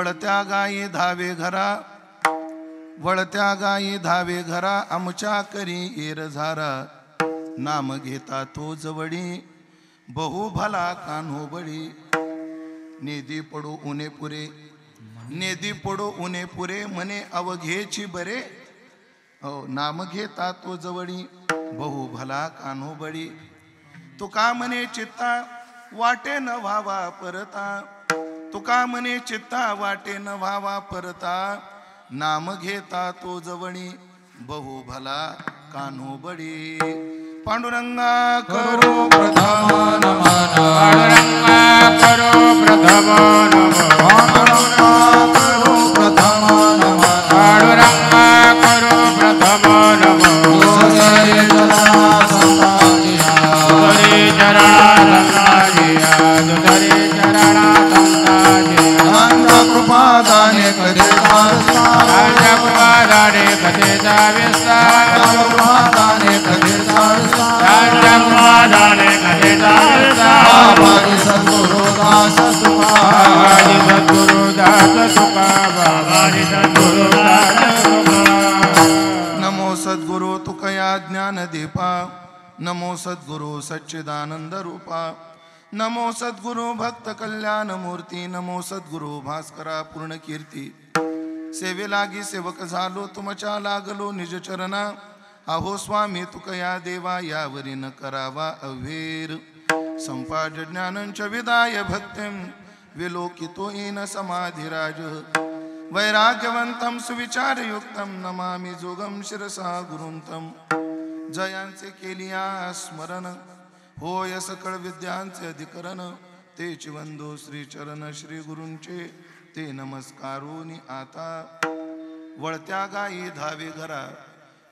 वळत्या गायी धावे घरा, वळत्या गायी धावे घरा, आमच्या करी येर झारा, नाम घेता तो जवळी, बहु भला कान्हो बळी. नेदी पडो उने पुरे, नेदी पडो उने पुरे, म्हणे अवघेची बरे, नाम घेता तो जवळी, बहु भला कान्हो बळी. तुका म्हणे चित्ता वाटे न व्हावा परता, तुका म्हणे चित्ता वाटे न व्हावा परता, नाम घेता तो जवळी, बहु भला कान्हो बळी. पांडुरंगा करो प्रथम नमन, पांडुरंगा करो प्रथम नमन, पांडुरंगा करो प्रथम नमन, पांडुरंगा करो प्रथम नमन. दुधरे जरा संताजिया, दुधरे जरा संताजिया, दुधरे जरा संताजिया. राजा कृपा दाने कधे विस्तार, राजा कृपा दाने कधे विस्तार, राजा कृपा दाने कधे विस्तार, राजा कृपा दाने कधे विस्तार. बाबाजी सद्गुरु दास तुका, बाबाजी सद्गुरु दास तुका, बाबाजी सद्गुरु दास तुका. नमो सद्गुरु तुकया ज्ञान दीपा, नमो सद्गुरु सच्चिदानंद रूपा, नमो सद्गुरु भक्त कल्याण मूर्ती, नमो सद्गुरु भास्करा पूर्ण कीर्ती. सेवे लागी सेवक झालो तुमच्या लागलो निज चरणा, अहो स्वामी तुकया देवा यावरी न करावा अवेर. संपाद ज्ञानंच विदाय भक्तिं, विलोकितो येन समाधिराज. वैराग्यवंतं सुविचारयुक्तं, नमामि जोगं शिरसा गुरुंतं. जयांचे केलिया स्मरण, होय सकळ विद्यांचे अधिकरण. तेची वंदो श्रीचरण श्री गुरूंचे, ते नमस्कारोनी आता. वळत्या गायी धावे घरा,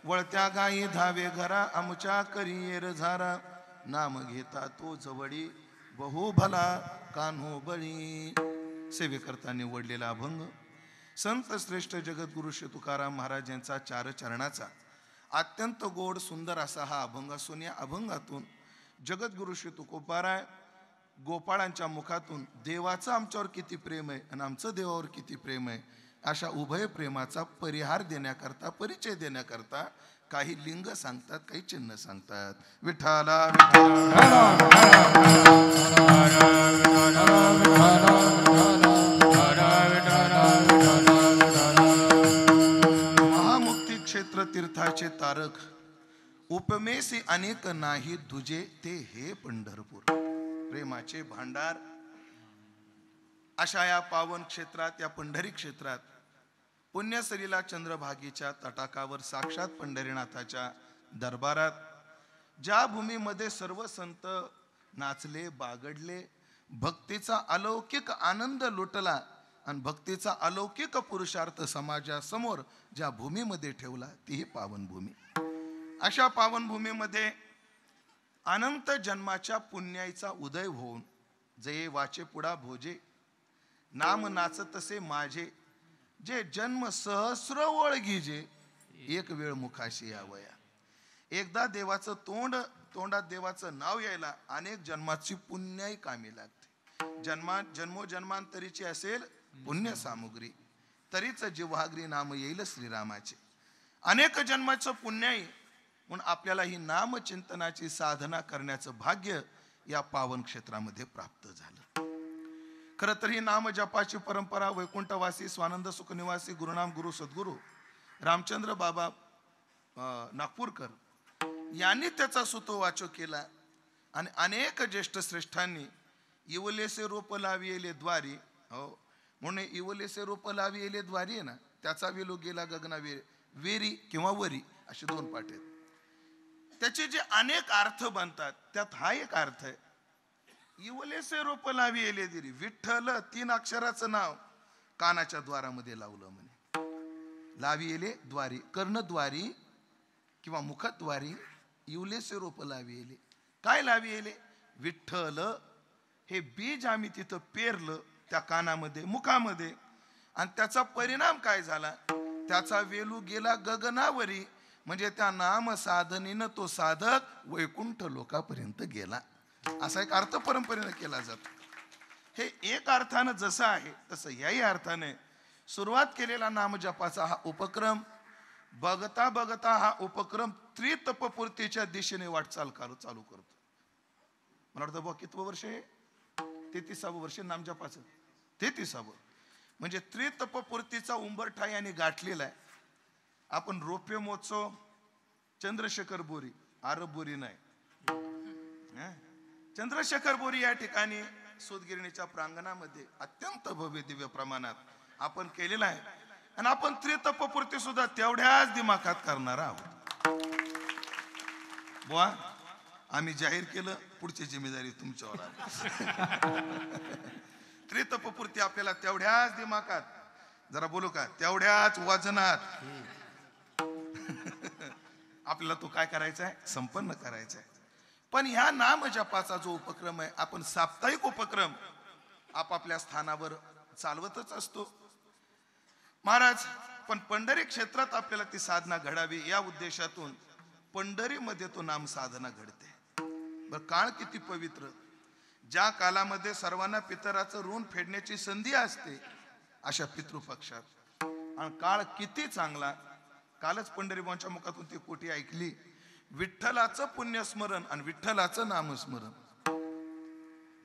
वळत्या गायी धावे घरा, आमच्या करी येर झारा, नाम घेता तो जवळी, बहु भला कान्हो बळी. सेवेकरता निवडलेला अभंग संत श्रेष्ठ जगद्गुरु श्री तुकाराम महाराज यांचा चार चरणाचा अत्यंत गोड सुंदर असा हा अभंग असून, या अभंगातून जगद्गुरु श्री तुकोबाराय गोपाळांच्या मुखातून देवाचं आमच्यावर किती प्रेम आहे आणि आमचं देवावर किती प्रेम आहे, अशा उभय प्रेमाचा परिहार देण्याकरता, परिचय देण्याकरता काही लिंग सांगतात, काही चिन्ह सांगतात. विठाला महामुक्ती क्षेत्र तीर्थाचे तारक, उपमेसी अनेक नाही तुझे ते हे पंढरपूर. प्रेमाचे भांडार अशा या पावन क्षेत्रात, या पंढरी क्षेत्रात, पुण्यसलीला चंद्रभागीच्या तटाकावर साक्षात पंढरीनाथाच्या दरबारात, ज्या भूमीमध्ये सर्व संत नाचले बागडले, भक्तीचा अलौकिक आनंद लुटला आणि भक्तीचा अलौकिक पुरुषार्थ समाजासमोर ज्या भूमीमध्ये ठेवला, ती पावन भूमी. अशा पावन भूमीमध्ये अनंत जन्माच्या पुण्याचा उदय होऊन, जे वाचे पुढा भोजे, नाम नाचतसे माझे, जे जन्म सहस्र ओळगीजे, एक वेळ मुखाशी यावया. एकदा देवाचं तोंडात देवाचं नाव यायला अनेक जन्माची पुण्याई कामी लागते. जन्मोजन्मांतरीची असेल पुण्य सामुग्री, तरीच जिव्हाग्री नाम येईल श्रीरामाचे. अनेक जन्माचं पुण्याई म्हणून आपल्याला ही नामचिंतनाची साधना करण्याचं भाग्य या पावन क्षेत्रामध्ये प्राप्त झालं. खरं तर ही नाम जपाची परंपरा वैकुंठवासी स्वानंद सुख निवासी गुरुनाम गुरु सद्गुरु रामचंद्र बाबा नागपूरकर यांनी त्याचा सुतोवाचो केला आणि अनेक ज्येष्ठ श्रेष्ठांनी इवलेसे रोप लाविले द्वारी, हो म्हणून इवलेसे रोप लाविले द्वारी आहे ना, त्याचा वेलो गेला गगना वेरी किंवा वरी असे दोन पाठ आहेत. त्याचे जे अनेक अर्थ बनतात, त्यात हा एक अर्थ आहे, इवलेसे रोप लाविले दिरी. विठ्ठल 3 अक्षराचं नाव कानाच्या द्वारामध्ये लावलं म्हणे. लाविले द्वारी, कर्णद्वारी किंवा मुखद्वारी इवलेसे रोप लाविले. काय लाविले? विठ्ठल हे बीज आम्ही तिथं पेरलं त्या कानामध्ये, मुखामध्ये, आणि त्याचा परिणाम काय झाला? त्याचा वेलू गेला गगनावरी, म्हणजे त्या नाम साधनेनं तो साधक वैकुंठ लोकापर्यंत गेला, असा एक अर्थ परंपरेने केला जातो. हे एक अर्थानं जसं आहे तसं याही अर्थाने सुरुवात केलेला नामजपाचा हा उपक्रम बघता बघता हा उपक्रम त्रितपपूर्तीच्या दिशेने वाटचाल चालू करतो. मला वाटतं कितवं वर्ष आहे? 33वं वर्ष नामजपाचं. 33वं म्हणजे त्रितपपूर्तीचा उंबरठा यांनी गाठलेला आहे. आपण रौप्य महोत्सव चंद्रशेखर बोरी, आरब बोरी नाही, चंद्रशेखर बोरी या ठिकाणी सूतगिरणीच्या प्रांगणामध्ये अत्यंत भव्य दिव्य प्रमाणात आपण केलेला आहे. आणि आपण त्रितपपूर्ती सुद्धा तेवढ्याच दिमाखात करणार आहोत. बुवा आम्ही जाहीर केलं, पुढची जिम्मेदारी तुमच्यावर आहे. त्रितपपूर्ती आपल्याला तेवढ्याच दिमाखात, जरा बोलू का, तेवढ्याच वजनात आपल्याला तो काय करायचा आहे? संपन्न करायचा आहे. पण ह्या नामजपाचा जो उपक्रम आहे, आपण साप्ताहिक उपक्रम आपापल्या स्थानावर चालवतच असतो महाराज. पण पंढरी क्षेत्रात आपल्याला ती साधना घडावी या उद्देशातून पंढरीमध्ये तो नाम साधना घडते. बर काळ किती पवित्र, ज्या कालामध्ये सर्वांना पितराचं ऋण फेडण्याची संधी असते अशा पितृपक्षात, आणि काळ किती चांगला. कालच पंढरीबाबांच्या मुखातून ती कोटी ऐकली, विठ्ठलाचं पुण्यस्मरण आणि विठ्ठलाचं नामस्मरण.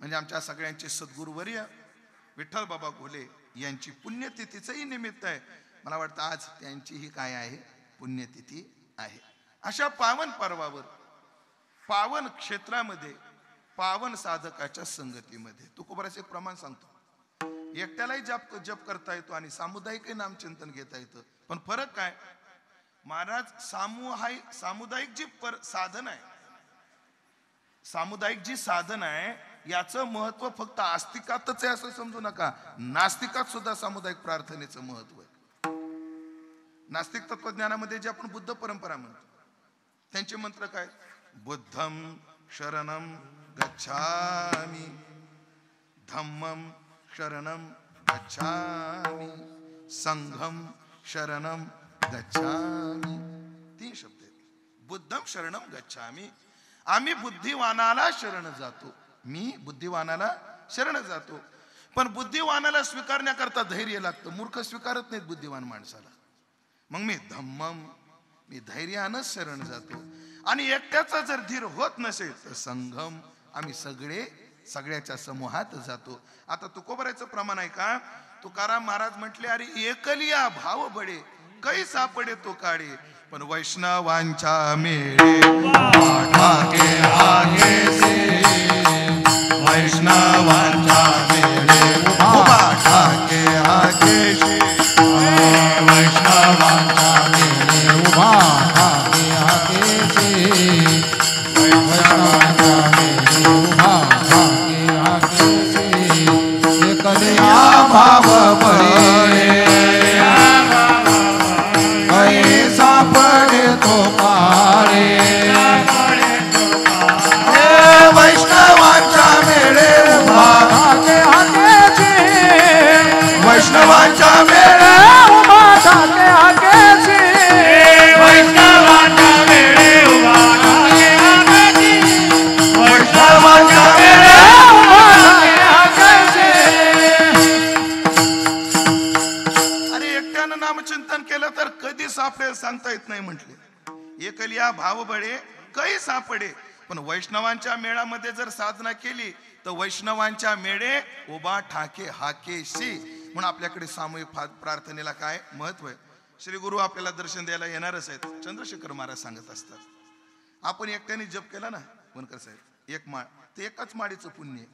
म्हणजे आमच्या सगळ्यांचे सद्गुरुवर्य विठ्ठल बाबा घोले यांची पुण्यतिथीचंही निमित्त आहे. मला वाटतं आज त्यांची ही काय आहे? पुण्यतिथी आहे. अशा पावन पर्वावर, पावन क्षेत्रामध्ये, पावन साधकाच्या संगतीमध्ये तुकोबाराचं एक प्रमाण सांगतो. एकट्यालाही जप करता येतो आणि सामुदायिकही नामचिंतन घेता येतं. पण फरक काय महाराज? सामुदायिक जी साधन आहे, सामुदायिक जी साधन आहे याचं महत्व फक्त आस्तिकातच आहे असं समजू नका. नास्तिकात सुद्धा सामुदायिक प्रार्थनेचं महत्व आहे. नास्तिक तत्वज्ञानामध्ये जे आपण बुद्ध परंपरा म्हणतो त्यांचे मंत्र काय? बुद्धम शरणम गच्छामि, धम्मम शरणम गच्छामि, संघम शरणम गच्छामि. 3 शब्द आहेत. बुद्धम शरणम गच्छामि, आम्ही बुद्धिवानाला शरण जातो. मी बुद्धिवानाला शरण जातो. पण बुद्धिवानाला स्वीकारण्याकरता धैर्य लागतं. मूर्ख स्वीकारत नाहीत बुद्धिवान माणसाला. मग मी धम्मम, मी धैर्यानं शरण जातो. आणि एकट्याचा जर धीर होत नसेल तर संघम, आम्ही सगळ्याच्या समूहात जातो. आता तुकोबाराचं प्रमाण आहे का? तुकाराम महाराज म्हटले, अरे एकलिया भाव बडे कै सापडे तो काढे, पण वैष्णवांच्या मेळे आगे आगे से, वैष्णवांच्या मेळे उभा ठाके आगे से, वैष्णवांच्या मेळे उभा ठाके आगे से, वैष्णवांच्या मेळे उभा ठाके आगे से, एकलिया भाव बडे सापडे तो काळे, वैष्णवांच्या मेळे उभा ठाके आगे, वैष्णवांच्या मेळे उभा ठाके आगे, वैष्णवांच्या मेळे उभा ठाके आगे, वैष्णवांच्या मेळे उभा ठाके आगे. अरे एकट्यानं नामचिंतन केलं तर कधी सापडेल सांगता येत नाही म्हटले. एकलिया भाव बडे कै सापडे, पण वैष्णवांच्या मेळामध्ये जर साधना केली तर वैष्णवांच्या मेळे उभा ठाके हाकेशी. म्हणून आपल्याकडे सामूहिक प्रार्थनेला काय महत्व आहे? श्री गुरु आपल्याला दर्शन द्यायला येणारच आहेत. चंद्रशेखर महाराज सांगत असतात, आपण एकट्याने जप केला ना वनकर साहेब, एक माळ, ते एकाच माळीचं पुण्य.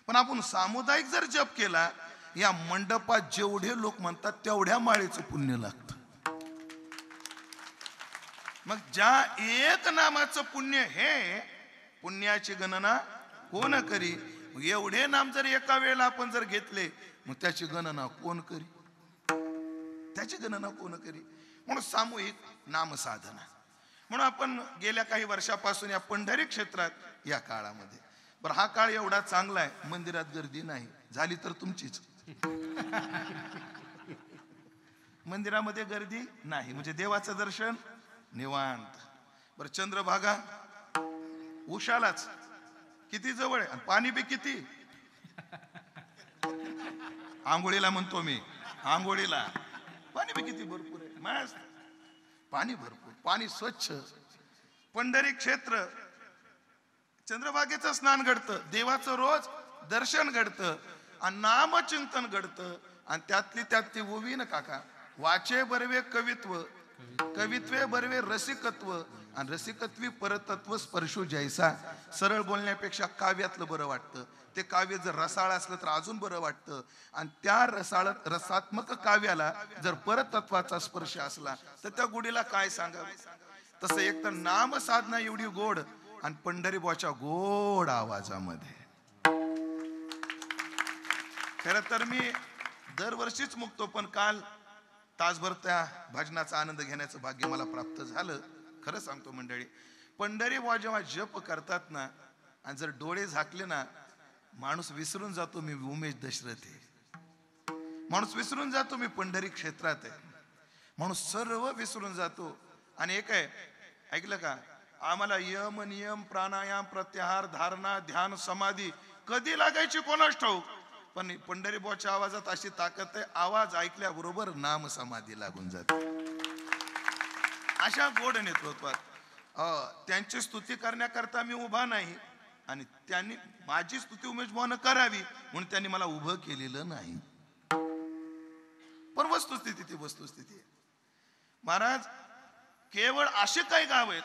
पण आपण सामुदायिक जर जप केला, या मंडपात जेवढे लोक म्हणतात तेवढ्या माळीचं पुण्य लागतं. मग ज्या एक नामाचं पुण्य, हे पुण्याची गणना कोण करी? एवढे नाम जर एका वेळेला आपण जर घेतले, मग त्याची गणना कोण करी? त्याची गणना कोण करी? म्हणून सामूहिक नाम साधना. म्हणून आपण गेल्या काही वर्षापासून या पंढरी क्षेत्रात या काळामध्ये, बरं हा काळ एवढा चांगला आहे, मंदिरात गर्दी नाही झाली तर तुमचीच. मंदिरामध्ये गर्दी नाही म्हणजे देवाचं दर्शन निवांत. बरं चंद्रभागा उशालाच किती जवळ आहे आणि पाणी बी किती. आंघोळीला म्हणतो मी, आंघोळीला पाणी बी किती भरपूर आहे, मस्त पाणी भरपूर, पाणी स्वच्छ. पंढरी क्षेत्र, चंद्रभागेचं स्नान घडतं, देवाचं रोज दर्शन घडतं आणि नामचिंतन घडतं. आणि त्यातली त्यात ती उभी ना काका, वाचे बरवे कवित्व, कवित्वे बरवे रसिकत्व, आणि रसिकत्वी परतत्व स्पर्शो जैसा. सरळ बोलण्यापेक्षा काव्यातलं बरं वाटतं. ते काव्य जर रसाळ असलं तर अजून बरं वाटतं. आणि त्या रसात्मक काव्याला जर परतत्वाचा स्पर्श असला तर त्या गुढीला काय सांगावं. तसं एक तर नाम साधना एवढी गोड, आणि पंढरी बुवाच्या गोड आवाजामध्ये. खरं तर मी दरवर्षीच मुक्तो, पण काल तासभर त्या भजनाचा आनंद घेण्याचं भाग्य मला प्राप्त झालं. खरं सांगतो मंडळी, पंढरी बुवा जेव्हा जप करतात ना, आणि जर डोळे झाकले ना, माणूस विसरून जातो मी उमेश दशरथ आहे, माणूस विसरून जातो मी पंढरी क्षेत्रात आहे, माणूस सर्व विसरून जातो. आणि एक आहे, ऐकलं का, आम्हाला यम नियम प्राणायाम प्रत्याहार धारणा ध्यान समाधी कधी लागायची कोणास ठाऊक, पण पंढरी बुवाच्या आवाजात अशी ताकद आहे, आवाज ऐकल्याबरोबर नाम समाधी लागून जाते. अशा गोड नेतृत्वात त्यांची स्तुती करण्याकरता मी उभा नाही, आणि त्यांनी माझी स्तुती उमेश बुवानं करावी म्हणून त्यांनी मला उभं केलेलं नाही. पण वस्तुस्थिती ती वस्तुस्थिती आहे. महाराज, केवळ असे काही गाव आहेत,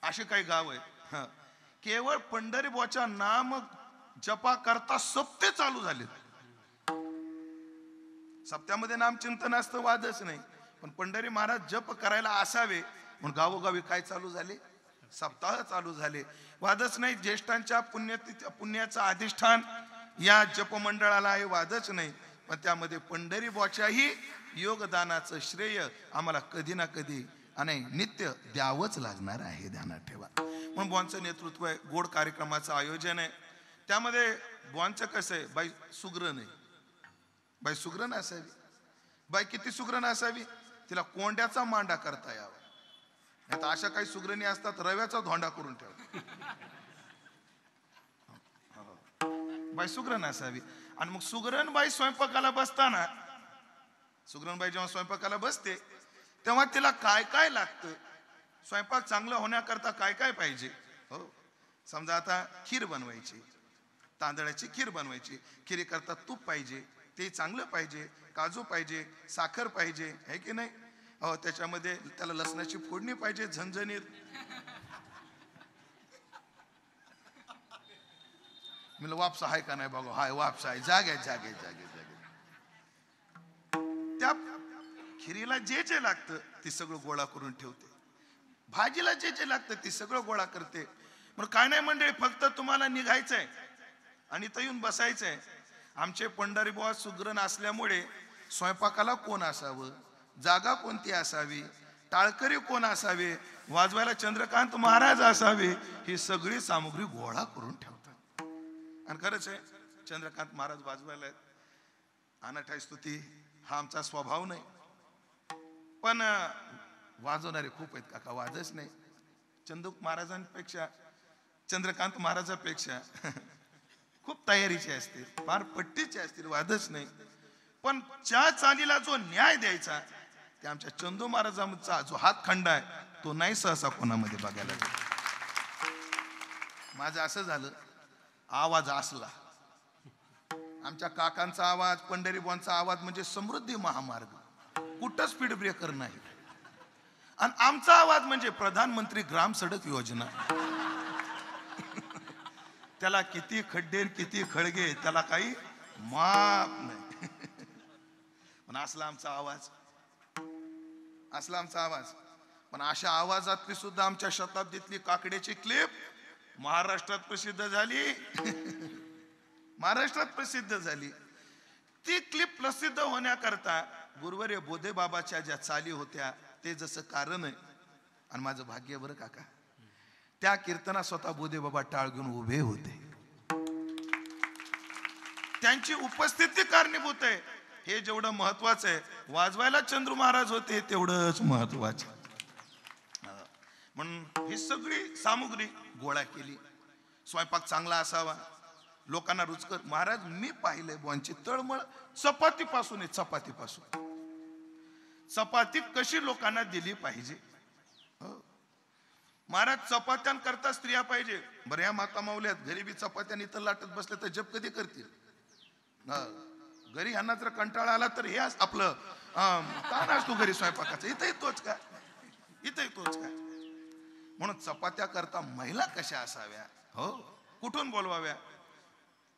असे काही गाव आहेत, केवळ पंढरी बुवाच्या नाम जपा करता सप्ते चालू झाले. सप्त्यामध्ये नामचिंतन असतं, वादच नाही, पण पंढरी महाराज जप करायला असावे म्हणून गावोगावी काय चालू झाले, सप्ताह चालू झाले. वादच नाही, ज्येष्ठांच्या पुण्याचं अधिष्ठान या जप मंडळाला आहे, वादच नाही, पण त्यामध्ये पंढरी बुवाच्याही योगदानाचं श्रेय आम्हाला कधी ना कधी आणि नित्य द्यावंच लागणार आहे, ध्यानात ठेवा. म्हणून बुवांचं नेतृत्व आहे, गोड कार्यक्रमाचं आयोजन आहे. त्यामध्ये बुवांचं कसं आहे, बाई सुग्रण आहे, बाई सुग्रण असावी. बाई किती सुग्रण असावी, तिला कोंड्याचा मांडा करता यावा. आता अशा काही सुग्रणी असतात रव्याचा धोंडा करून ठेवतात. बाई सुग्रण असावी. आणि मग सुग्रण बाई स्वयंपाकाला बसताना, सुग्रण बाई जेव्हा स्वयंपाकाला बसते तेव्हा तिला काय काय लागतं, स्वयंपाक चांगला होण्याकरता काय काय पाहिजे. हो, समजा आता खीर बनवायची, तांदळाची खीर बनवायची, खिरी करता तूप पाहिजे, ते चांगलं पाहिजे, काजू पाहिजे, साखर पाहिजे, आहे की नाही. हो, त्याच्यामध्ये त्याला लसणाची फोडणी पाहिजे झणझणीत. मी वापसा आहे का नाही बघा, हाय वापसा आहे, जागे जागे जागे जागे. त्या खिरीला जे जे लागतं ते सगळं गोळा करून ठेवते, भाजीला जे जे लागतं ते सगळं गोळा करते. मग काय नाही मंडळी, फक्त तुम्हाला निघायचंय आणि इथं येऊन बसायचंय. आमचे पंढरी बुवा सुग्रण असल्यामुळे स्वयंपाकाला कोण असावं, जागा कोणती असावी, टाळकरी कोण असावे, वाजवायला चंद्रकांत महाराज असावे, ही सगळी सामुग्री गोळा करून ठेवतात. आणि खरंच आहे, चंद्रकांत महाराज वाजवायला आहेत, अनाठाई स्तुती हा आमचा स्वभाव नाही, पण वाजवणारे खूप आहेत काका, वाजच नाही. चंदूक महाराजांपेक्षा, चंद्रकांत महाराजांपेक्षा खूप तयारीचे असतील, फार पट्टीचे असतील, वादच नाही. पण ज्या चालीला जो न्याय द्यायचा ते आमच्या चंदू महाराजांचा जो हातखंडा आहे तो नाही सहसा कोणामध्ये बघायला. माझं असं झालं, आवाज असला, आमच्या काकांचा आवाज, पंढरी बुवांचा आवाज म्हणजे समृद्धी महामार्ग, कुठं स्पीड ब्रेकर नाही. आणि आमचा आवाज म्हणजे प्रधानमंत्री ग्राम सडक योजना. त्याला किती खड्डे किती खळगे त्याला काही माप नाही. पण असला आमचा आवाज, असला आमचा आवाज. पण अशा आवाजातली सुद्धा आमच्या शताब्दीतली काकड्याची क्लिप महाराष्ट्रात प्रसिद्ध झाली. महाराष्ट्रात प्रसिद्ध झाली. ती क्लिप प्रसिद्ध होण्याकरता गुरुवर्य बोधे बाबाच्या ज्या चाली होत्या ते जसं कारण आहे. आणि माझं भाग्य बरं काका, त्या कीर्तना स्वतः बोधे बाबा टाळ घेऊन उभे होते. त्यांची उपस्थिती कारणीभूत आहे. हे जेवढं महत्वाचं आहे, वाजवायला चंद्रू महाराज होते तेवढंच महत्वाचं. म्हणून ही सगळी सामुग्री गोळा केली. स्वयंपाक चांगला असावा, लोकांना रुचकर. महाराज मी पाहिलंय बुवांची तळमळ चपातीपासून आहे, चपातीपासून. चपाती कशी लोकांना दिली पाहिजे. महाराज चपात्यांकरता स्त्रिया पाहिजे. बरं या माता माऊल्यात घरी बी चपात्याने तर लाटत बसले तर जप कधी करतील. घरी ह्यांना जर कंटाळा आला तर हे आपलं ताण असतो घरी स्वयंपाकाचा. इथं येतोच काय, इथं येतोच काय. म्हणून चपात्या करता महिला कशा असाव्या, हो कुठून बोलवाव्या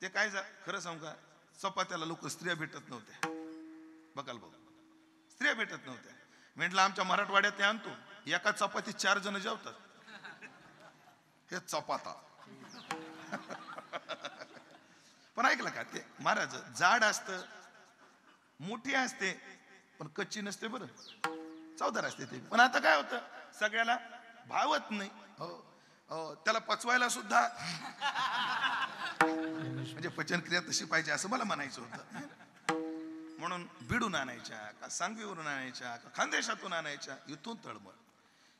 ते काय. खरं सांगू का, चपात्याला लोक स्त्रिया भेटत नव्हत्या. बघाल बघ, स्त्रिया भेटत नव्हत्या. म्हटलं आमच्या मराठवाड्यात ते आणतो, एका चपाती 4 जण जेवतात. हे चपाता. पण ऐकलं का, ते महाराज जाड असतं, मोठी असते, पण कच्ची नसते. बरं चवदार असते ते. पण आता काय होतं, सगळ्याला भावत नाही. त्याला पचवायला सुद्धा म्हणजे पचनक्रिया तशी पाहिजे असं मला म्हणायचं होतं. म्हणून बिडून आणायच्या का, सांगवीवरून आणायच्या का, खानदेशातून आणायच्या. इथून तळमळ.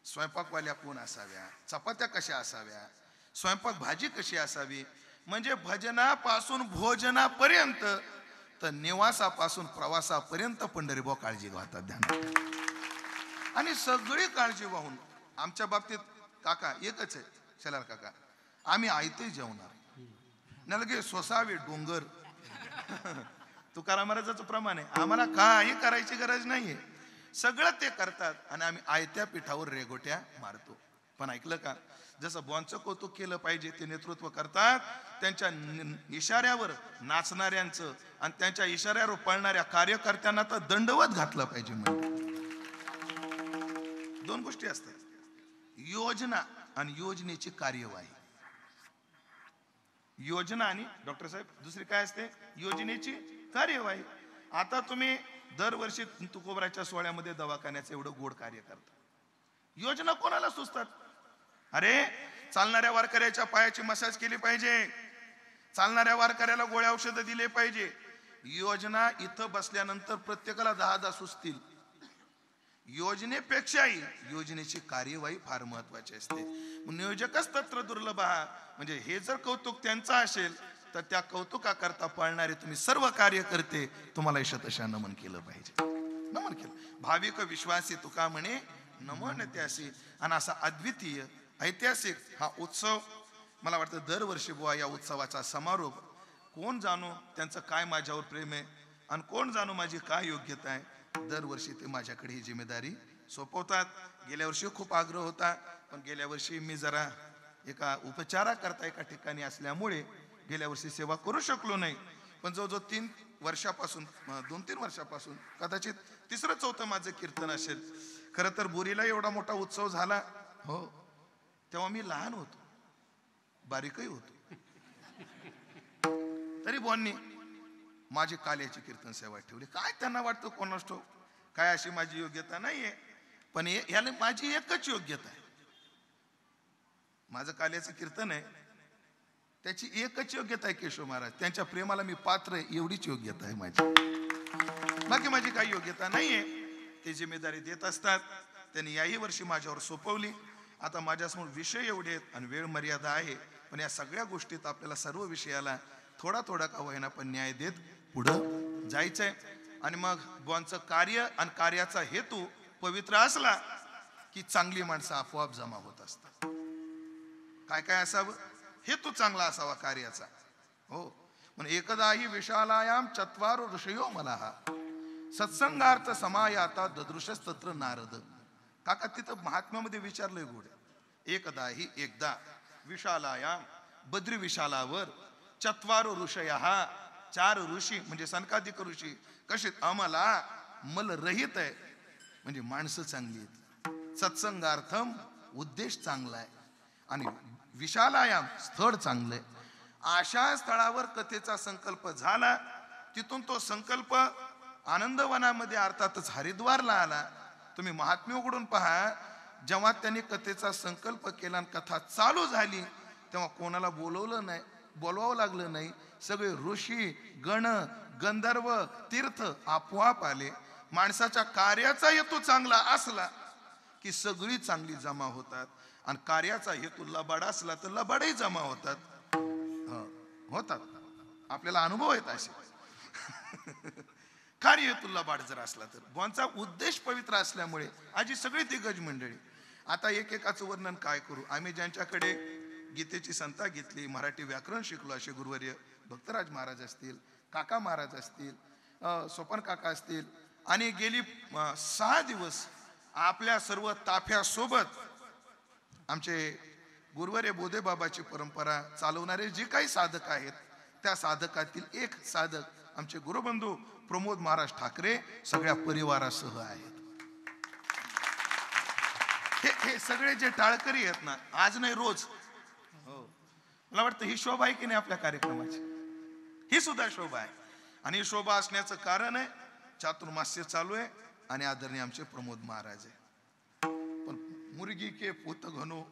स्वयंपाकवाल्या कोण असाव्या, चपात्या कशा असाव्या, स्वयंपाक भाजी कशी असावी. म्हणजे भजनापासून भोजनापर्यंत तर निवासापासून प्रवासापर्यंत पंढरीबुवा काळजी घेतात. ध्यान. आणि सगळी काळजी वाहून आमच्या बाबतीत काका एकच आहे, शेलार काका, आम्ही आयते जेवणार, नलगे सोसावे डोंगर. तुकाराम महाराजाचं प्रमाण आहे. आम्हाला काही करायची गरज नाहीये, सगळं ते करतात आणि आम्ही आयत्या पिठावर रेगोट्या मारतो. पण ऐकलं का, जसं बुवांचं कौतुक केलं पाहिजे ते नेतृत्व करतात. त्यांच्या इशाऱ्यावर नाचणाऱ्यांचं आणि त्यांच्या इशाऱ्यावर पळणाऱ्या कार्यकर्त्यांना तर दंडवत घातलं पाहिजे. म्हणजे 2 गोष्टी असतात, योजना आणि योजनेची कार्यवाही. योजना आणि डॉक्टर साहेब दुसरी काय असते, योजनेची कार्यवाही. आता तुम्ही दरवर्षी तुकोबराच्या सोहळ्यामध्ये दवाखान्याचं एवढं गोड कार्य करता. योजना कोणाला सुचतात. अरे चालणाऱ्या वारकऱ्याच्या पायाची मसाज केली पाहिजे, चालणाऱ्या वारकऱ्याला गोळ्या औषधं दिले पाहिजे. योजना इथं बसल्यानंतर प्रत्येकाला 10 सुचतील. योजनेपेक्षाही योजनेची कार्यवाही फार महत्वाची असते. नियोजकच तत्र दुर्लभ. म्हणजे हे जर कौतुक त्यांचं असेल तर त्या कौतुकाकरता पळणारे तुम्ही सर्व कार्यकर्ते तुम्हाला शतशः नमन केलं पाहिजे. नमन केलं. भाविक विश्वासी तुका म्हणे नमन त्यासी. आणि असा अद्वितीय ऐतिहासिक हा उत्सव मला वाटतं दरवर्षी बुवा या उत्सवाचा समारोप. कोण जाणो त्यांचं काय माझ्यावर प्रेम आहे आणि कोण जाणो माझी काय योग्यता आहे. दरवर्षी ते माझ्याकडे ही जिम्मेदारी सोपवतात. गेल्या वर्षी खूप आग्रह होता, पण गेल्या वर्षी मी जरा एका उपचाराकरता एका ठिकाणी असल्यामुळे गेल्या वर्षी सेवा करू शकलो नाही. पण जो 3 वर्षापासून 2-3 वर्षापासून कदाचित 3rं-4थं माझं कीर्तन असेल. खरं तर बोरीला एवढा मोठा उत्सव झाला, हो तेव्हा मी लहान होतो, बारीकही होतो. तरी बुवांनी माझी काल्याची कीर्तन सेवा ठेवली. काय त्यांना वाटतं कोणास ठाऊक, काय अशी माझी योग्यता नाहीये. पण याला माझी एकच योग्यता आहे. माझं काल्याचं कीर्तन आहे, त्याची एकच योग्यता आहे केशव महाराज, त्यांच्या प्रेमाला मी पात्र आहे एवढीच योग्यता आहे माझी. बाकी माझी काही योग्यता नाहीये. ते जिम्मेदारी देत असतात. त्यांनी याही वर्षी माझ्यावर सोपवली. आता माझ्यासमोर विषय एवढे आहेत आणि वेळ मर्यादा आहे, पण या सगळ्या गोष्टीत आपल्याला सर्व विषयाला थोडा थोडा का होईना पण न्याय देत पुढं जायचंय. आणि मग बुवांचं कार्य आणि कार्याचा हेतू पवित्र असला की चांगली माणसं आपोआप जमा होत असतात. काय काय असावं, हेतू चांगला असावा कार्याचा. हो, म्हणून एकदाही विशालायाम 4 ऋषयो मला सत्संगार्थ समायाता ददृशस्तत्र नारद. काका तिथं महात्म्यामध्ये विचारलंय गोड. एकदा विशालायाम बद्री विशालावर 4 ऋषया 4 ऋषी म्हणजे सनकादिक ऋषी कसे आम्हाला मल रहित आहे. म्हणजे माणसं चांगली आहेत, सत्संगार्थम उद्देश चांगला आहे आणि विशालायाम स्थळ चांगलंय. अशा स्थळावर कथेचा संकल्प झाला. तिथून तो संकल्प आनंदवनामध्ये अर्थातच हरिद्वारला आला. तुम्ही महात्म्य उघडून पहा, जेव्हा त्यांनी कथेचा संकल्प केला आणि कथा चालू झाली तेव्हा कोणाला बोलवावं लागलं नाही. सगळे ऋषी गण गंधर्व तीर्थ आपोआप आले. माणसाच्या कार्याचा हेतू चांगला असला की सगळी चांगली जमा होतात आणि कार्याचा हेतू लबाड असला तर लबाडही जमा होतात. आपल्याला अनुभव आहेत असे. कार्यतुल्ला बाड जर असला तर बुवांचा उद्देश पवित्र असल्यामुळे आजी सगळी दिग्गज मंडळी. आता एकेकाचं वर्णन काय करू. आम्ही ज्यांच्याकडे गीतेची संता घेतली, मराठी व्याकरण शिकलो असे गुरुवर्य भक्तराज महाराज असतील, काका महाराज असतील, सोपन काका असतील, आणि गेली 6 दिवस आपल्या सर्व ताफ्यासोबत आमचे गुरुवर्य बोधे बाबाची परंपरा चालवणारे जे काही साधक आहेत, त्या साधकातील एक साधक आमचे गुरुबंधू प्रमोद महाराज ठाकरे सगळ्या परिवारासह आहेत. हे सगळे जे टाळकरी आहेत ना, आज नाही रोज. हो, मला वाटतं ही शोभा आहे की नाही आपल्या कार्यक्रमाची, ही सुद्धा शोभा आहे. आणि ही शोभा असण्याचं कारण आहे चातुर्मास्य चालू आहे आणि आदरणीय आमचे प्रमोद महाराज आहे. पण मुर्गी के पुत घनो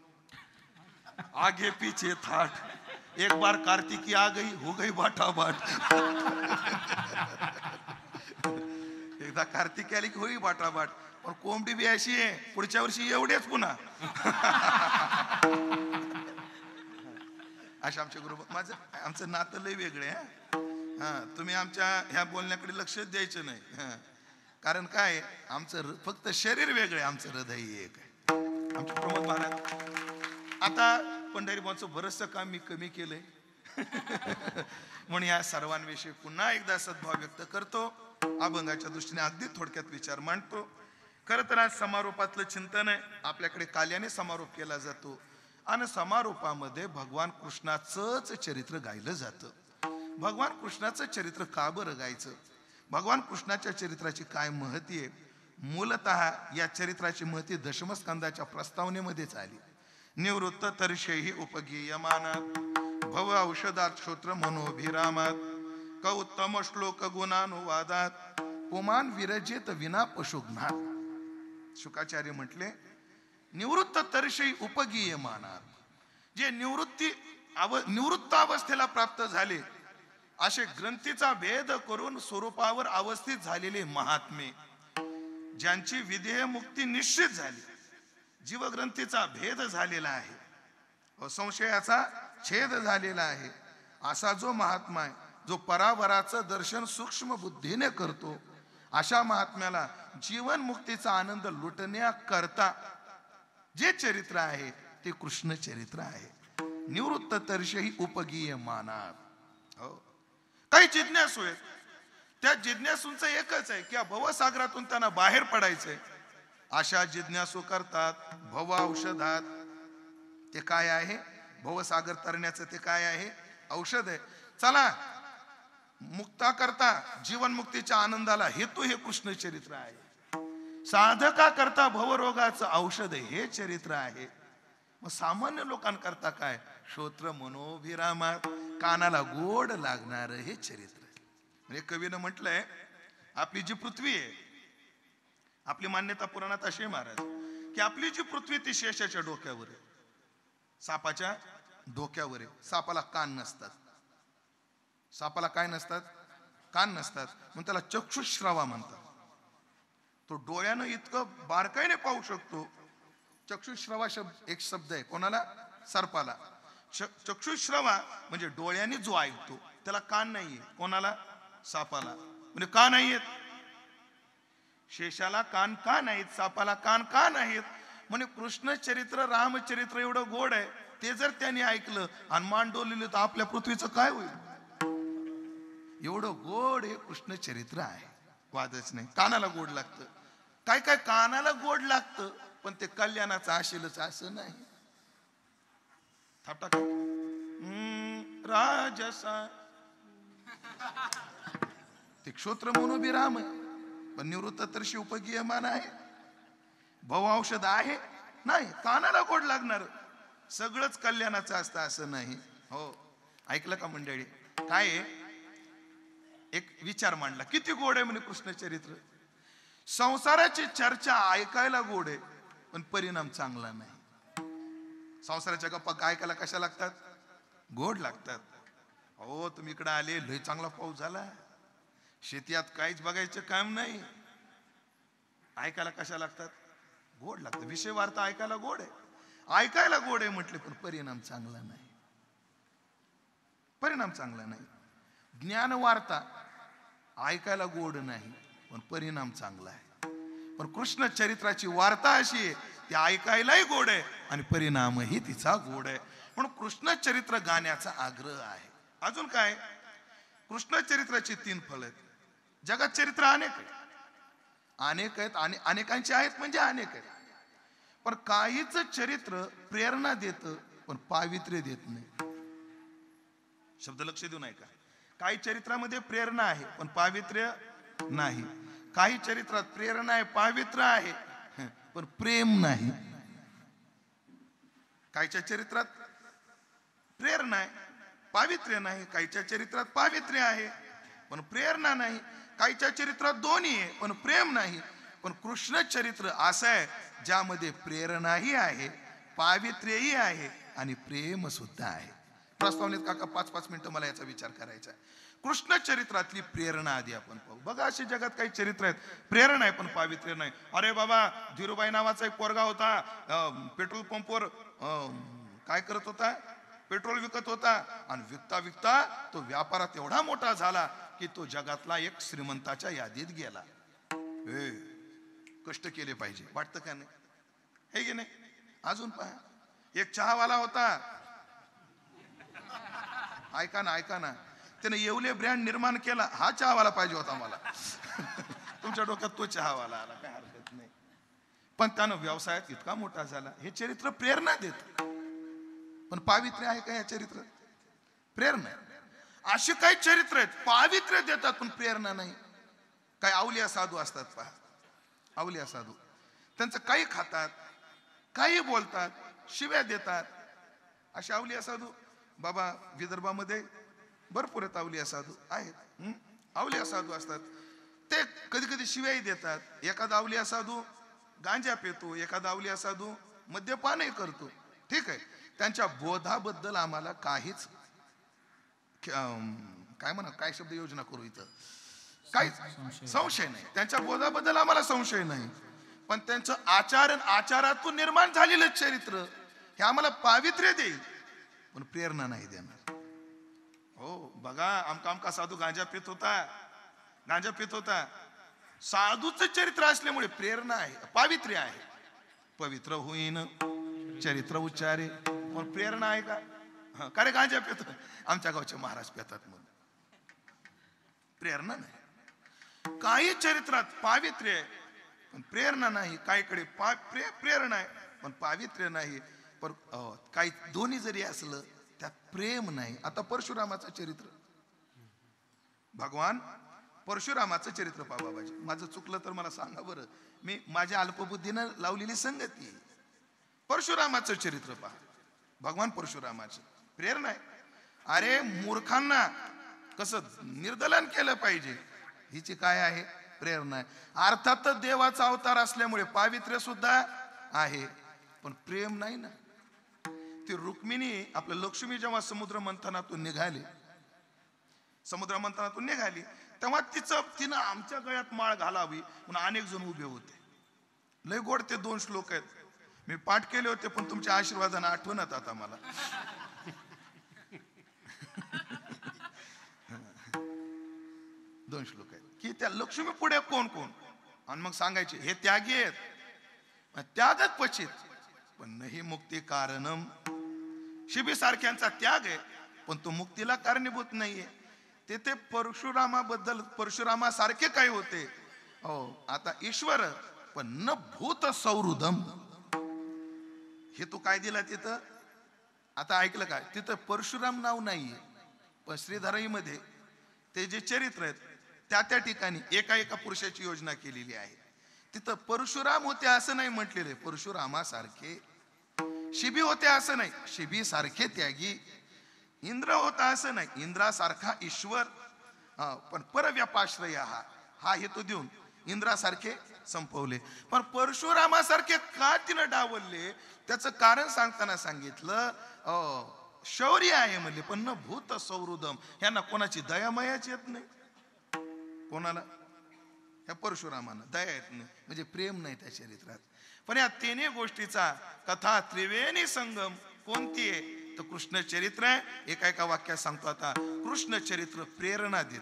आगे पीछे थाट, एक बार कार्तिकी आ गई हो गई बाटा बाट. एकदा कार्तिकी आली की होई बाटा बाट. पण कोंबडी बी अशी आहे, पुढच्या वर्षी एवढेच पुन्हा. अशा आमचे गुरु. आमचं नातं लय वेगळे आहे. हा, तुम्ही आमच्या ह्या बोलण्याकडे लक्ष द्यायचं नाही. कारण काय, आमचं फक्त शरीर वेगळे, आमचं हृदय एक आहे. आमचे प्रमोद महाराज. आता पंढरीबाचं बरचसं काम मी कमी केलंय. म्हणून या सर्वांविषयी पुन्हा एकदा सद्भाव व्यक्त करतो. अभंगाच्या दृष्टीने अगदी थोडक्यात विचार मांडतो. खरं तर आज समारोपातलं चिंतन आहे. आपल्याकडे काल्याने समारोप केला जातो आणि समारोपामध्ये भगवान कृष्णाचंच चरित्र गायलं जातं. भगवान कृष्णाचं चरित्र का बरं गायचं, भगवान कृष्णाच्या चरित्राची काय महती आहे. मूलतः या चरित्राची महती दशमस्कंदाच्या प्रस्तावनेमध्येच आली. निवृत्त तर्षेही उपगीयमानात भव औषधात श्रोत्र मनोभिरामात क उत्तम श्लोक गुणानुवादात पुमान विरजेत विना पशुघ्नात. शुकाचार्य म्हटले निवृत्त तर्षेही उपगीयमानात, जे निवृत्त अवस्थेला प्राप्त झाले असे ग्रंथीचा भेद करून स्वरूपावर अवस्थित झालेले महात्मे, ज्यांची विधेय मुक्ती निश्चित झाली, जीवग्रंथीचा भेद झालेला आहे, असंशयाचा छेद झालेला आहे, असा जो महात्मा आहे, जो परावराचं दर्शन सूक्ष्म बुद्धीने करतो, अशा महात्म्याला जीवन मुक्तीचा आनंद लुटण्याकरता जे चरित्र आहे ते कृष्ण चरित्र आहे. निवृत्त तर्षेही उपगीयमानात. हो, काही जिज्ञासू आहेत, त्या जिज्ञासूंचं एकच आहे की भवसागरातून त्यांना बाहेर पडायचंय. अशा जिज्ञासू करतात भव औषधात. ते काय आहे, भवसागर तरण्याचं ते काय आहे, औषध आहे. चला, मुक्ता करता जीवन मुक्तीच्या आनंदाला हेतू हे कृष्ण चरित्र आहे. साधका करता भवरोगाचं औषध हे चरित्र आहे. मग सामान्य लोकांकरता काय, श्रोत्र मनोभिरामात, कानाला गोड लागणार हे चरित्र. म्हणजे कवीनं म्हटलंय, आपली जी पृथ्वी आहे, आपली मान्यता पुराणात अशी महाराज की आपली जी पृथ्वी ती शेषाच्या डोक्यावर आहे, सापाच्या डोक्यावर आहे. सापाला कान नसतात. सापाला काय नसतात, कान नसतात, म्हणून त्याला चक्षुश्रवा म्हणतात. तो डोळ्यानं इतकं बारकाईने पाहू शकतो. चक्षुश्रवा एक शब्द आहे कोणाला, सर्पाला. चक्षुश्रवा म्हणजे डोळ्याने जो ऐकतो, त्याला कान नाहीये. कोणाला, सापाला. म्हणजे का नाहीयेत, शेषाला कान का नाहीत, सापाला कान का नाहीत. म्हणजे कृष्ण चरित्र रामचरित्र एवढं गोड आहे, ते जर त्यांनी ऐकलं आणि मान डोलले तर आपल्या पृथ्वीचं काय होईल. एवढं गोड हे कृष्ण चरित्र आहे, वादच नाही. कानाला गोड लागतं. काय काय कानाला गोड लागतं, पण ते कल्याणाचं आशेलच असं नाही. थापटा राजसा ते क्षोत्र मनोभिराम आहे, पण निवृत्त तर्षी उपगीयमान आहे. भव औषध आहे नाही, कानाला गोड लागणार. सगळंच कल्याणाचं असतं असं नाही. हो, ऐकलं का मंडळी. काय एक विचार मांडला, किती गोड आहे म्हणे कृष्ण चरित्र. संसाराची चर्चा ऐकायला गोड आहे, पण परिणाम चांगला नाही. संसाराच्या गप्पा ऐकायला कशा लागतात, गोड लागतात. हो, तुम्ही इकडे आले, लय चांगला पाऊस झाला, शेतीत काहीच बघायचं काम नाही, ऐकायला कशा लागतात, गोड लागतात. विषय वार्ता ऐकायला गोड आहे, ऐकायला गोड आहे म्हटले, पण परिणाम चांगला नाही. परिणाम चांगला नाही. ज्ञान वार्ता ऐकायला गोड नाही पण परिणाम चांगला आहे. पण कृष्ण चरित्राची वार्ता अशी आहे ती ऐकायलाही गोड आहे आणि परिणामही तिचा गोड आहे. म्हणून कृष्ण चरित्र गाण्याचा आग्रह आहे. अजून काय, कृष्ण चरित्राची 3 फळ आहेत. जगात चरित्र अनेक आहेत आणि अनेकांचे आहेत म्हणजे अनेक आहेत. पण काहीच चरित्र प्रेरणा देतं पण पावित्र्य देत नाही. शब्द लक्ष देऊ नये का? काही चरित्रामध्ये प्रेरणा आहे पण पावित्र्य नाही. काही चरित्रात प्रेरणा आहे, पावित्र्य आहे पण प्रेम नाही. काहीच्या चरित्रात प्रेरणा आहे, पावित्र्य नाही. काहीच्या चरित्रात पावित्र्य आहे पण प्रेरणा नाही. काहीच्या चरित्रात दोन्ही आहे पण प्रेम नाही. पण कृष्ण चरित्र असं आहे ज्यामध्ये प्रेरणाही आहे, पावित्र्यही आहे आणि प्रेम सुद्धा आहे. प्रस्तावनेत काका 5-5 मिनिटं मला याचा विचार करायचा आहे. कृष्ण चरित्रातली प्रेरणा आधी आपण पाहू. बघा अशी जगात काही चरित्र आहेत प्रेरणा आहे पण पावित्र्य नाही. अरे बाबा, धीरूबाई नावाचा एक पोरगा होता, पेट्रोल पंपवर काय करत होता, पेट्रोल विकत होता आणि विकता विकता तो व्यापारात एवढा मोठा झाला की तो जगातला एक श्रीमंताच्या यादीत गेला. कष्ट केले पाहिजे, वाटतं का नाही? हे की नाही? अजून पहा, एक चहावाला होता, ऐका ना, त्याने येवले ब्रँड निर्माण केला. हा चहावाला पाहिजे होता मला. तुमच्या डोक्यात तो चहावाला आला, काय हरकत नाही. पण त्यानं व्यवसायात इतका मोठा झाला. हे चरित्र प्रेरणा देत पण पावित्र्य आहे का या चरित्रात? प्रेरणा. अशी काही चरित्र आहेत पावित्र्य देतात पण प्रेरणा नाही. काही अवलिया साधू असतात पहा, अवलिया साधू, त्यांचं काही खातात, काही बोलतात, शिव्या देतात. असे अवलिया साधू बाबा विदर्भामध्ये भरपूर आहेत. अवलिया साधू आहेत, अवलिया साधू असतात. ते कधी कधी शिव्याही देतात. एखादा अवलिया साधू गांजा पितो, एखादा अवलिया साधू मद्यपानही करतो. ठीक आहे, त्यांच्या बोधाबद्दल आम्हाला काहीच काय शब्द योजना करू इथं, काहीच संशय नाही. त्यांच्या बोधाबद्दल आम्हाला संशय नाही. पण त्यांचं आचारातून निर्माण झालेलं चरित्र हे आम्हाला पावित्र्य देईल पण प्रेरणा नाही देणार. हो बघा, आमका साधू गांजा पित होता. साधूचं चरित्र असल्यामुळे प्रेरणा आहे, पावित्र्य आहे. पवित्र होईन चरित्र उच्चारे, पण प्रेरणा आहे का? का रे गांजा पितो? आमच्या गावचे महाराज पितात म्हणून प्रेरणा नाही. काही चरित्रात पावित्र्य आहे पण प्रेरणा नाही. काहीकडे प्रेरणा आहे पण पावित्र्य नाही. पण काही दोन्ही जरी असलं त्यात प्रेम नाही. आता परशुरामाचं चरित्र, भगवान परशुरामाचं चरित्र पहा बाबाजी. माझं चुकलं तर मला सांगा बरं, मी माझ्या अल्पबुद्धीनं लावलेली संगती. परशुरामाचं चरित्र पहा, भगवान परशुरामाचं प्रेरणा आहे. अरे मूर्खांना कसं निर्दलन केलं पाहिजे हिची काय आहे? प्रेरणा आहे. अर्थातच देवाचा अवतार असल्यामुळे पावित्र्य सुद्धा आहे पण प्रेम नाही ना. ती रुक्मिणी आपल्या लक्ष्मी जेव्हा समुद्र मंथनातून निघाली तेव्हा तिनं आमच्या गळ्यात माळ घालावी म्हणून अनेक जण उभे होते. लय गोड ते 2 श्लोक आहेत, मी पाठ केले होते पण तुमच्या आशीर्वादाने आठवणत आता मला. 2 श्लोक आहेत की त्या लक्ष्मी पुढे कोण आणि मग सांगायचे हे त्यागी आहेत, त्यागच क्वचित पण नाही मुक्ती कारणम. शिबी सारख्यांचा त्याग आहे पण तो मुक्तीला कारणीभूत नाहीये. ते परशुरामाबद्दल परशुरामासारखे काय होते? हो, आता ईश्वर पण न भूत सौहृदम. हे तू काय दिला तिथं? आता ऐकलं काय? तिथं परशुराम नाव नाहीये पण श्रीधराईमध्ये ते जे चरित्र आहेत त्या ठिकाणी एका पुरुषाची योजना केलेली आहे. तिथं परशुराम होते असं नाही म्हटलेले, परशुरामासारखे. शिबी होते असं नाही, शिबी सारखे त्यागी. इंद्र होता असं नाही, इंद्रासारखा ईश्वर. पण परव्यापाश्रय हा हेतू देऊन इंद्रासारखे संपवले. पण परशुरामासारखे का तिनं डावलले त्याचं कारण सांगताना सांगितलं शौर्य आहे म्हणले पण न भूत सौहृदम. ह्यांना कोणाची दयामयाच येत नाही. कोणाला? ह्या परशुरामानं दया येत नाही म्हणजे प्रेम नाही त्या चरित्रात. पण या 3 गोष्टीचा कथा त्रिवेणी संगम कोणती आहे तर कृष्ण चरित्र आहे. एका एका वाक्यात सांगतो आता. कृष्ण चरित्र प्रेरणा देत.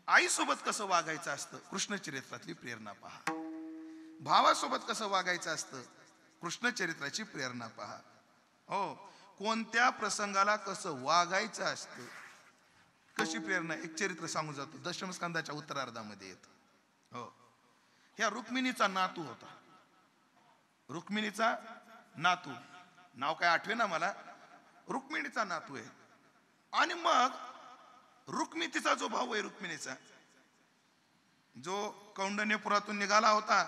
आईसोबत कसं वागायचं असतं, कृष्ण चरित्रातली प्रेरणा पहा. भावासोबत कसं वागायचं असतं, कृष्ण चरित्राची प्रेरणा पहा. हो, कोणत्या प्रसंगाला कसं वागायचं असतं, कशी प्रेरणा. एक चरित्र सांगून जातो, दशमस्कंदाच्या उत्तरार्धामध्ये येतं. हो, ह्या रुक्मिणीचा नातू होता. रुक्मिणीचा नातू, नाव काय आठवे ना मला, रुक्मिणीचा नातू आहे. आणि मग रुक्मिणीचा जो भाऊ आहे, रुक्मिणीचा जो कौंडण्यपुरातून निघाला होता,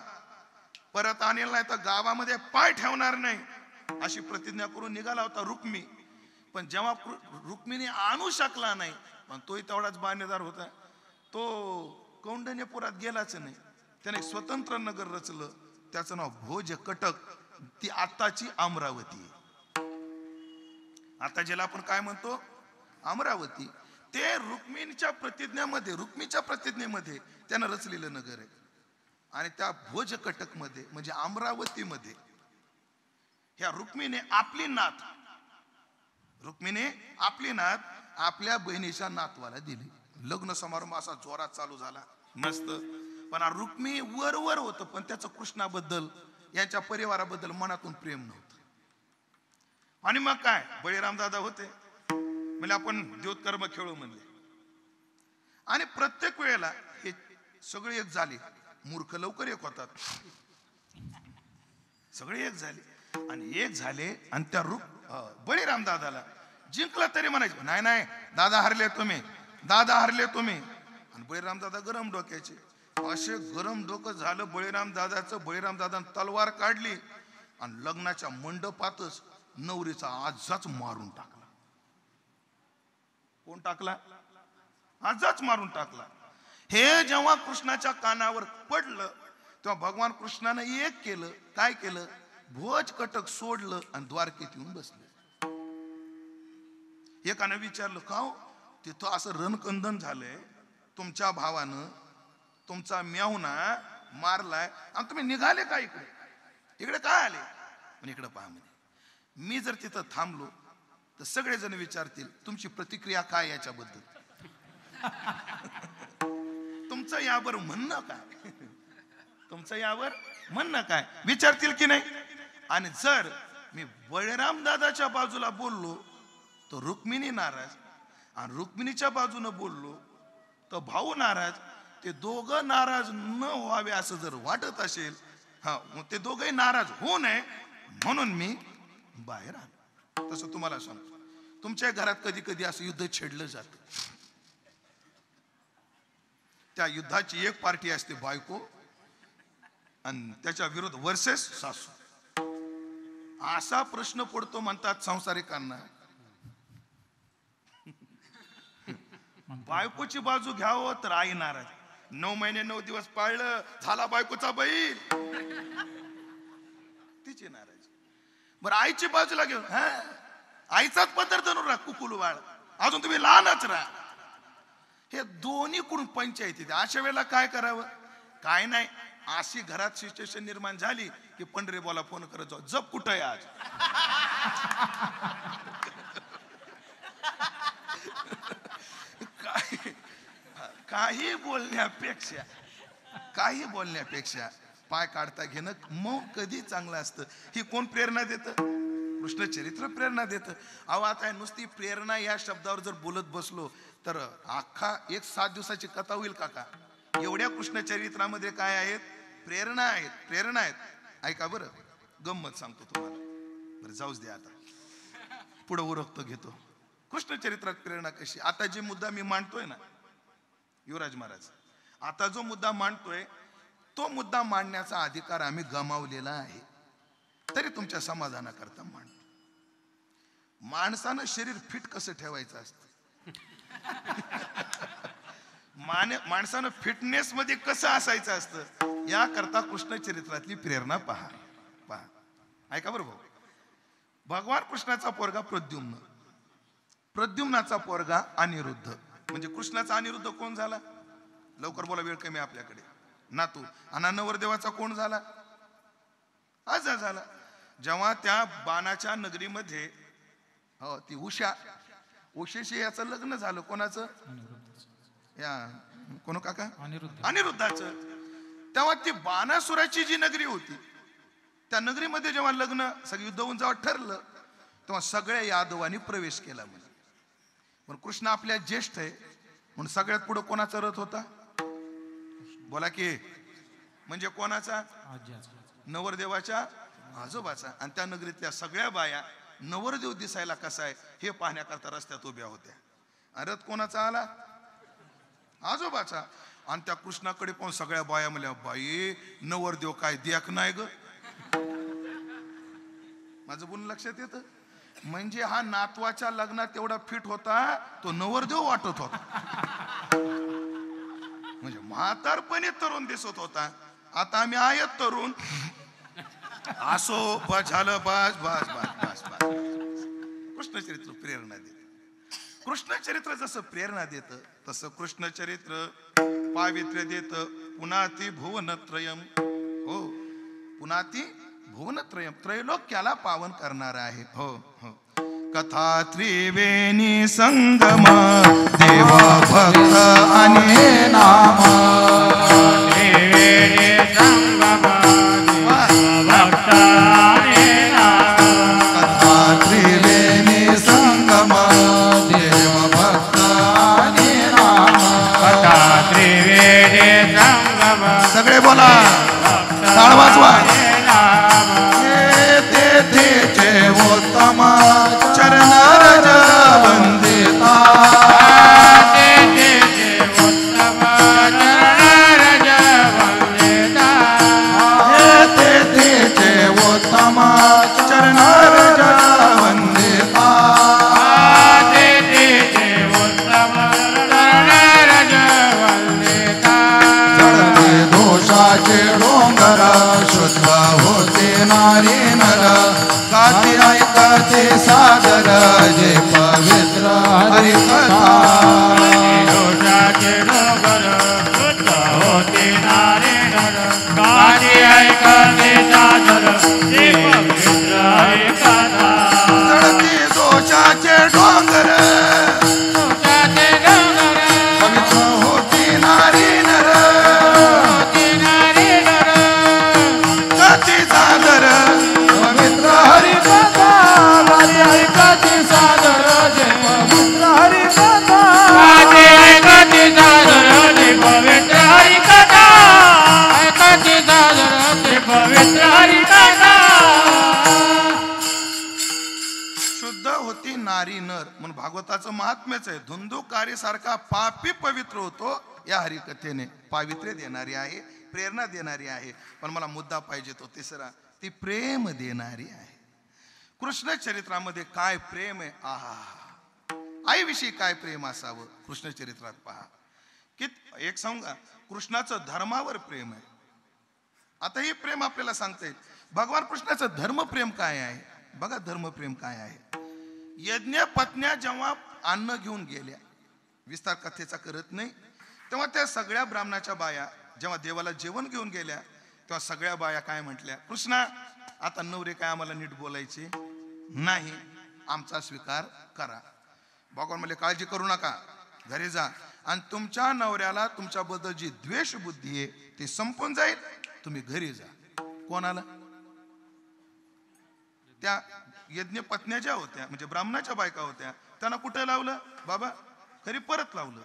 परत आणेल नाही तर गावामध्ये पाय ठेवणार नाही अशी प्रतिज्ञा करून निघाला होता रुक्मी. पण जेव्हा रुक्मिणी आणू शकला नाही, पण तोही तेवढाच बाणेदार होता, तो कौंडण्यपुरात गेलाच नाही. त्याने स्वतंत्र नगर रचलं, त्याचं नाव भोजकटक. ती आत्ताची अमरावती. आता ज्याला आपण काय म्हणतो अमरावती, ते रुक्मिणीच्या प्रतिज्ञेमध्ये त्यानं रचलेलं नगर आहे. आणि त्या भोजकटक मध्ये म्हणजे अमरावतीमध्ये ह्या रुक्मिणीने आपली नात आपल्या बहिणीच्या नातवाला दिली. लग्न समारंभ असा जोरात चालू झाला, मस्त. पण रुक्मी वर होतं, पण त्याचं कृष्णाबद्दल, यांच्या परिवाराबद्दल मनातून प्रेम नव्हतं. आणि मग काय, बळीराम दादा होते, म्हणजे आपण द्योतकर्म खेळू म्हणले. आणि प्रत्येक वेळेला हे सगळे एक झाले, मूर्ख लवकर एक होतात, सगळे एक झाले. आणि त्या बळीराम दादाला जिंकला तरी म्हणायचे, नाही दादा हरले तुम्ही. आणि बळीराम दादा गरम डोक्याचे, असे गरम डोकं झालं बळीराम दादाचं. बळीराम दादानं तलवार काढली आणि लग्नाच्या मंडपातच नवरीचा आजाच मारून टाकला. कोण टाकला? आजाच मारून टाकला. हे जेव्हा कृष्णाच्या कानावर पडलं, तेव्हा भगवान कृष्णानं एक केलं. काय केलं? भोजकटक सोडलं आणि द्वारकेत येऊन बसलं. एकानं विचारलं, का हो तिथं असं रणकंदन झालंय, तुमच्या भावानं तुमचा मेहुणा मारलाय आणि तुम्ही निघाले का इकडे काय आले? पण इकडे पहा म्हणे, मी जर तिथं थांबलो तर सगळेजण विचारतील तुमची प्रतिक्रिया काय याच्याबद्दल. तुमचं यावर म्हणणं काय विचारतील की नाही. आणि जर मी बळीराम दादाच्या बाजूला बोललो तर रुक्मिणी नाराज, आणि रुक्मिणीच्या बाजूने बोललो तर भाऊ नाराज. ते दोघं नाराज न व्हावे असं जर वाटत असेल, ते दोघंही नाराज होऊ नये म्हणून मी बाहेर आलो. तसं तुम्हाला सांगतो, तुमच्या घरात कधी कधी असं युद्ध छेडलं जातं. त्या युद्धाची एक पार्टी असते बायको, आणि त्याच्या विरोध वर्सेस सासू. असा प्रश्न पडतो म्हणतात संसारिकांना, बायकोची बाजू घ्यावं तर आई नाराज. 9 महिने 9 दिवस पाळलं, झाला बायकोचा बैल, तिची नाराज. बरं आईची बाजूला घेऊन आईचाच पदार्थ धरून राहा, कुकुल वाळ, अजून तुम्ही लहानच राहा. हे दोन्ही कडून पंचायती. अशा वेळेला काय करावं? काय नाही, अशी घरात सिच्युएशन निर्माण झाली की पंढरीबाला फोन करत जाऊ, जप कुठं आहे आज. काही बोलण्यापेक्षा पाय काढता घेणं मग कधी चांगलं असतं. ही कोण प्रेरणा देतं? कृष्ण चरित्र प्रेरणा देतं. अहो आता नुसती प्रेरणा या शब्दावर जर बोलत बसलो तर अख्खा एक 7 दिवसाची कथा होईल काका. एवढ्या कृष्ण चरित्रामध्ये काय आहेत? प्रेरणा आहेत. ऐका बरं, गंमत सांगतो तुम्हाला. बरं जाऊच दे, आता पुढे उरकतो घेतो. कृष्ण चरित्रात प्रेरणा कशी. आता जे मुद्दा मी मांडतोय ना युवराज महाराज, आता जो मुद्दा मांडतोय तो मुद्दा मांडण्याचा अधिकार आम्ही गमावलेला आहे, तरी तुमच्या समाधानाकरता मांडतो. माणसानं शरीर फिट कसं ठेवायचं असतं, माणसानं फिटनेस मध्ये कसं असायचं असतं, याकरता कृष्ण चरित्रातली प्रेरणा पहा. ऐका बरं भाऊ, भगवान कृष्णाचा पोरगा प्रद्युम्नाचा पोरगा अनिरुद्ध. म्हणजे कृष्णाचा अनिरुद्ध कोण झाला? लवकर बोला, वेळ कमी आपल्याकडे. नातू. आणि नवरदेवाचा कोण झाला? आजा झाला. जेव्हा त्या बाणाच्या नगरीमध्ये हो ती उषेशी याचं लग्न झालं. कोणाचं? या कोण काका? अनिरुद्धाचं. तेव्हा ती बाणासुराची जी नगरी होती त्या नगरीमध्ये जेव्हा लग्न सगळं युद्ध होऊन जेव्हा ठरलं तेव्हा सगळ्या यादवांनी प्रवेश केला. म्हणजे पण कृष्ण आपल्या ज्येष्ठ आहे म्हणून सगळ्यात पुढे कोणाचा रथ होता? बोला की. म्हणजे कोणाचा? नवरदेवाच्या आजोबाचा. आणि त्या नगरीतल्या सगळ्या बाया नवरदेव दिसायला कसा आहे हे पाहण्याकरता रस्त्यात उभ्या होत्या. रथ कोणाचा आला? आजोबाचा. आणि त्या कृष्णाकडे पाहून सगळ्या बाया म्हणल्या, बाई नवरदेव काय देख नाही ग. माझं बोलणं लक्षात येतं? म्हणजे हा नातवाच्या लग्नात एवढा फिट होता तो नवरदेव वाटत होता. म्हणजे म्हातारपणी तरुण दिसत होता. आता आम्ही आयत तरुण असो बस झालं बस बस बस बस बस. कृष्णचरित्र प्रेरणा देत. कृष्णचरित्र जसं प्रेरणा देतं तसं कृष्णचरित्र पावित्र्य देतं. पुनाती भुवनत्रयम. हो पुनाती भुवनत्रयम त्रैलोक्याला पावन करणार आहे. हो हो. कथा त्रिवेणी संगम देव भक्त आणि नाम. त्रिवेणी संगम भक्त आणि नाम. कथा त्रिवेणी संगम देव भक्त आणि नाम. कथा त्रिवेणी संगम. सगळे बोला टाळ वाजवा. तेथे उत्तम चरण रज वंदिता. उत्तम चरण रज वंदिता. तेथे उत्तम चरण रज वंदिता. उत्तम चरण रज वंदिता. जळते दोषाचे डोंगर शुद्ध होते नारी नर. गाती ऐकते सादर जे पवित्र हरिकथा. दोषाचे डोंगर शुद्ध होते नारी नर. गाती ऐकते सादर जे पवित्र हरिकथा. जळते दोषाचे डोंगर दोषाचे डोंगर पवित्र होती नारी नर. होते नारी नर. गाती सादर पवित्र हरिकथा. गाती ऐकते सादर जे पवित्र हरिकथा. गाती ऐकते सादर जे पवित्र हरिकथा. ऐकते सादर जे पवित्र हरिकथा. शुद्ध होती नारी नर म्हणून भागवताचं महात्म्यच आहे. धुंदुकारी सारखा पापी पवित्र होतो या हरिकथेने. पावित्र्य देणारी आहे, प्रेरणा देणारी आहे. पण मला मुद्दा पाहिजे तो तिसरा, ती प्रेम देणारी आहे. कृष्ण चरित्रामध्ये काय प्रेम आहे. आहा. आईविषयी काय प्रेम असावं कृष्ण चरित्रात पहा. की एक सांगा कृष्णाचं धर्मावर प्रेम आहे. आता हे प्रेम आपल्याला सांगता येईल. भगवान कृष्णाचं धर्मप्रेम काय आहे बघा. धर्मप्रेम काय आहे. यज्ञ पत्न्या जेव्हा अन्न घेऊन गेल्या, विस्तार कथेचा करत नाही, तेव्हा त्या सगळ्या ब्राह्मणाच्या बाया जेव्हा देवाला जेवण घेऊन गेल्या तेव्हा सगळ्या बाया काय म्हटल्या, कृष्णा आता नवरे काय आम्हाला नीट बोलायचे नाही, आमचा स्वीकार करा. भगवान म्हणले काळजी करू नका, घरी जा आणि तुमच्या नवऱ्याला तुमच्याबद्दल जी द्वेष बुद्धी आहे ती संपून जाईल. तुम्ही घरी जा. कोणाला? त्या यज्ञ पत्न्या ज्या होत्या म्हणजे ब्राह्मणाच्या बायका होत्या त्यांना कुठे लावलं बाबा? घरी परत लावलं.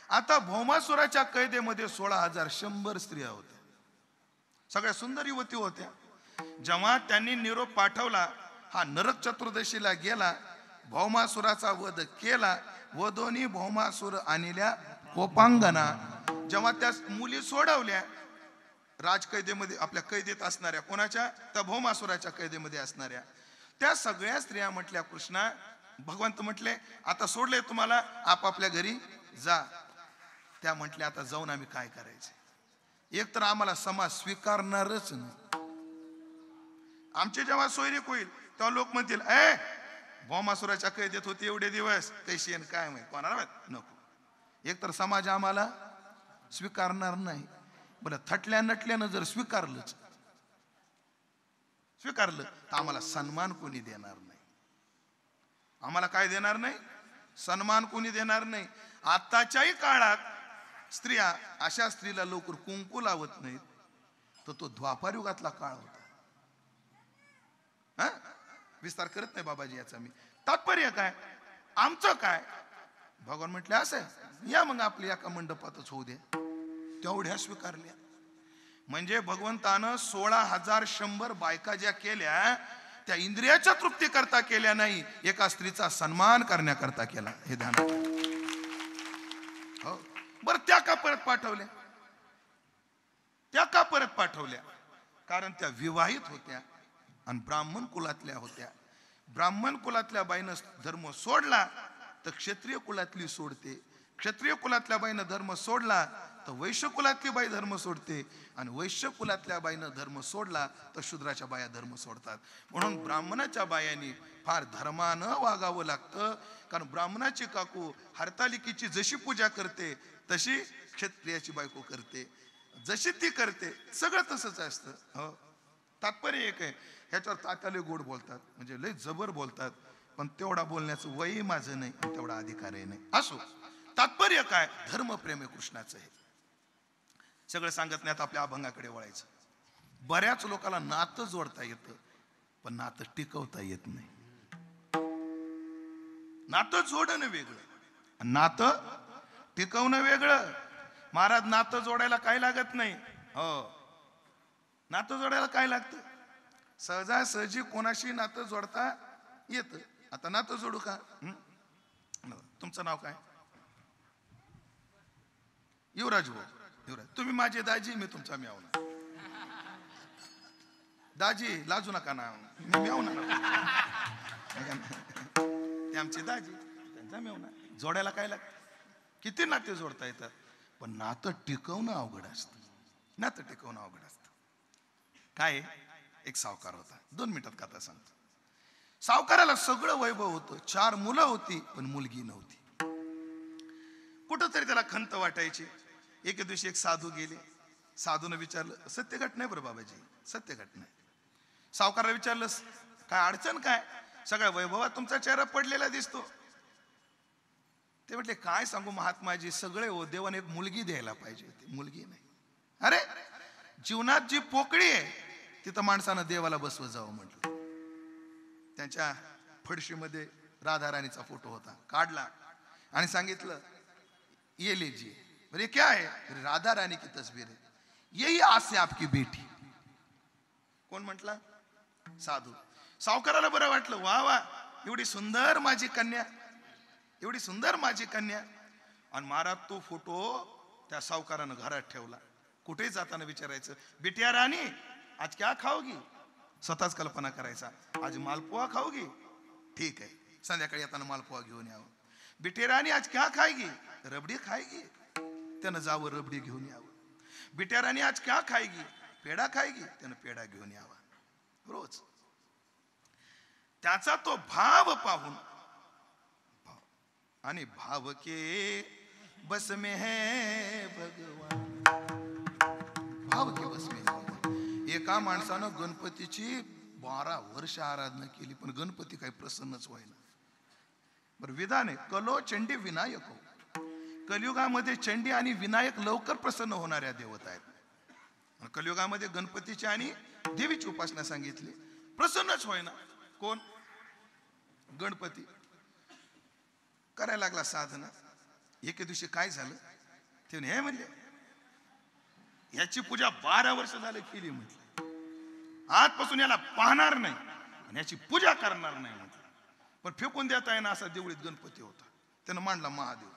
आता भौमासुराच्या कैदेमध्ये 16,100 स्त्रिया होत्या. सगळ्या सुंदर युवती होत्या. जेव्हा त्यांनी निरोप पाठवला, हा नरक चतुर्दशीला गेला, भौमासुराचा वध केला व दोन्ही भौमासुर आणल्या कोपांगना. जेव्हा त्या मुली सोडवल्या राजकैदेमध्ये, आपल्या कैदेत असणाऱ्या, कोणाच्या? त्या भौमासुराच्या कैदेमध्ये असणाऱ्या, त्या सगळ्या स्त्रिया म्हटल्या कृष्णा, भगवंत म्हटले आता सोडले तुम्हाला, आपापल्या घरी जा. त्या म्हटल्या आता जाऊन आम्ही काय करायचं? एक तर आम्हाला समाज स्वीकारणारच नाही. आमचे जेव्हा सोयरीक होईल तेव्हा लोक म्हणतील भौमासुराच्या कैदेत होते एवढे दिवस, कैशी आणि काय माहिती कोणाला माहित. नको. एक तर समाज आम्हाला स्वीकारणार नाही. बरं थटल्या नटल्यानं जर स्वीकारलंच, स्वीकारलं तर आम्हाला सन्मान कोणी देणार नाही. आम्हाला काय देणार नाही? सन्मान कोणी देणार नाही. आताच्याही काळात स्त्रिया, अशा स्त्रीला लवकर कुंकू लावत नाहीत, तर तो द्वापार युगातला काळ होता. विस्तार करत नाही बाबाजी याचा मी. तात्पर्य काय, आमचं काय? भगवान म्हटले असं या मग आपल्या एका मंडपातच होऊ दे. तेवढ्या स्वीकारल्या. म्हणजे भगवंतानं 16,100 बायका ज्या केल्या त्या इंद्रियाच्या तृप्ती करता केल्या नाही, एका स्त्रीचा सन्मान करण्याकरता केला. हे ध्यान. हो बर, त्या का परत पाठवल्या? त्या का परत पाठवल्या? कारण त्या विवाहित होत्या आणि ब्राह्मण कुलातल्या होत्या. ब्राह्मण कुलातल्या बाईनं धर्म सोडला तर क्षत्रिय कुलातली सोडते. क्षत्रिय कुलातल्या बाईनं धर्म सोडला तर वैश्य कुलातली बाई धर्म सोडते, आणि वैश्य कुलातल्या बाईनं धर्म सोडला तर शूद्राच्या बाया धर्म सोडतात. म्हणून ब्राह्मणाच्या बायांनी फार धर्मानं वागावं लागतं. कारण ब्राह्मणाची काकू हरतालिकेची जशी पूजा करते तशी क्षत्रियाची बायको करते. जशी ती करते सगळं तसंच असतं. हो, तात्पर्य एक आहे. ह्याच्यावर तात्याला गोड बोलतात, म्हणजे लय जबर बोलतात, पण तेवढा बोलण्याचं वय माझं नाही, तेवढा अधिकारही नाही. असो, तात्पर्य काय? धर्मप्रेम आहे कृष्णाचं. हे सगळं सांगत नाही. आता आपल्या अभंगाकडे वळायचं. बऱ्याच लोकांना नातं जोडता येतं, पण नातं टिकवता येत नाही. नातं जोडणं वेगळं, नातं टिकवणं वेगळं. महाराज, नातं जोडायला काय लागत नाही. हो, नातं जोडायला काय लागतं? सहजासहजी कोणाशी नातं जोडता येतं. आता नातं जोडू का? तुमचं नाव काय? युवराज भाऊ. युवराज, तुम्ही माझे दाजी, मी तुमचा मेवना. दाजी लाजू नका ना, मी मेवना. ते आमचे दाजी, त्यांचा मेवना. जोडायला काय लागतं? किती नाते जोडता येतात, पण नातं टिकवणं अवघड असतं. नातं टिकवणं अवघड असतं. काय? एक सावकार होता. 2 मिनिटात कथा सांगतो. सावकाराला सगळं वैभव होतं, 4 मुलं होती, पण मुलगी नव्हती. कुठंतरी त्याला खंत वाटायची. एके दिवशी एक साधू गेले. साधूनं विचारलं, सत्य घटना आहे बरं बाबाजी, सत्य घटना आहे. सावकाराला विचारलं, काय अडचण काय? सगळ्या वैभवात तुमचा चेहरा पडलेला दिसतो. ते म्हटले, काय सांगू महात्माजी, सगळे हो, देवाने एक मुलगी द्यायला पाहिजे होती, मुलगी नाही. अरे, जीवनात जी पोकळी आहे तिथं माणसानं देवाला बसवत जावं म्हटलं. त्यांच्या फडशीमध्ये राधा राणीचा फोटो होता, काढला आणि सांगितलं, ये लीजिए. बोले क्या है? राधा रानी की तस्वीर है, यही आज से आपकी बेटी. कोण म्हटला? साधू. सावकाराला बरं वाटलं, वा वा, एवढी सुंदर माझी कन्या, एवढी सुंदर माझी कन्या. आणि महाराज तो फोटो त्या सावकारानं घरात ठेवला. कुठेही जाताना विचारायचं, बिटिया राणी आज क्या खाओगी? स्वतःच कल्पना करायचा, आज मालपुआ खाओगी? ठीक आहे, संध्याकाळी येताना मालपुआ घेऊन यावं. बिटिया राणी आज क्या खाएगी? रबडी खाएगी? त्यानं जावं रबडी घेऊन यावं. बिटिया राणी आज क्या खाएगी? पेढा खाएगी? त्यानं पेढा घेऊन यावा. रोज त्याचा तो भाव पाहून, आणि भाव के बस में है भगवान, भाव के बस में है भगवान. एका माणसानं गणपतीची 12 वर्ष आराधना केली, पण गणपती काही प्रसन्नच व्हायला. बरं, विधान आहे, कलो चंडी विनायक हो. कलियुगामध्ये चंडी आणि विनायक लवकर प्रसन्न होणाऱ्या देवता आहेत. कलियुगामध्ये गणपतीची आणि देवीची उपासना सांगितली, प्रसन्नच होईना. कोण? गणपती. करायला लागला साधना. एके दिवशी काय झालं, ते हे म्हणले, याची पूजा 12 वर्ष झाले केली. म्हटलं आजपासून याला पाहणार नाही आणि याची पूजा करणार नाही. म्हटलं पण फेकून देता येईना असा देवळीत गणपती होता. त्यानं मांडला महादेव.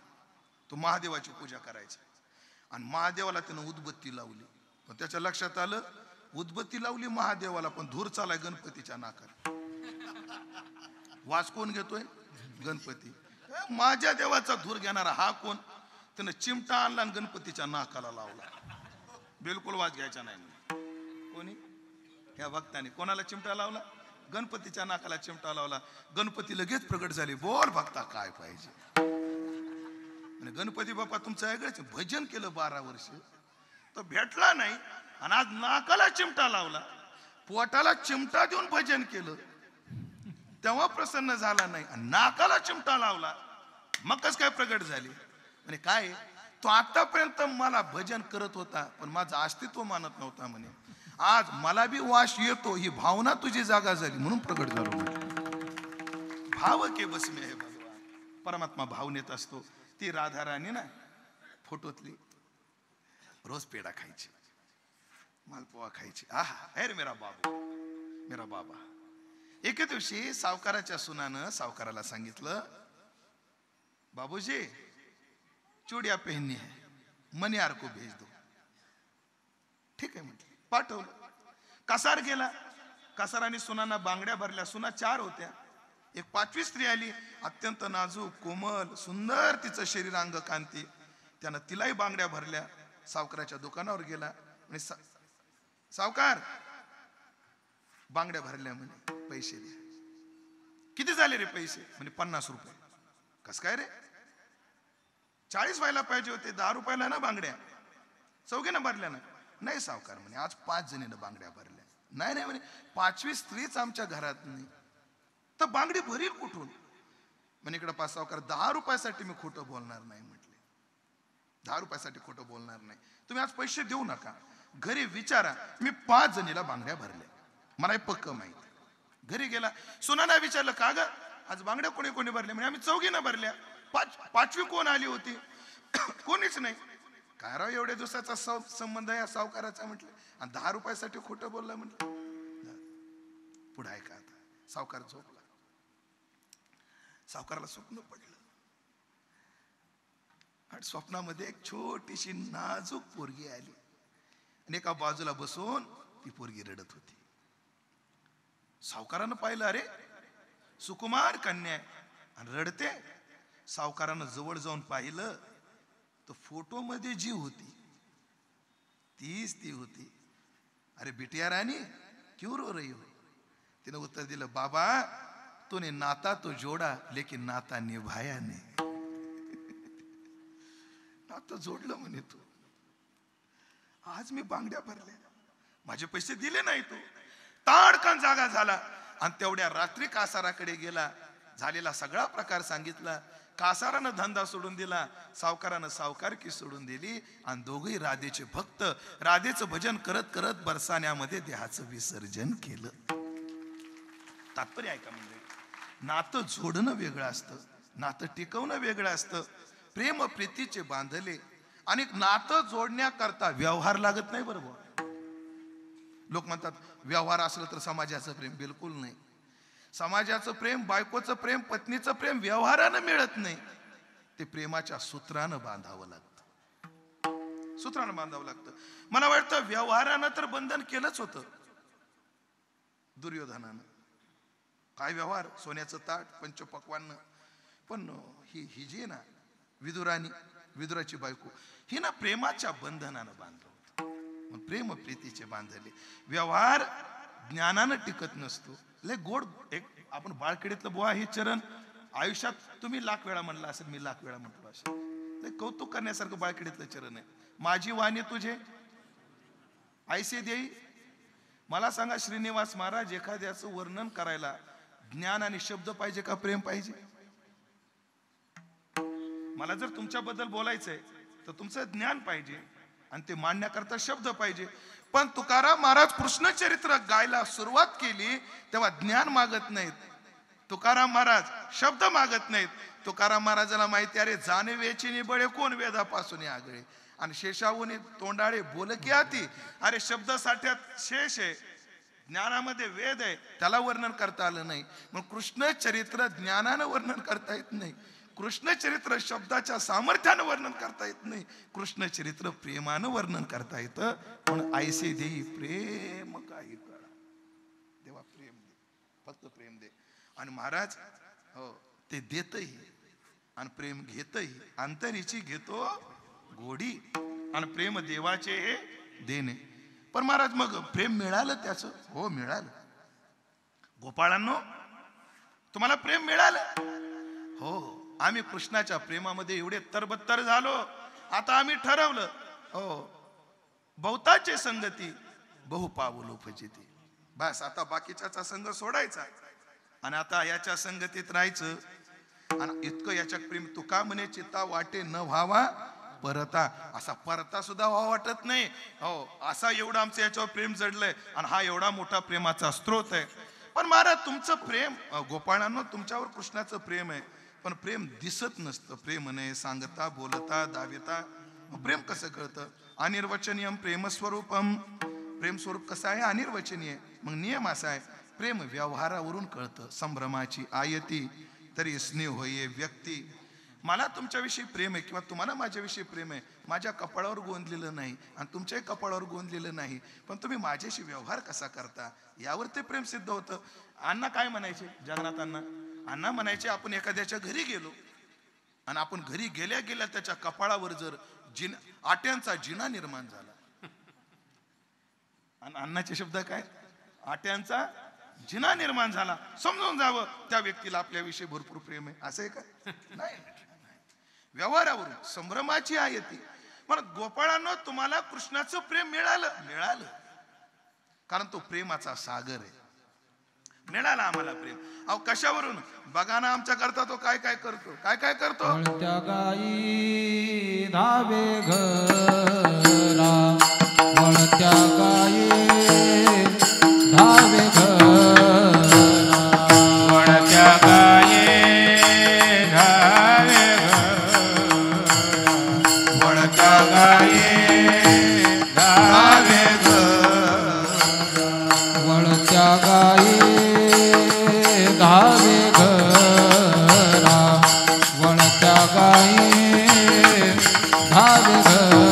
तो महादेवाची पूजा करायचा आणि महादेवाला त्यानं उदबत्ती लावली. पण त्याच्या लक्षात आलं, उदबत्ती लावली महादेवाला, पण धूर चालाय गणपतीच्या नाकात. वास कोण घेतोय? गणपती. माझ्या देवाचा धूर घेणारा हा कोण? त्यानं चिमटा आणला आणि गणपतीच्या नाकाला लावला. बिलकुल वास घ्यायचा नाही. कोणी? ह्या भक्ताने. कोणाला चिमटा लावला? गणपतीच्या नाकाला चिमटा लावला. गणपती लगेच प्रगट झाले. बोल भक्ता, काय पाहिजे? आणि गणपती बाप्पा तुमचं ऐकलं, भजन केलं 12 वर्ष, तो भेटला नाही आणि आज नाकाला चिमटा लावला. पोटाला चिमटा देऊन भजन केलं तेव्हा प्रसन्न झाला नाही, नाकाला चिमटा लावला मग कस काय प्रगट झाली. म्हणे काय तो आतापर्यंत मला भजन करत होता पण माझं अस्तित्व मानत नव्हता म्हणे, आज मला बी वास येतो, ही भावना तुझी जागा झाली म्हणून प्रगट झालो. भाव के बस में है भगवान. परमात्मा भावनेत असतो. ती राधा राणी ना फोटोतली रोज पेढा खायची, मालपोहा खायची. आहा अरे मेरा बाबू, मेरा बाबा. एके दिवशी सावकाराच्या सुनानं सावकाराला सांगितलं, बाबूजी चूड़िया पहननी है, मनियार को भेज दो. ठीक आहे म्हटलं, पाठवलं. कसार गेला. कसाराने सुनांना बांगड्या भरल्या. सुना 4 होत्या. एक 5वी स्त्री आली, अत्यंत नाजूक कोमल सुंदर तिचं शरीर अंग कांती. त्यानं तिलाही बांगड्या भरल्या. सावकाराच्या दुकानावर गेला आणि सावकार बांगड्या भरल्या म्हणे, पैसे द्या. किती झाले रे पैसे? म्हणे 50 रुपये. कस काय रे? 40 व्हायला पाहिजे होते, 10 रुपयाला ना बांगड्या. चौघीनं भरल्या ना? नाही सावकार म्हणे आज 5 जणीनं बांगड्या भरल्या. नाही नाही म्हणे 5वी स्त्रीच आमच्या घरात नाही, तर बांगडी भरील कुठून? म्हणे इकडे 5 सावकार 10 रुपयासाठी मी खोटं बोलणार नाही म्हटले. 10 रुपयासाठी खोटं बोलणार नाही. तुम्ही आज पैसे देऊ नका, घरी विचारा. मी 5 जणीला बांगड्या भरल्या, मला हे पक्क माहिती. घरी गेला, सुनाना विचारलं का ग आज बांगड्या कोणी कोणी भरल्या? म्हणजे आम्ही 4घीनं भरल्या. 5वी कोण आली होती? कोणीच नाही. काय राव एवढ्या दिवसाचा संबंध आहे सावकाराचा म्हटलं, आणि 10 रुपयासाठी खोटं बोलला म्हटलं. पुढे ऐका आता. सावकार झोपला. सावकाराला स्वप्न पडलं आणि स्वप्नामध्ये एक छोटीशी नाजूक पोरगी आली आणि एका बाजूला बसून ती पोरगी रडत होती. सावकारानं पाहिलं, अरे सुकुमार कन्या आणि रडते. सावकारानं जवळ जाऊन पाहिलं तर फोटो मध्ये जी होती तीच ती होती. अरे बिटिया रानी क्यों रो रही हो? तिने उत्तर दिलं, बाबा तूने नाता तो जोड़ा लेकिन नाता निभाया नहीं. नातं जोडलं म्हणे तू. आज मी बांगड्या भरल्या, माझे पैसे दिले नाही तू. ताडकन जागा झाला आणि तेवढ्या रात्री कासाराकडे गेला. झालेला सगळा प्रकार सांगितला. कासारानं धंदा सोडून दिला, सावकारानं सावकारकी सोडून दिली आणि दोघही राधेचे भक्त राधेचं भजन करत करत बरसाण्यामध्ये देहाचं विसर्जन केलं. तात्पर्य ऐका म्हणजे नातं जोडणं वेगळं असतं, नातं टिकवणं वेगळं असतं. प्रेम प्रीतीचे बांधले आणि नातं जोडण्याकरता व्यवहार लागत नाही. बरोबर लोक म्हणतात व्यवहार असलं तर समाजाचं प्रेम. बिलकुल नाही. समाजाचं प्रेम, बायकोचं प्रेम, पत्नीचं प्रेम व्यवहारानं मिळत नाही. ते प्रेमाच्या सूत्रानं बांधावं लागतं. सूत्रानं बांधावं लागतं. मला वाटतं व्यवहारानं तर बंधन केलंच होतं दुर्योधनानं. काय व्यवहार? सोन्याचं ताट, पंचपक्वान्न. पण ही जी ना विदुरानी, विदुराची बायको, ही ना प्रेमाच्या बंधनानं बांधलं होतं. मग प्रेम प्रीतीचे बांधले. व्यवहार ज्ञानानं टिकत नसतो. लय गोड. एक आपण बाळकडीतलं बुवा हे चरण आयुष्यात तुम्ही 1,00,000 वेळा म्हणला असेल, मी 1,00,000 वेळा म्हटलो असेल. ते कौतुक करण्यासारखं बाळकडीतलं चरण आहे. माझी वाणी तुझे ऐसे देई. मला सांगा श्रीनिवास महाराज, एखाद्याचं वर्णन करायला ज्ञान आणि शब्द पाहिजे का प्रेम पाहिजे? मला जर तुमच्याबद्दल बोलायचंय तर तुमचं ज्ञान पाहिजे आणि ते मांडण्याकरता शब्द पाहिजे. पण तुकाराम महाराज कृष्ण चरित्र गायला सुरुवात केली तेव्हा ज्ञान मागत नाहीत. तुकाराम महाराज शब्द मागत नाहीत. तुकाराम महाराजाला माहिती, अरे जाणे वेची निबळे कोण वेदापासून आगळे आणि शेषाहून तोंडाळे बोलकी आती. अरे शब्द साठ्यात शेष आहे, ज्ञानामध्ये वेद आहे, त्याला वर्णन करता आलं नाही. मग कृष्ण चरित्र ज्ञानानं वर्णन करता येत नाही. कृष्ण चरित्र शब्दाच्या सामर्थ्यानं वर्णन करता येत नाही. कृष्ण चरित्र प्रेमानं वर्णन करता येतं. पण ऐसे देई प्रेम काही कळा. देवा प्रेम दे, फक्त प्रेम दे. आणि महाराज हो ते देतही आणि प्रेम घेतही. अंतरीची घेतो गोडी आणि प्रेम देवाचे हे देणे. पण महाराज मग प्रेम मिळालं त्याचं? हो मिळालं. गोपाळांनो तुम्हाला प्रेम मिळालं? हो. आम्ही कृष्णाच्या प्रेमामध्ये एवढे तरबत्तर झालो. आता आम्ही ठरवलं, हो बहुताचे संगती बहु पावलो फजिती. बस आता बाकीच्याचा संग सोडायचा आणि आता याच्या संगतीत राहायचं. आणि इतकं याच्या प्रेम तुका म्हणे चित्ता वाटे न व्हावा परता, असा परता सुद्धा व्हावा वाटत नाही हो. असा एवढं आमचं याच्यावर प्रेम जडलंय आणि हा एवढा मोठा प्रेमाचा स्त्रोत आहे. पण महाराज तुमचं प्रेम गोपाळांनो तुमच्यावर कृष्णाचं प्रेम आहे, पण प्रेम दिसत नसतं. प्रेम नाही सांगता बोलता दाविता, प्रेम कसं कळतं? अनिर्वचनीयम प्रेम स्वरूपम, प्रेम स्वरूप कसं आहे? अनिर्वचनीय. मग नियम असा आहे, प्रेम व्यवहारावरून कळतं. संभ्रमाची आयती तरी स्नेह होय व्यक्ती. मला तुमच्याविषयी प्रेम आहे किंवा तुम्हाला माझ्याविषयी प्रेम आहे, माझ्या कपाळावर गोंदलेलं नाही आणि तुमच्याही कपाळावर गोंदलेलं नाही, पण तुम्ही माझ्याशी व्यवहार कसा करता यावर ते प्रेम सिद्ध होतं. अण्णा काय म्हणायचे जगन्नाथ अण्णा म्हणायचे, आपण एखाद्याच्या घरी गेलो आणि आपण घरी गेल्या गेल्या त्याच्या कपाळावर जर आट्यांचा जिना निर्माण झाला, आणि अण्णाचे शब्द काय? आट्यांचा जिना निर्माण झाला, समजून जावं त्या व्यक्तीला आपल्याविषयी भरपूर प्रेम आहे. असं आहे का? नाही. व्यवहारावरून संभ्रमाची आयती. पण गोपाळांनो तुम्हाला कृष्णाचं प्रेम मिळालं कारण तो प्रेमाचा सागर आहे. मिळाला आम्हाला प्रेम. अहो कशावरून? बघा ना आमच्या करता तो काय काय करतो. काय करतो? वळत्या गायी धावे घरा, वळत्या गायी धावे घरा, वळत्या गायी धावे घरा, वळत्या गायी धावे घरा, वळत्या गायी धावे घरा, वळत्या गायी धावे घरा,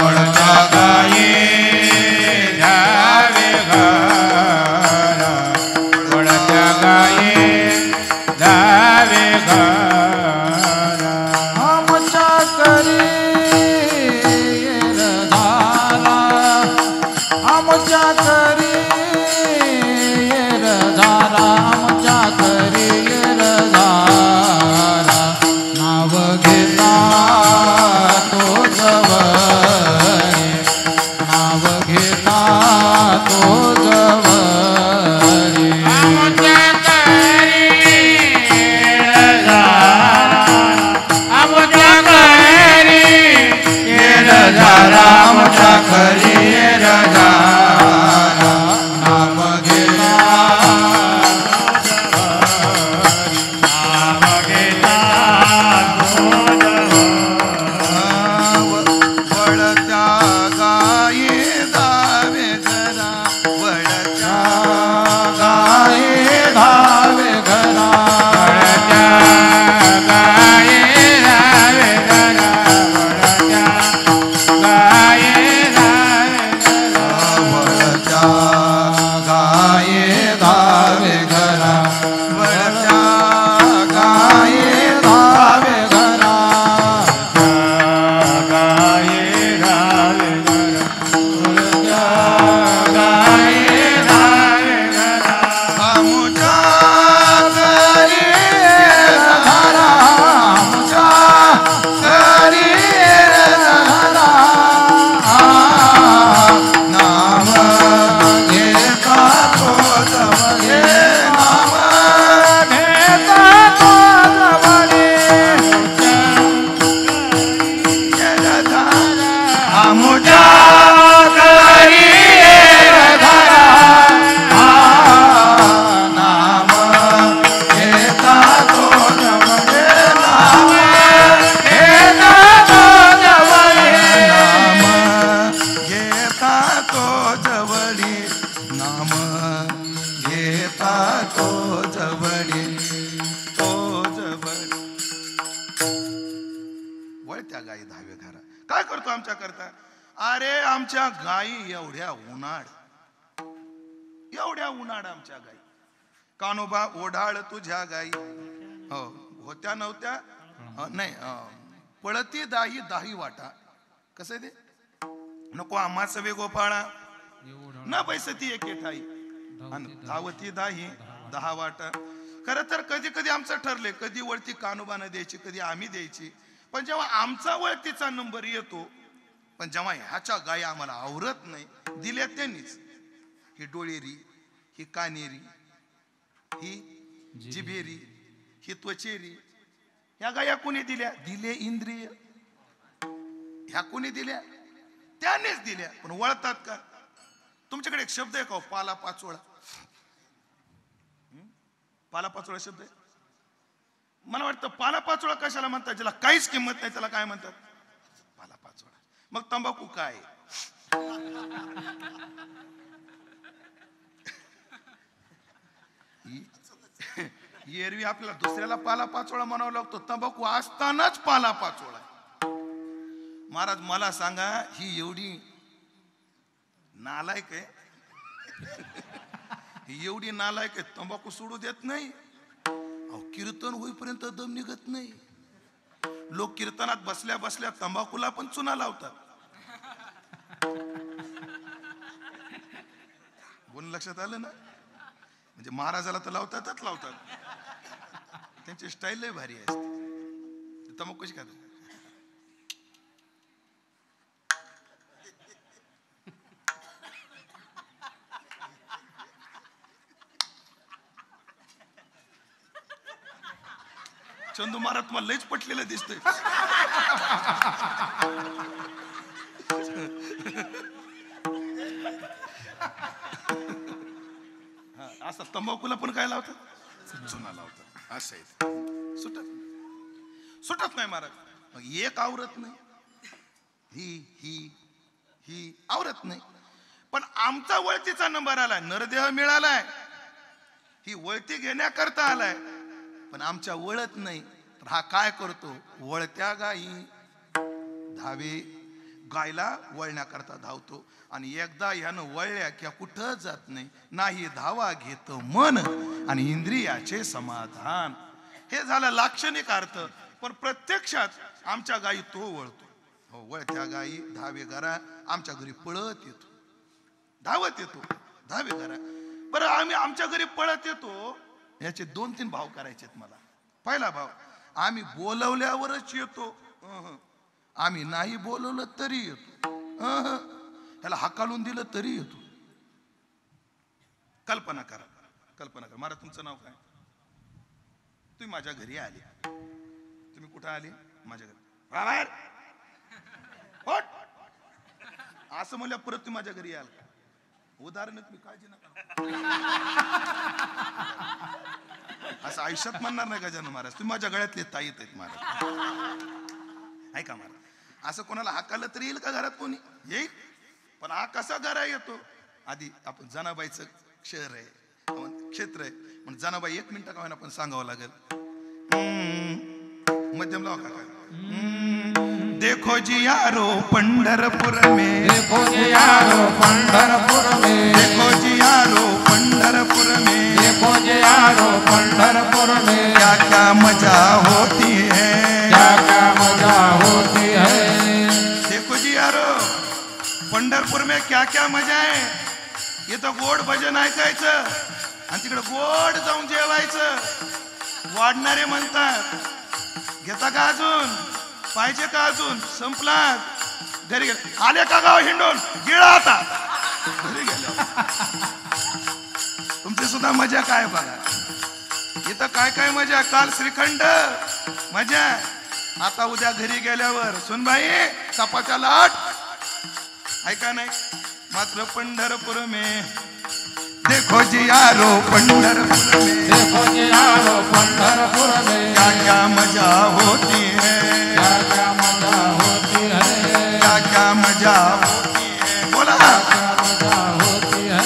वळत्या गायी धावे घरा, वळत्या गायी धावे घरा. आमच्या करी धारा, आमच्या करी धारा, आमच्या करी धारा, नाव घेता तो जवळे, नाव घेता तो जवळे, आमच्या करी धारा, आमच्या करी धारा, आमच्या करी धारा, नाम घेता वळत्या गायी धावे घरा, वळत्या गाये धावे घरा, वळत्या गाये धावे घरा, वळत्या गाये धावे घरा, वळत्या गाये धावे घरा, वळत्या गाये धावे घरा, गाये धावे घरा, वळत्या गाये धावे घरा, आमुच्या करी धारा, आमच्या करी धारा, नाम घेता तो जवळे, नाम घेता तो जवळे, आमुच्या करी धारा, नाम घेता तो जवळे, नाम घेता तो जवळे, नाम घेता तो जवळी, नाम घेता तो जवळी, तो जवळी. वळत्या गायी धावे घरा. काय करतो आमच्या करता? अरे आमच्या गायी एवढ्या उन्हाळ आमच्या गायी. कानोबा ओढाळ तुझ्या गायी, हो होत्या नव्हत्या नाही, पळती दाही वाटा. कसं आहे ते? नको आम्हा सवे गोपाळा न पैसती एके ठाई, आणि धावती दाही 10 वाटा. खरं तर कधी कधी आमचं ठरले, कधी वळती कानोबानं द्यायची, कधी आम्ही द्यायची. पण जेव्हा आमचा वळतीचा नंबर येतो, पण जेव्हा ह्याच्या गायी आम्हाला आवरत नाही, दिल्या त्यांनीच. ही डोळेरी, ही कानेरी, ही जिभेरी, ही त्वचेरी. ह्या गाया कोणी दिल्या? दिले इंद्रिय. ह्या कोणी दिल्या? त्यानेच दिल्या. पण वळतात का? तुमच्याकडे एक शब्द आहे का पाला पाचोळा? पाला पाचोळा शब्द आहे. मला वाटतं पाला पाचोळा कशाला म्हणतात? ज्याला काहीच किंमत नाही त्याला काय म्हणतात? पाला पाचोळा. मग तंबाखू काय? एरवी आपल्याला दुसऱ्याला पाला पाचोळा म्हणावं लागतो, तंबाखू असतानाच पाला पाचोळा. महाराज मला सांगा, ही एवढी नालायक आहे, ही एवढी नालायक आहे, तंबाखू सोडू देत नाही. अहो कीर्तन होईपर्यंत दम निघत नाही. लोक कीर्तनात बसल्या बसल्या तंबाखूला पण चुना लावतात. बोल लक्षात आलं ना? म्हणजे महाराजाला तर लावतातच लावतात. त्यांची स्टाईल लय भारी असते. तंबाखू कशी खातात? चंदू महाराज तुम्हाला लयच पटलेलं दिसतंय. असं तंबाखूला पण काय लावतात? चुना लावतात. असं आहे. सुटत नाही महाराज. मग एक आवरत नाही, ही आवरत नाही. पण आमचा वळतीचा नंबर आलाय, नरदेह मिळालाय, ही वळती घेण्याकरता आलाय. पण आमच्या वळत नाही. तर हा काय करतो? वळत्या गाई धावे. गायला वळण्याकरता धावतो. आणि एकदा यानं वळल्या की कुठं जात नाही. नाही धावा घेत मन आणि इंद्रियाचे समाधान. हे झालं लाक्षणिक अर्थ. पण प्रत्यक्षात आमच्या गायी तो वळतो. हो, वळत्या गायी धावे घरा. आमच्या घरी पळत येतो, धावत येतो, धावे घरा. बरं, आम्ही आमच्या घरी पळत येतो. याचे 2-3 भाव करायचे मला. पहिला भाव, आम्ही बोलवल्यावरच येतो. आम्ही नाही बोलवलं तरी येतो. त्याला हकालून दिलं तरी येतो. कल्पना करा, कल्पना करा. महाराज तुमचं नाव काय? तुम्ही माझ्या घरी आले. तुम्ही कुठं आले? माझ्या घरी. बाहेर असं म्हणलं परत तुम्ही माझ्या घरी याल का? उदाहरण तुम्ही काळजी नका. असं आयुष्यात म्हणणार नाही गजानन महाराज. तुम्ही माझ्या गळ्यातले ताईत आहेत महाराज. ऐका महाराज, असं कोणाला हाकालं तरी येईल का घरात? कोणी येईल. पण हा कसा घरा येतो? आधी आपण जनाबाईचं शहर आहे, क्षेत्र आहे. पण जनाबाई 1 मिनिट का आपण सांगावं लागेल. मध्यम लावा काका. देखो जी यारो पंढरपुर में, देखो जी यारो पंढरपुर में, देखो जी यारो पंढरपुर में, देखो जी यारो पंढरपुर में, क्या क्या मजा होती है, क्या क्या मजा होती है. देखो जी यारो पंढरपूर में क्या क्या मजा आहे. इथं गोड भजन ऐकायचं आणि तिकडे गोड जाऊन जेवायचं. वाढणारे म्हणतात घेता का अजून, पाहिजे का अजून, संपला घरी गेले. आले का गाव हिंडून गिळा आता घरी गेले. तुमची सुद्धा मजा काय बघा. इथं काय काय मजा. काल श्रीखंड मजा. आता उद्या घरी गेल्यावर सुनबाई चपात्या लाट. ऐका नाही. मात्र पंढरपूर में देखो जी यारो पंढरपुर में, देखो जी यारो पंढरपुर में, क्या क्या मजा होती है, क्या क्या मजा होती है, क्या क्या मजा होती है. बोला क्या मजा होती है.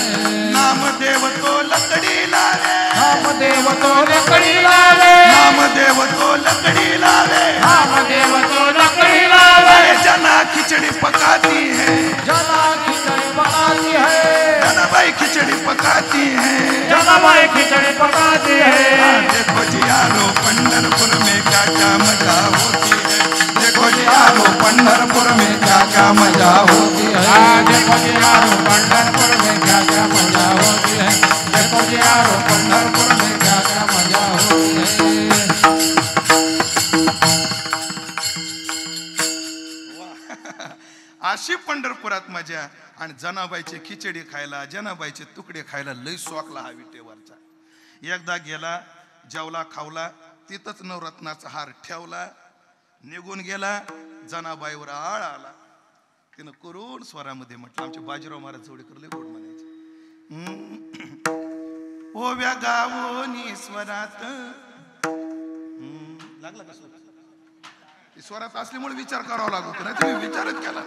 नामदेव तो लकड़ी लावे, नामदेव तो लकड़ी लावे, नामदेव तो लकड़ी लावे, नामदेव तो लकड़ी लावे. जना खिचड़ी पकाती है, जना खिचड़ी पकाती है, जनाबाई खिचड़ी पकाती है, जनाबाई खिचड़ी पकाती है. देखो जी यारो पंढरपुर में क्या क्या मजा होती है. देखो जी यारो पंढरपुर में क्या क्या मजा होती है. देखो जी यारो पंढरपुर में क्या क्या मजा होती है. देखो जी यारो पंढरपुर में क्या क्या मजा होती है. अशी पंढरपुरात मजा. आणि जनाबाईचे खिचडी खायला, जनाबाईचे तुकडे खायला लई शौकला हा विटेवरचा. एकदा गेला, जेवला खावला, तिथंच नवरत्नाचा हार ठेवला, निघून गेला. जनाबाईवर आळ आला. तिनं करून स्वरामध्ये म्हटलं, आमचे बाजीराव महाराज जोडेकर लय गोड म्हणायचे, ओव्या गावोनी स्वरात. लागला का स्वर? स्वरात असल्यामुळे विचार करावा लागतो, नाही तुम्ही विचारच केला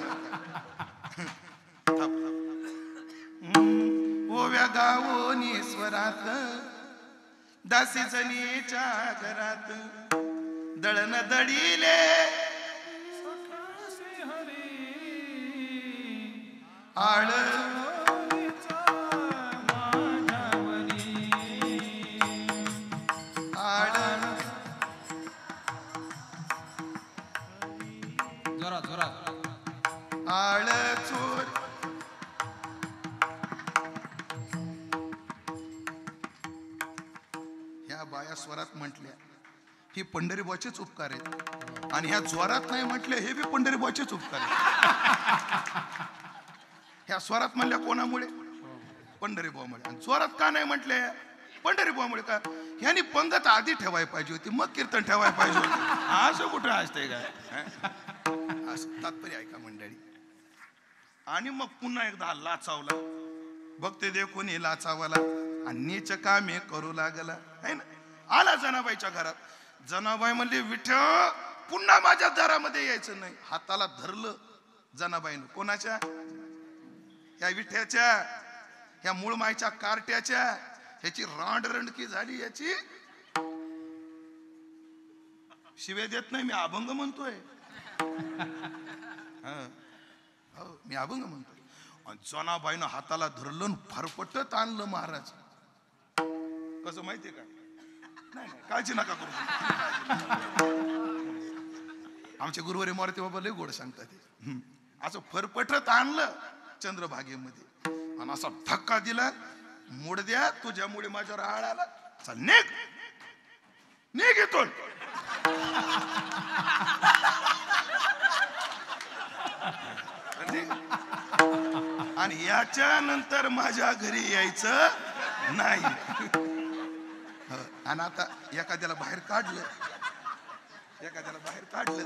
ओव्या गावोनी स्वरात, दासी जनीच्या घरात दळण दळीले आळ. आळ चोर ह्या बाया स्वरात म्हटल्या ही पंढरीबाचेच उपकार आहेत, आणि ह्या ज्वरात नाही म्हटले हे बी पंढरीबाचेच उपकार आहेत. ह्या स्वरात म्हणल्या कोणामुळे? पंढरीबामुळे. आणि ज्वरात का नाही म्हटले? पंढरीबामुळे. का ह्यानी पंगत आधी ठेवायला पाहिजे होती, मग कीर्तन ठेवायला पाहिजे होती. असं कुठं असतंय काय? असं तात्पर्य ऐका मंडळी. आणि मग पुन्हा एकदा लाचावला, भक्ती देखून लाचावला आणि नीच कामे करू लागला है ना. आला जनाबाईच्या घरात. जनाबाई म्हणली, विठ्ठल पुन्हा माझ्या दारामध्ये यायचं नाही. हाताला धरलं जनाबाईनं. कोणाच्या? या विठ्याच्या, ह्या मूळ मायच्या कार्ट्याच्या. ह्याची रांडरंडकी झाली याची. शिव्या देत नाही, मी अभंग म्हणतोय. मी अभंग म्हणतोय. आणि जनाबाईनं हाताला धरलं, फरफटत आणलं महाराज. कसं माहितीये का? नाही काळजी नका करू. आमचे गुरुवारी मारुती बाबा लय गोड सांगतात. असं फरफटत आणलं चंद्रभागेमध्ये आणि असा धक्का दिला, मोड द्या तुझ्यामुळे माझ्यावर आळ आला, चल निघ निघ इथून. आणि याच्या नंतर माझ्या घरी यायचं नाही. आणि आता एखाद्याला बाहेर काढलं, एखाद्याला बाहेर काढलं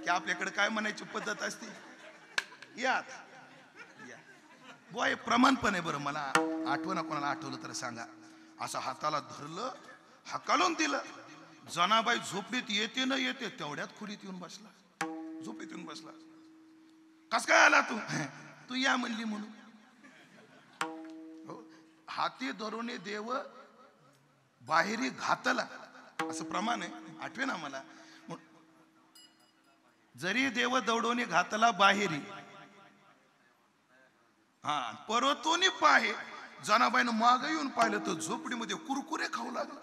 की आपल्याकडे काय म्हणायची पद्धत असते, या बुवा. हे प्रमाण पण आहे बरं, मला आठवण कोणाला आठवलं तर सांगा. असं हाताला धरलं, हकालून दिलं. जनाबाई झोपडीत येते न येते तेवढ्यात खोलीत येऊन बसला, झोपीत येऊन बसला. कस काय आला तू? तू या म्हणली म्हणून. हाती धरून देव बाहेरी घातला, असं प्रमाण आहे. आठवे ना मला. जरी देव दौडोनी घातला बाहेरी, हा परतोनी पाहे. जनाबाईनं माग येऊन पाहिलं तर झोपडीमध्ये कुरकुरे खाऊ लागला.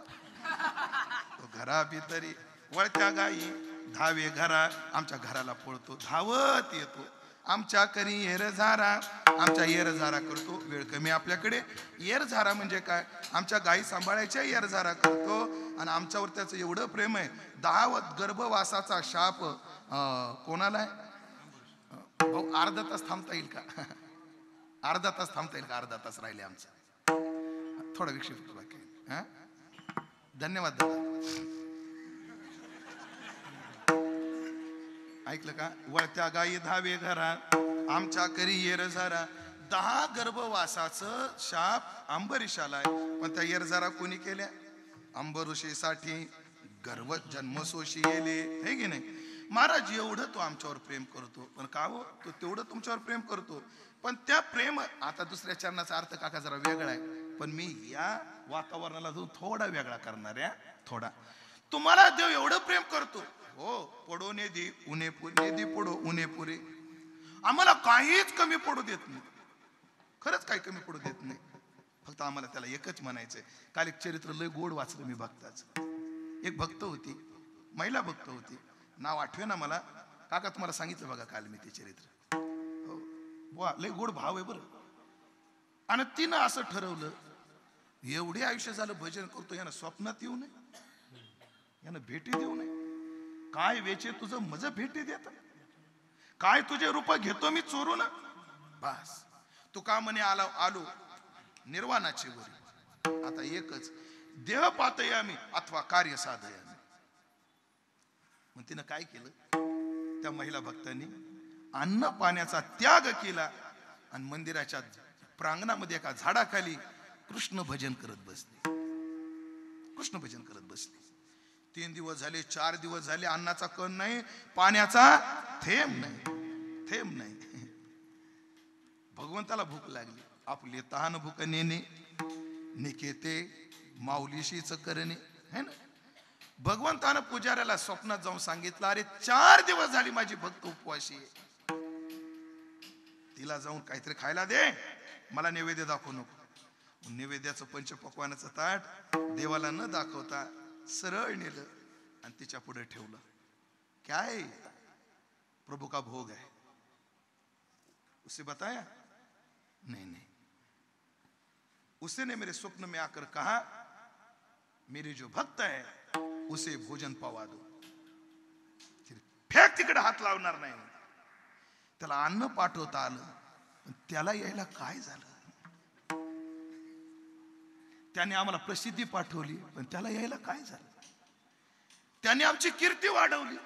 घरा भितरी वळत्या गाई धावे घरा. आमच्या घराला पळतो, धावत येतो. आमच्या करी येर झारा, आमच्या येर झारा करतो. वेळ कमी आपल्याकडे. येर झारा म्हणजे काय? आमच्या गाई सांभाळायच्या येर झारा करतो. आणि आमच्यावर त्याचं एवढं प्रेम आहे. 10 गर्भवासाचा शाप कोणाला आहे? भाऊ अर्धा तास थांबता येईल का? अर्धा तास थांबता येईल का? अर्धा तास राहिले आमचं. थोडा विक्षेप बाकी. हा धन्यवाद दादा. ऐकलं का? वळत्या गाई धावे घरा, आमच्या करी येर झारा. 10 गर्भवासाचं शाप अंबरीशाला आहे. पण त्या येरझारा कोणी केल्या? अंबरीशीसाठी गर्भ जन्मसोशी येले, हे की नाही? महाराज एवढं तो आमच्यावर प्रेम करतो. पण का हो? तो तेवढं तुमच्यावर प्रेम करतो. पण त्या प्रेम, आता दुसऱ्या चरणाचा अर्थ काका जरा वेगळा आहे, पण मी या वातावरणाला जो थोडा वेगळा करणार आहे. थोडा तुम्हाला देव एवढं प्रेम करतो, हो पडो नेदी उन्हे पुरे, नेदी पडो उन्हे पुरे. आम्हाला काहीच कमी पडू देत नाही. खरंच काही कमी पडू देत नाही. फक्त आम्हाला त्याला एकच म्हणायचंय. काल एक चरित्र लय गोड वाचलं मी भक्ताचं. एक भक्त होती, महिला भक्त होती, नाव आठवे ना मला. काका तुम्हाला सांगितलं बघा काल मी ते चरित्र. वा लय गोड भाव आहे बरं. आणि तिनं असं ठरवलं, एवढे आयुष्य झालं भजन करतो, यानं स्वप्नात येऊ नये, यानं भेटी देऊ नये. काय वेचे तुझं मज भेटी देत. काय तुझे रूप घेतो मी चोरून. बस तुका म्हणे आलो निर्वाणाची वरी. आता एकच देह पाहतोय आम्ही अथवा कार्य साधय आम्ही. मग तिनं काय केलं, त्या महिला भक्तांनी अन्न पाण्याचा त्याग केला आणि मंदिराच्या प्रांगणामध्ये एका झाडाखाली कृष्ण भजन करत बसले. कृष्ण भजन करत बसले. 3 दिवस झाले, 4 दिवस झाले, अन्नाचा कण नाही, पाण्याचा थेंब नाही. भगवंताला भूक लागली. आपले तहान भूक नेणे निकेते माऊलीशीच करणे है ना. भगवंतानं पुजाऱ्याला स्वप्नात जाऊन सांगितलं, अरे 4 दिवस झाली माझी भक्त उपवाशी आहे, तिला जाऊन काहीतरी खायला दे, मला नैवेद्य दाखवू नको. नैवेद्याचं पंचपक्वानाचं ताट देवाला न दाखवता सरळ नेलं आणि तिच्या पुढे ठेवलं. काय प्रभू का भोग है, उसे बताया नहीं. उसने मेरे स्वप्न में आकर कहा, मेरे जो भक्त है उसे भोजन पावा दो. फेक तिकडे हात लावणार नाही. त्याला अन्न पाठवता आलं, त्याला यायला काय झालं. त्याने आम्हाला प्रसिद्धी पाठवली, पण त्याला यायला काय झालं. त्याने आमची कीर्ती वाढवली.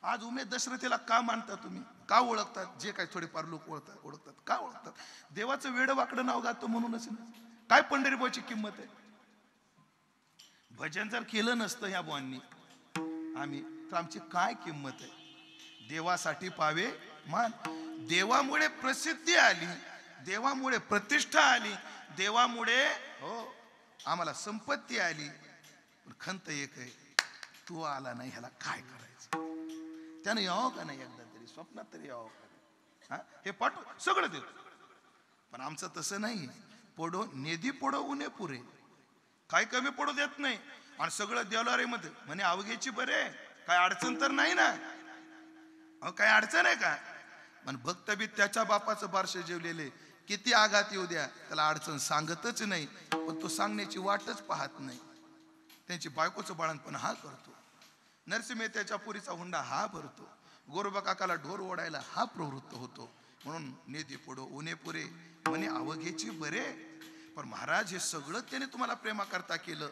आज उमेद दशरथीला का मानता तुम्ही, का ओळखतात, जे काही थोडेफार लोक ओळखतात का ओळखतात. देवाचं वेड वाकडं नाव गातो म्हणूनच ना. काय पंढरीबाची किंमत आहे. भजन जर केलं नसतं ह्या बुवांनी आम्ही, तर आमची काय किंमत आहे. देवासाठी पावे मान. देवामुळे प्रसिद्धी आली, देवामुळे प्रतिष्ठा आली, देवामुळे हो आम्हाला संपत्ती आली. पण खंत एक आहे, तू आला नाही, ह्याला काय करायचं. त्यानं यावं का नाही, एकदा तरी स्वप्नात तरी यावं का. हे पाठव सगळं देतो. पण आमचं तसं नाही. पडो नेदी पडो उन्हे पुरे, काय कमी पडू देत नाही. आणि सगळं देवला रे मध्ये म्हणे अवघ्याची बरे, काय अडचण तर नाही ना. काय अडचण आहे का. पण भक्त बी त्याच्या बापाचं बारशे जेवलेले, किती आघात येऊ द्या त्याला अडचण सांगतच नाही. पण तो सांगण्याची वाटच पाहत नाही. त्यांची बायकोचं बाळणपण हा करतो, नरसिंह मेहत्याच्या पुरीचा हुंडा हा भरतो, गोरोबा काकाला ढोर ओढायला हा प्रवृत्त होतो. म्हणून नेदी पुढो उन्हे पुरे म्हणे अवघेची बरे. पण महाराज हे सगळं त्याने तुम्हाला प्रेमाकरता केलं,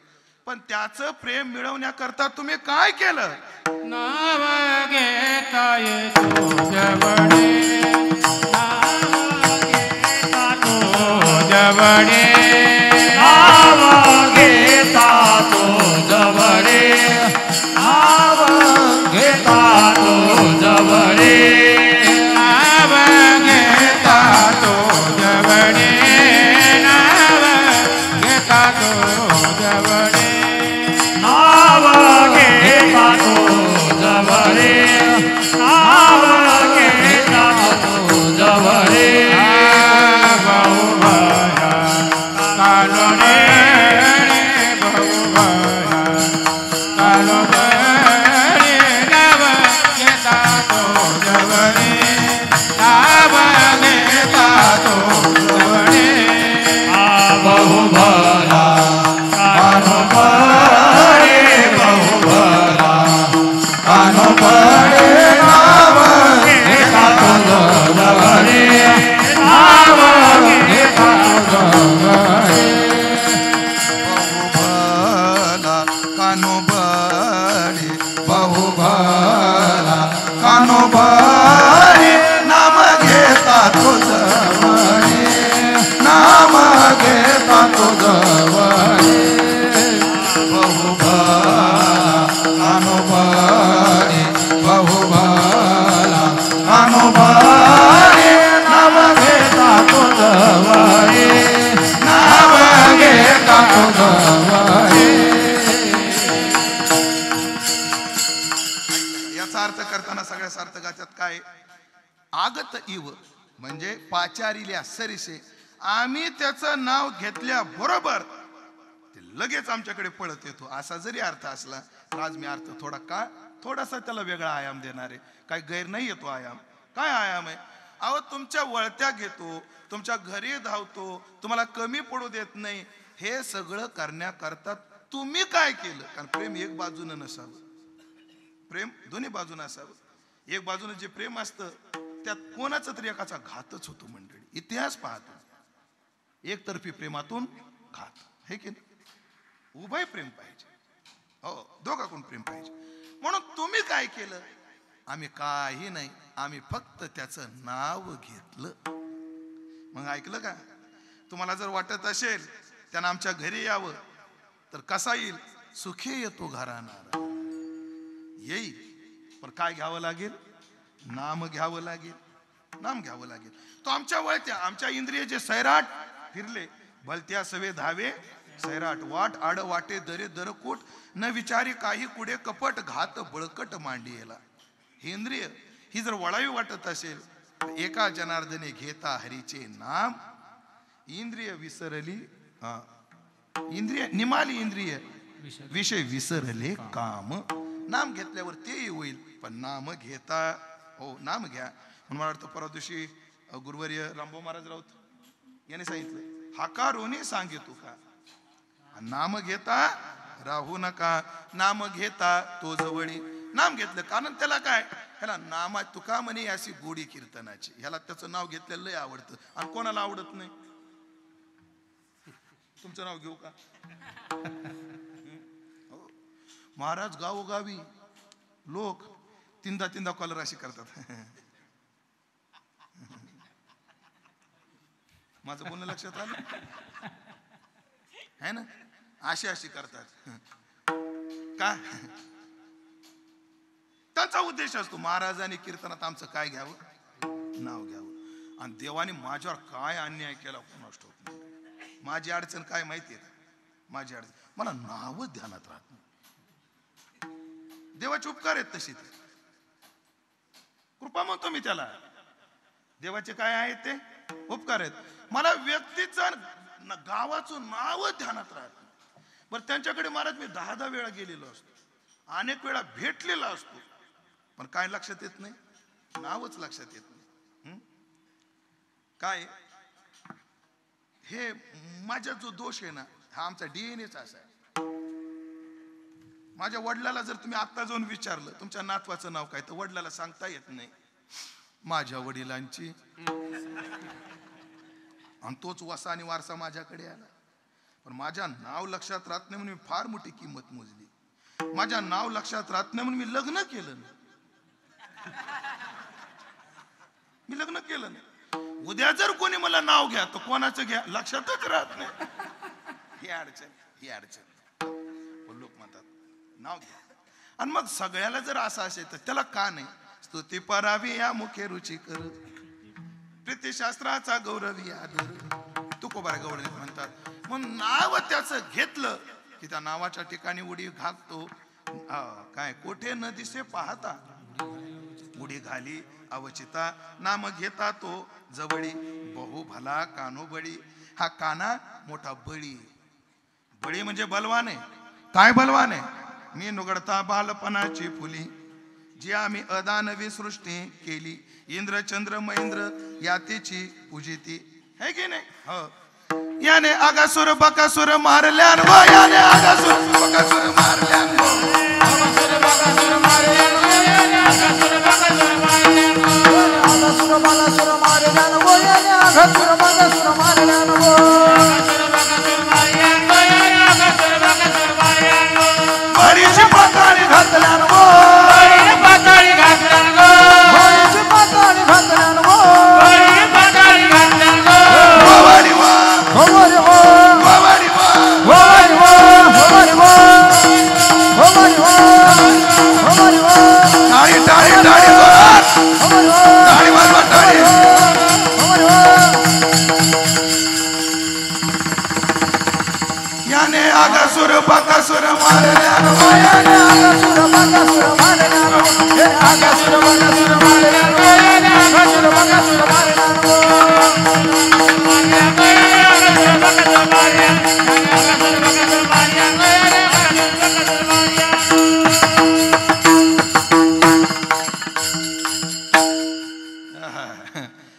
पण त्याचं प्रेम मिळवण्याकरता तुम्ही काय केलं. नाव घेता येतो जवळे, नाव घेता तो जवळे, नाव घेता तो जवळे, नाव घेता तो जवळे, नाव घेता तो जवळे, नाव घेता तो जवळे, नाव घेता तो जवळे, नाव घेता तो जवळे, बहु भला कालो रे बहु भला कालो रे, नाव घेता तो जवळे, नाव घेता तो जवळे, बहु भला कालो रे बहु भला कानो पडे, नाव घेता तो जवळे, नाव घेता तो जवळे, बहु भला कानो बळे, नाम घेता तो जवळे, नाम घेता तो जवळे. बहु भला कानो बळे, बहु भला कानो बळे, नाम घेता तो जवळे, नाम घेता तो जवळे. याचा अर्थ करताना सगळ्या सार्थकाच्यात काय, आगत इव म्हणजे पाचारिल्या सरिसे, आम्ही त्याचं नाव घेतल्या बरोबर ते लगेच आमच्याकडे पळत येतो. असा जरी अर्थ असला तर आज मी अर्थ थोडासा त्याला वेगळा आयाम देणार आहे. काय गैर नाही येतो आयाम. काय आयाम आहे. अहो तुमच्या वळत्या घेतो, तुमच्या घरी धावतो, तुम्हाला कमी पडू देत नाही. हे सगळं करण्याकरता तुम्ही काय केलं. कारण प्रेम एक बाजूनं नसावं, प्रेम दोन्ही बाजूनं असावं. एक बाजूने जे प्रेम असतं त्यात कोणाचा तरी एकाचा घातच होतो मंडळी. इतिहास पाहतो एकतर्फी प्रेमातून घात हे की नाही. उभय प्रेम पाहिजे, हो दोघांकडून प्रेम पाहिजे. म्हणून तुम्ही काय केलं? आम्ही काही नाही, आम्ही फक्त त्याचं नाव घेतलं. मग ऐकलं का? तुम्हाला जर वाटत असेल त्यानं आमच्या घरी यावं तर कसा येईल? सुखी येतो घराणार येईल. पण काय घ्यावं लागेल? नाम घ्यावं लागेल, नाम घ्यावं लागेल. तो आमच्या वळत्या आमच्या इंद्रिय जे सैराट फिरले भलत्या सवे धावे सैराट वाट आड वाटे दरे दरकूट न विचारी काही कुडे कपट घात बळकट मांडियेला. ही इंद्रिय ही जर वळावी वाटत असेल तर एका जनार्दने घेता हरीचे नाम. इंद्रिय विसरली, इंद्रिय निमाली इंद्रिय विषय विसरले काम. नाम घेतल्यावर तेही होईल, पण नाम घेता, हो नाम घ्या. म्हणून मला वाटतं परवा दिवशी गुरुवर्य रामभाऊ महाराज राऊत यांनी सांगितलं हाकारोनी सांगितू का, नाम घेता राहू नका, नाम घेता तो जवळी. नाम घेतलं कारण त्याला काय, ह्याला नामा तुका म्हणे अशी गोडी कीर्तनाची. ह्याला त्याचं नाव घेतलेलं लय आवडतं. आणि कोणाला आवडत नाही? तुमचं नाव घेऊ का? महाराज गावोगावी लोक तीनदा कॉलर अशी करतात. माझं बोलणं लक्षात आलं है ना? अशी करतात का? त्यांचा उद्देश असतो महाराजांनी कीर्तनात आमचं काय घ्यावं? नाव घ्यावं. आणि देवाने माझ्यावर काय अन्याय केला कोणास ठाऊक नाही. माझी अडचण काय माहितीये का? माझी अडचण मला नाव ध्यानात राहत नाही. देवाचे उपकार आहेत तशी ते कृपा म्हणतो मी त्याला. देवाचे काय आहेत ते उपकार आहेत. मला व्यक्तीचं गावाचं नाव ध्यानात राहत नाही. बरं त्यांच्याकडे महाराज मी 10 वेळा गेलेलो असतो, अनेक वेळा भेटलेला असतो, पण काय लक्षात येत नाही? नावच लक्षात येत नाही. काय हे माझा जो दोष आहे ना, हा आमचा डीएनएच असा आहे. माझ्या वडिलाला जर तुम्ही आता जाऊन विचारलं तुमच्या नातवाचं नाव काय, तर वडिलाला सांगता येत नाही. माझ्या वडिलांची आणि तोच वसा आणि वारसा माझ्याकडे आला. पण माझ्या नाव लक्षात राहत नाही म्हणून मी फार मोठी किंमत मोजली. माझ्या नाव लक्षात राहत नाही म्हणून मी लग्न केलं नाही. मी लग्न केलं नाही. उद्या जर कोणी मला नाव घ्या तर कोणाचं घ्या लक्षातच राहत नाही. ही अडचण. पण लोक म्हणतात नाव घ्या. आणि मग सगळ्याला जर असं असेल तर त्याला का नाही? स्तुती परावी या मुखे रुची कर, प्रीतिशास्त्राचा गौरवी आदर. तुकोबार गवळणीत म्हणतात. मग नाव त्याचं घेतलं की त्या नावाच्या ठिकाणी उडी घालतो. काय कोठे न दिसे पाहता उडी घाली अवचिता. नाम घेता तो जवळी बहु भला कानो बळी. हा काना मोठा बळी. बळी म्हणजे बलवान आहे. काय बलवान आहे? मी नुगडता बालपणाची फुली जी आम्ही अदानवी सृष्टी केली. इंद्र चंद्र महेंद्र यातीची पूजिती है की नाही? हो. याने आगासुर बकासुर मारल्यान व याने आगासुर बकासुर मारल्यान व आगासुर बकासुर मारल्यान व याने आगासुर बकासुर मारल्यान व आगासुर बकासुर मारल्यान व याने आगासुर बकासुर मारल्यान व आगासुर बकासुर मारल्यान व याने आगासुर बकासुर मारल्यान व बरीची पाताळी घातल्यान व बरीची पाताळी घातल्यान व बरीची पाताळी घातल्यान व बरीची पाताळी घातल्यान व वारी वा वारी वा वारी वा वारी वा वारी वा वारी वा वारी वा टाळी टाळी टाळी जोरात वारी वा टाळी वाजवा टाळी वारी वा. याने आगासुर बकासुर मारल्यान व याने आगासुर बकासुर मारल्यान व याने आगासुर बकासुर मारल्यान व याने आगासुर बकासुर मारल्यान व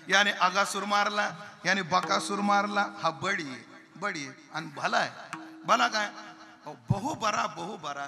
याने आगासुर मारला याने बकासुर मारला. हा बडी आणि भला आहे. भला काय? बहु बरा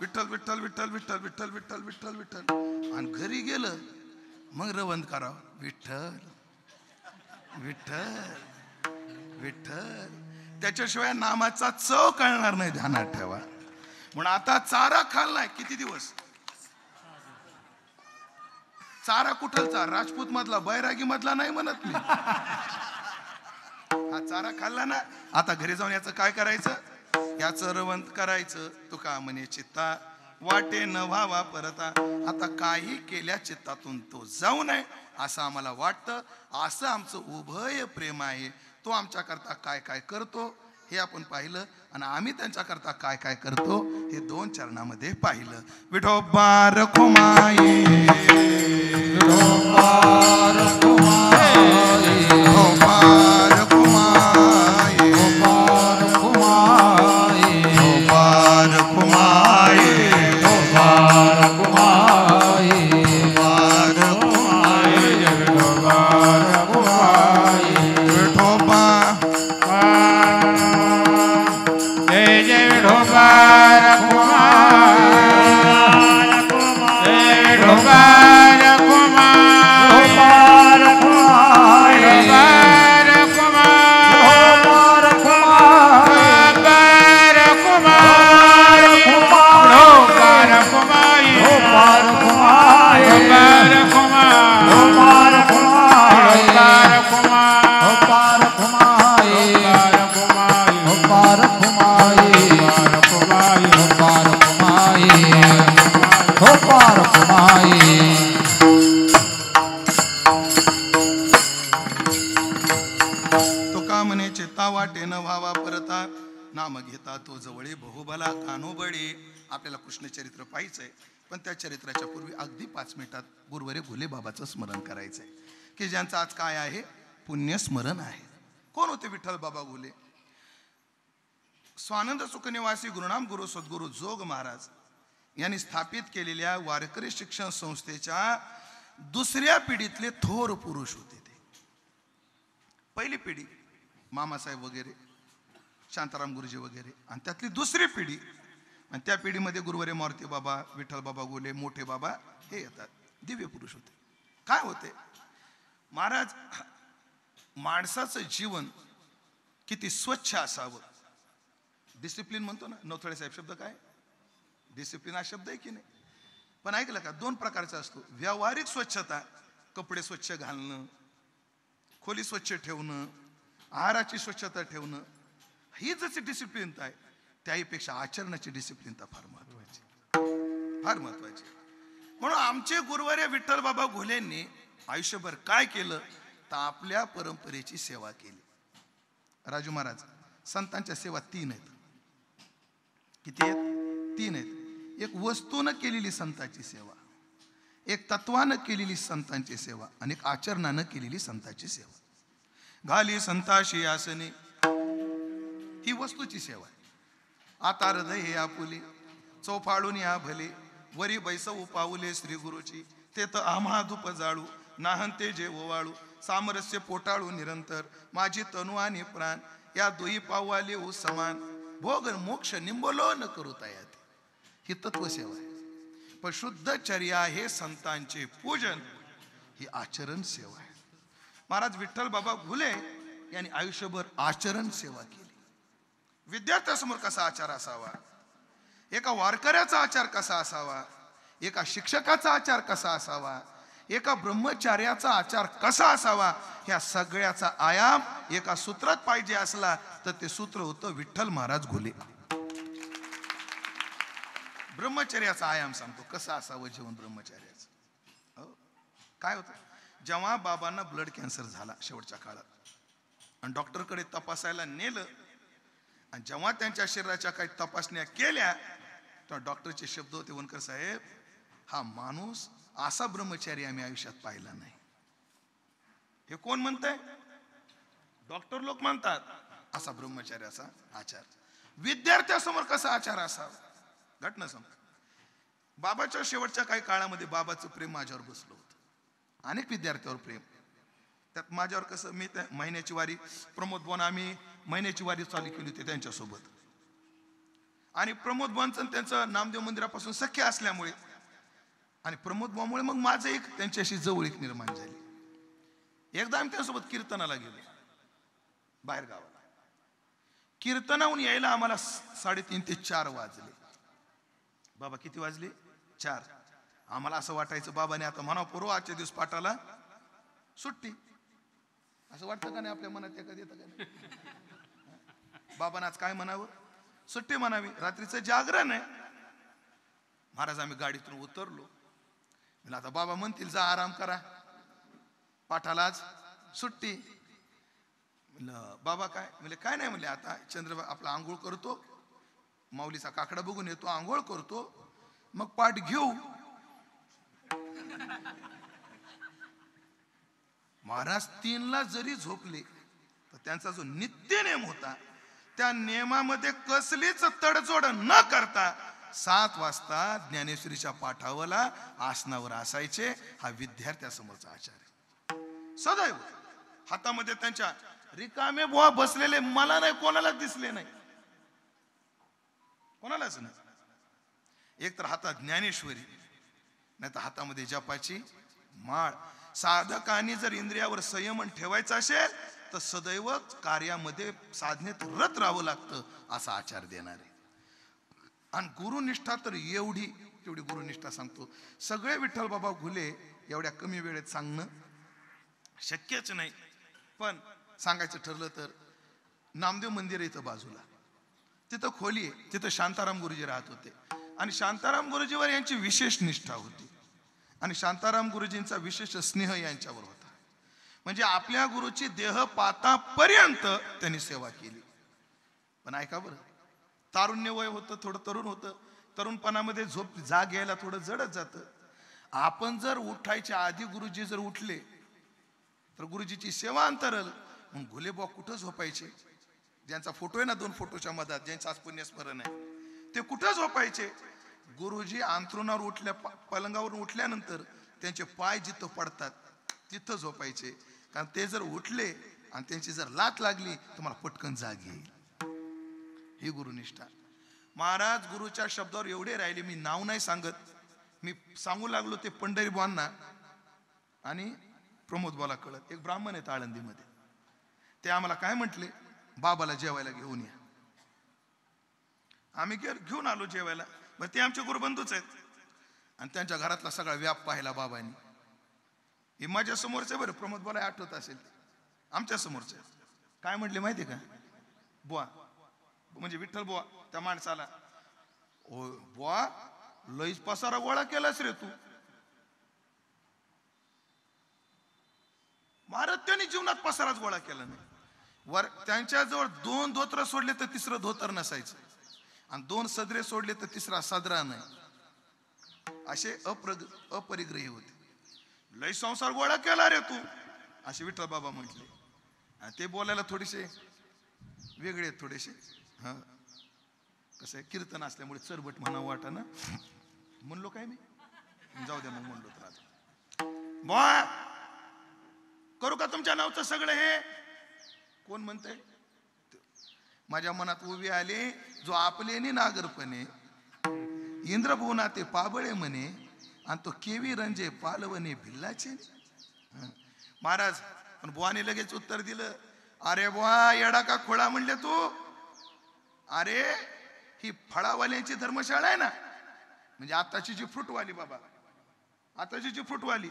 विठ्ठल विठ्ठल विठ्ठल विठ्ठल विठ्ठल विठ्ठल विठ्ठल विठ्ठल. आणि घरी गेलं मग रवंत करावं, विठ्ठल विठ्ठल विठ्ठल. त्याच्याशिवाय नामाचा चव कळणार नाही, ध्यानात ठेवा. म्हणून आता चारा खाल्लाय किती दिवस? चारा कुठलचा? राजपूत मधला, बैरागी मधला नाही म्हणत मी. हा चारा खाल्ला ना, आता घरी जाऊन याचं काय करायचं? याचं रवंत करायचं. तुका म्हणे चित्ता वाटे न व्हावा परता. आता काही केल्या चित्तातून तो जाऊ नये असं आम्हाला वाटतं. असं आमचं उभय प्रेम आहे. तो आमच्याकरता काय काय करतो हे आपण पाहिलं, आणि आम्ही त्यांच्याकरता काय काय करतो हे 2 चरणामध्ये पाहिलं. विठोबा रखुमाई, विठोबा रखुमाई, विठोबा रखुमाई, विठोबा रखुमाई, विठोबा रखुमाई, विठोबा रखुमाई, विठोबा रखुमाई, विठोबा रखुमाई, विठोबा. जय जय विठोबा रखुमाई, विठोबा तुका म्हणे चित्ता वाटे न व्हावा परता. नाम घेता तो जवळे बहुबला कानोबडे. आपल्याला कृष्ण चरित्र पाहायचंय, पण त्या चरित्राच्या पूर्वी अगदी 5 मिनिटात गुरुवारी घुले बाबाचं स्मरण करायचंय, की ज्यांचं आज काय आहे? पुण्यस्मरण आहे. कोण होते विठ्ठल बाबा घुले? स्वानंद सुखनिवासी गुरुनाम गुरु सद्गुरु जोग महाराज यांनी स्थापित केलेल्या वारकरी शिक्षण संस्थेच्या 2ऱ्या पिढीतले थोर पुरुष होते ते. पहिली पिढी मामासाहेब वगैरे, शांताराम गुरुजी वगैरे, आणि त्यातली 2री पिढी, आणि त्या पिढीमध्ये गुरुवारी मारुती बाबा, विठ्ठल बाबा गोले, मोठे बाबा हे येतात. दिव्य पुरुष होते. काय होते महाराज? माणसाचं जीवन किती स्वच्छ असावं. डिसिप्लिन म्हणतो ना, नवथळे साहेब शब्द काय? डिसिप्लिन हा शब्द आहे की नाही? पण ऐकलं का, 2 प्रकारचा असतो. व्यावहारिक स्वच्छता, कपडे स्वच्छ घालणं, खोली स्वच्छ ठेवणं, आहाराची स्वच्छता ठेवणं, ही जशी डिसिप्लिन आहे, त्याहीपेक्षा आचरणाची डिसिप्लिन तर फार महत्वाची, फार महत्वाची. म्हणून आमचे गुरुवारी विठ्ठल बाबा घोलेंनी आयुष्यभर काय केलं तर आपल्या परंपरेची सेवा केली. राजू महाराज, संतांच्या सेवा 3 आहेत. किती आहेत? 3 आहेत. एक वस्तूनं केलेली संतांची सेवा, एक तत्वानं केलेली संतांची सेवा, आणि एक आचरणानं केलेली संतांची सेवा. घाली संताशी आसने, ही वस्तूची सेवा आहे. आता हृदय हे आपुले, चौफाळून या भले, वरी बैसवू पाऊले श्री गुरुची, ते तर आम्हा धूप जाळू, नाहंते जे ओवाळू, सामरस्य पोटाळू निरंतर, माझी तनु आणि प्राण, या 2 पाववाले उ समान, भोग मोक्ष निंबलो न करू तयात. ही तत्वसेवा आहे. पण शुद्धचर्या हे संतांचे पूजन, ही आचरण सेवा आहे. महाराज विठ्ठल बाबा घुले यांनी आयुष्यभर आचरण सेवा केली. विद्यार्थ्यासमोर कसा आचार असावा, एका वारकऱ्याचा आचार कसा असावा, एका शिक्षकाचा आचार कसा असावा, एका ब्रह्मचार्याचा आचार कसा असावा, ह्या सगळ्याचा आयाम एका सूत्रात पाहिजे असला तर ते सूत्र होतं विठ्ठल महाराज घुले. ब्रह्मचर्याचा आयाम सांगतो कसं असावं जीवन ब्रह्मचर्याचं. काय होतं, जेव्हा बाबांना ब्लड कॅन्सर झाला शेवटच्या काळात, आणि डॉक्टरकडे तपासायला नेलं, आणि जेव्हा त्यांच्या शरीराच्या काही तपासण्या केल्या तेव्हा डॉक्टरचे शब्द होते, वनकर साहेब, हा माणूस असा ब्रह्मचारी आम्ही आयुष्यात पाहिला नाही. हे कोण म्हणतंय? डॉक्टर लोक म्हणतात. असा ब्रह्मचार्याचा आचार. विद्यार्थ्यासमोर कसा आचार असावा, घटना सांग. बाबाच्या शेवटच्या काही काळामध्ये बाबाचं प्रेम माझ्यावर बसलं होतं, अनेक विद्यार्थ्यावर प्रेम. त्यात माझ्यावर कसं, मी त्या महिन्याची वारी, प्रमोद बोन आम्ही महिन्याची वारी चालू केली होती त्यांच्यासोबत, आणि प्रमोद बुवांचं त्यांचं नामदेव मंदिरापासून सख्य असल्यामुळे आणि प्रमोद बुवामुळे मग माझं एक त्यांच्याशी जवळीक निर्माण झाली. एकदा आम्ही त्यांच्यासोबत कीर्तनाला गेलो बाहेर गावाला. कीर्तनाहून यायला आम्हाला 3:30 ते 4 वाजले. बाबा किती वाजले? 4. आम्हाला असं वाटायचं बाबाने आता म्हणावं पूर्व आजच्या दिवस पाठाला सुट्टी. असं वाटतं का नाही आपल्या मनात? एखादं येतं का नाही? बाबांना आज काय म्हणावं? सुट्टी म्हणावी. रात्रीचं जागरण आहे. महाराज आम्ही गाडीतून उतरलो. म्हणलं आता बाबा म्हणतील जा आराम करा, पाठाला आज सुट्टी. म्हणलं बाबा काय? म्हणले काय नाही. म्हणले आता चंद्र आपला आंघोळ करतो, माऊलीचा काकडा बघून येतो, आंघोळ करतो, मग पाठ घेऊ. महाराज 3ला जरी झोपले तर त्यांचा जो नित्य नेम होता त्या नियमामध्ये कसलीच तडजोड न करता 7 वाजता ज्ञानेश्वरीच्या पाठावला आसनावर असायचे. हा विद्यार्थ्यासमोरचा आचार आहे. सदैव हातामध्ये त्यांच्या रिकामे बुवा बसलेले मला नाही कोणाला दिसले नाही, कोणालाच नाही. एक तर हातात ज्ञानेश्वरी, नाही तर हातामध्ये जपाची माळ. साधकांनी जर इंद्रियावर संयमन ठेवायचा असेल तर सदैव कार्यामध्ये साधनेत रत राहावं लागतं असा आचार देणारे. आणि गुरुनिष्ठा तर एवढी तेवढी गुरुनिष्ठा सांगतो. सगळे विठ्ठल बाबा घुले एवढ्या कमी वेळेत सांगणं शक्यच नाही. पण सांगायचं ठरलं तर नामदेव मंदिर आहे इथं बाजूला, तिथं खोली आहे, तिथं शांताराम गुरुजी राहत होते. आणि शांताराम गुरुजीवर यांची विशेष निष्ठा होती आणि शांताराम गुरुजींचा विशेष स्नेह यांच्यावर होता. म्हणजे आपल्या गुरुची देहपातापर्यंत त्यांनी सेवा केली. पण ऐका बरं, तारुण्य वय होतं, थोडं तरुण होतं. तरुणपणामध्ये झोप जाग यायला थोडं जडच जातं. आपण जर उठायच्या आधी गुरुजी जर उठले तर गुरुजीची सेवा अंतरल. मग घुलेबुवा कुठं झोपायचे? ज्यांचा फोटो आहे ना 2 फोटोच्या मधात, ज्यांचं आज पुण्यस्मरण आहे, ते कुठं झोपायचे? गुरुजी अंथरुणावर उठल्या पलंगावरून उठल्यानंतर त्यांचे पाय जिथं पडतात तिथं झोपायचे. कारण ते जर उठले आणि त्यांची जर लात लागली तर मला पटकन जाग येईल. ही गुरुनिष्ठा. महाराज गुरुच्या शब्दावर एवढे राहिले, मी नाव नाही सांगत, मी सांगू लागलो ते पंढरीबुवांना आणि प्रमोद बुवाला कळत. एक ब्राह्मण आहेत आळंदीमध्ये, ते आम्हाला काय म्हटले, बाबाला जेवायला घेऊन या. आम्ही घेऊन आलो जेवायला. मग ते आमचे गुरुबंधूच आहेत आणि त्यांच्या घरातला सगळा व्याप पाहिला बाबांनी. हे माझ्या समोरचे बरं, प्रमोद बुवाला आठवत असेल, आमच्या समोरचे. काय म्हटले माहिती का? बुवा म्हणजे विठ्ठल बुवा त्या माणसाला, ओ बुवा लईच पसारा गोळा केलास रे तू. महाराज त्यांनी जीवनात पसाराच गोळा केला नाही. वर त्यांच्याजवळ 2 धोतर सोडले तर 3रं धोतर नसायचं आणि 2 सदरे सोडले तर 3रा सदरा नाही. असे अपरिग्रही होते. लय संसार गोळा केला रे तू असे विठ्ठल बाबा म्हटले. आणि ते बोलायला थोडेसे वेगळे आहेत, थोडेसे. हा कसं आहे, कीर्तन असल्यामुळे चरबट म्हणावं वाटा ना, म्हणलो काय मी, जाऊ द्या मग म्हणलो तर. आता बा करू का तुमच्या नावचं सगळं हे? कोण म्हणतंय? माझ्या मनात उभी आली, जो आपले नागरपणे इंद्रभुवना ते पाबळे म्हणे आणि तो केवी रंजे पालवणे भिल्लाचे. महाराज पण बुवाने लगेच उत्तर दिलं, अरे बुवा येडा का खोळा म्हणले तू? अरे ही फळावाल्यांची धर्मशाळा आहे ना, म्हणजे आताची जी फ्रूटवाली, बाबा आताची जी फ्रूटवाली,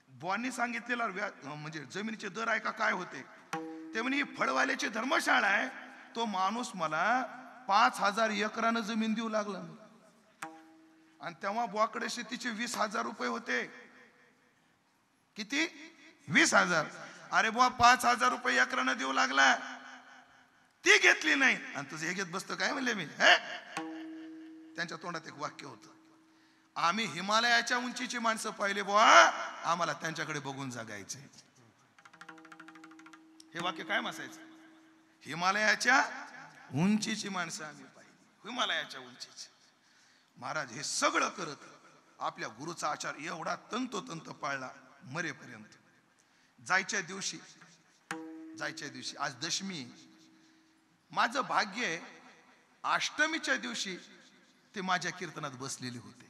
बुवांनी सांगितलेला म्हणजे जमिनीचे दर आहे का काय होते ते म्हणे ही फळवाल्याची धर्मशाळा आहे. तो माणूस मला 5,000 एकरानं जमीन देऊ लागला आणि तेव्हा बुवाकडे शेतीचे 20,000 रुपये होते. किती? 20,000. अरे बुवा 5,000 रुपये एकरानं देऊ लागला, ती घेतली नाही आणि तुझं हे घेत बसतो काय म्हणले मी? त्यांच्या तोंडात एक वाक्य होतं, आम्ही हिमालयाच्या उंचीची माणसं पाहिले बुवा, आम्हाला त्यांच्याकडे बघून जगायचे. हे वाक्य काय असायचं? हिमालयाच्या उंचीची माणसं आम्ही पाहिली, हिमालयाच्या उंचीची. महाराज हे सगळं करत आपल्या गुरुचा आचार एवढा तंतोतंत पाळला मरेपर्यंत. जायच्या दिवशी आज दशमी, माझं भाग्य आहे अष्टमीच्या दिवशी ते माझ्या कीर्तनात बसलेले होते.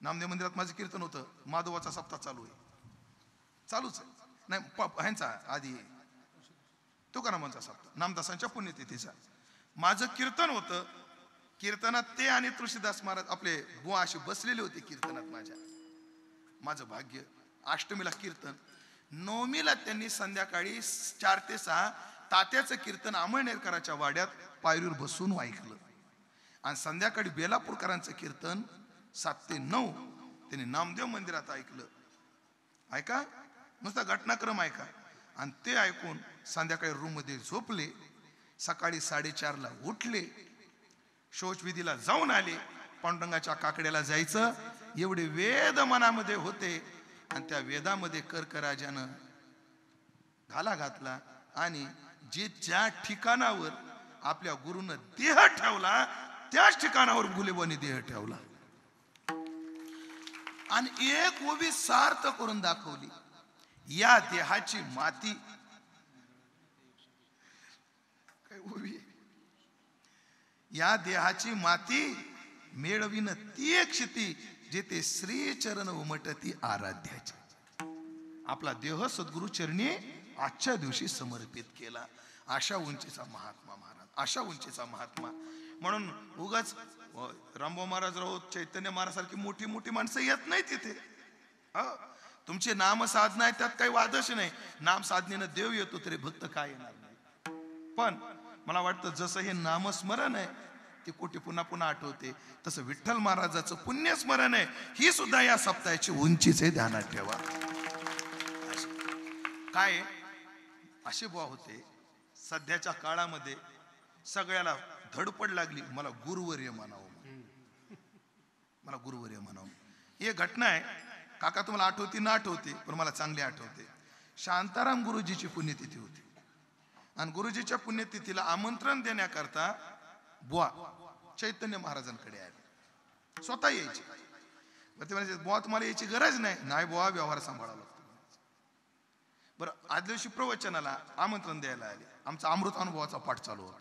नामदेव मंदिरात माझं कीर्तन होतं. माधवाचा सप्ताह चालू आहे, चालूच आहे. नाही ह्यांचा आधी तुकारामांचा सप्ताह, नामदासांच्या पुण्यतिथीचा. माझं कीर्तन होतं. कीर्तनात ते आणि तुळशीदास महाराज आपले बुवा असे बसलेले होते कीर्तनात माझ्या. माझं भाग्य. अष्टमीला कीर्तन, नवमीला त्यांनी संध्याकाळी 4 ते 6 तात्याचं कीर्तन अमळनेरकरांच्या वाड्यात पायरीवर बसून ऐकलं. आणि संध्याकाळी बेलापूरकरांचं कीर्तन 7 ते 9 त्यांनी नामदेव मंदिरात ऐकलं. ऐका, नुसता घटनाक्रम ऐका. आणि ते ऐकून संध्याकाळी रूममध्ये झोपले. सकाळी 4:30ला उठले, शौचविधीला जाऊन आले. पांडुरंगाच्या काकड्याला जायचं एवढे वेद मनामध्ये होते. आणि त्या वेदामध्ये कर्कराजानं घाला घातला आणि जे ज्या ठिकाणावर आपल्या गुरुनं देह ठेवला त्याच ठिकाणावर गुलेबानी देह ठेवला. आणि एक उभी सार्थ करून दाखवली. या देहाची माती काय उभी, या देहाची माती मेळविन ती एक क्षिती, जेथे श्री चरण उमटती आराध्याची. आपला देह सद्गुरु चरणी आजच्या दिवशी समर्पित केला. अशा उंचीचा महात्मा महाराज, अशा उंचीचा महात्मा. म्हणून उगाच रामभाऊ महाराज राऊत, चैतन्य महाराज सारखी मोठी मोठी माणसं येत नाही तिथे. तुमचे नाम साधना आहे, त्यात काही वादच नाही. नाम साधनेनं देव येतो तरी भक्त काय येणार नाही. पण मला वाटतं जसं हे नामस्मरण आहे ते कोटी पुन्हा पुन्हा आठवते, तसं विठ्ठल महाराजाचं पुण्यस्मरण आहे ही सुद्धा या सप्ताहाची उंचीचे ध्यानात ठेवा. काय असे बुवा होते सध्याच्या काळामध्ये सगळ्याला धडपड लागली, मला गुरुवर्य म्हणावं, मला गुरुवर्य म्हणावं. ही घटना आहे काका, तुम्हाला आठवती ना आठवते पण मला चांगली आठवते. शांताराम गुरुजीची पुण्यतिथी होती आणि गुरुजीच्या पुण्यतिथीला आमंत्रण देण्याकरता बुवा चैतन्य महाराजांकडे आले. स्वतः यायचे. ते म्हणायचे बुवा तुम्हाला यायची गरज नाही. नाही बुवा, व्यवहार सांभाळावा लागतो. बरं, आदल्या दिवशी प्रवचनाला आमंत्रण द्यायला आले. आमचा अमृत अनुभवाचा पाठ चालू होता.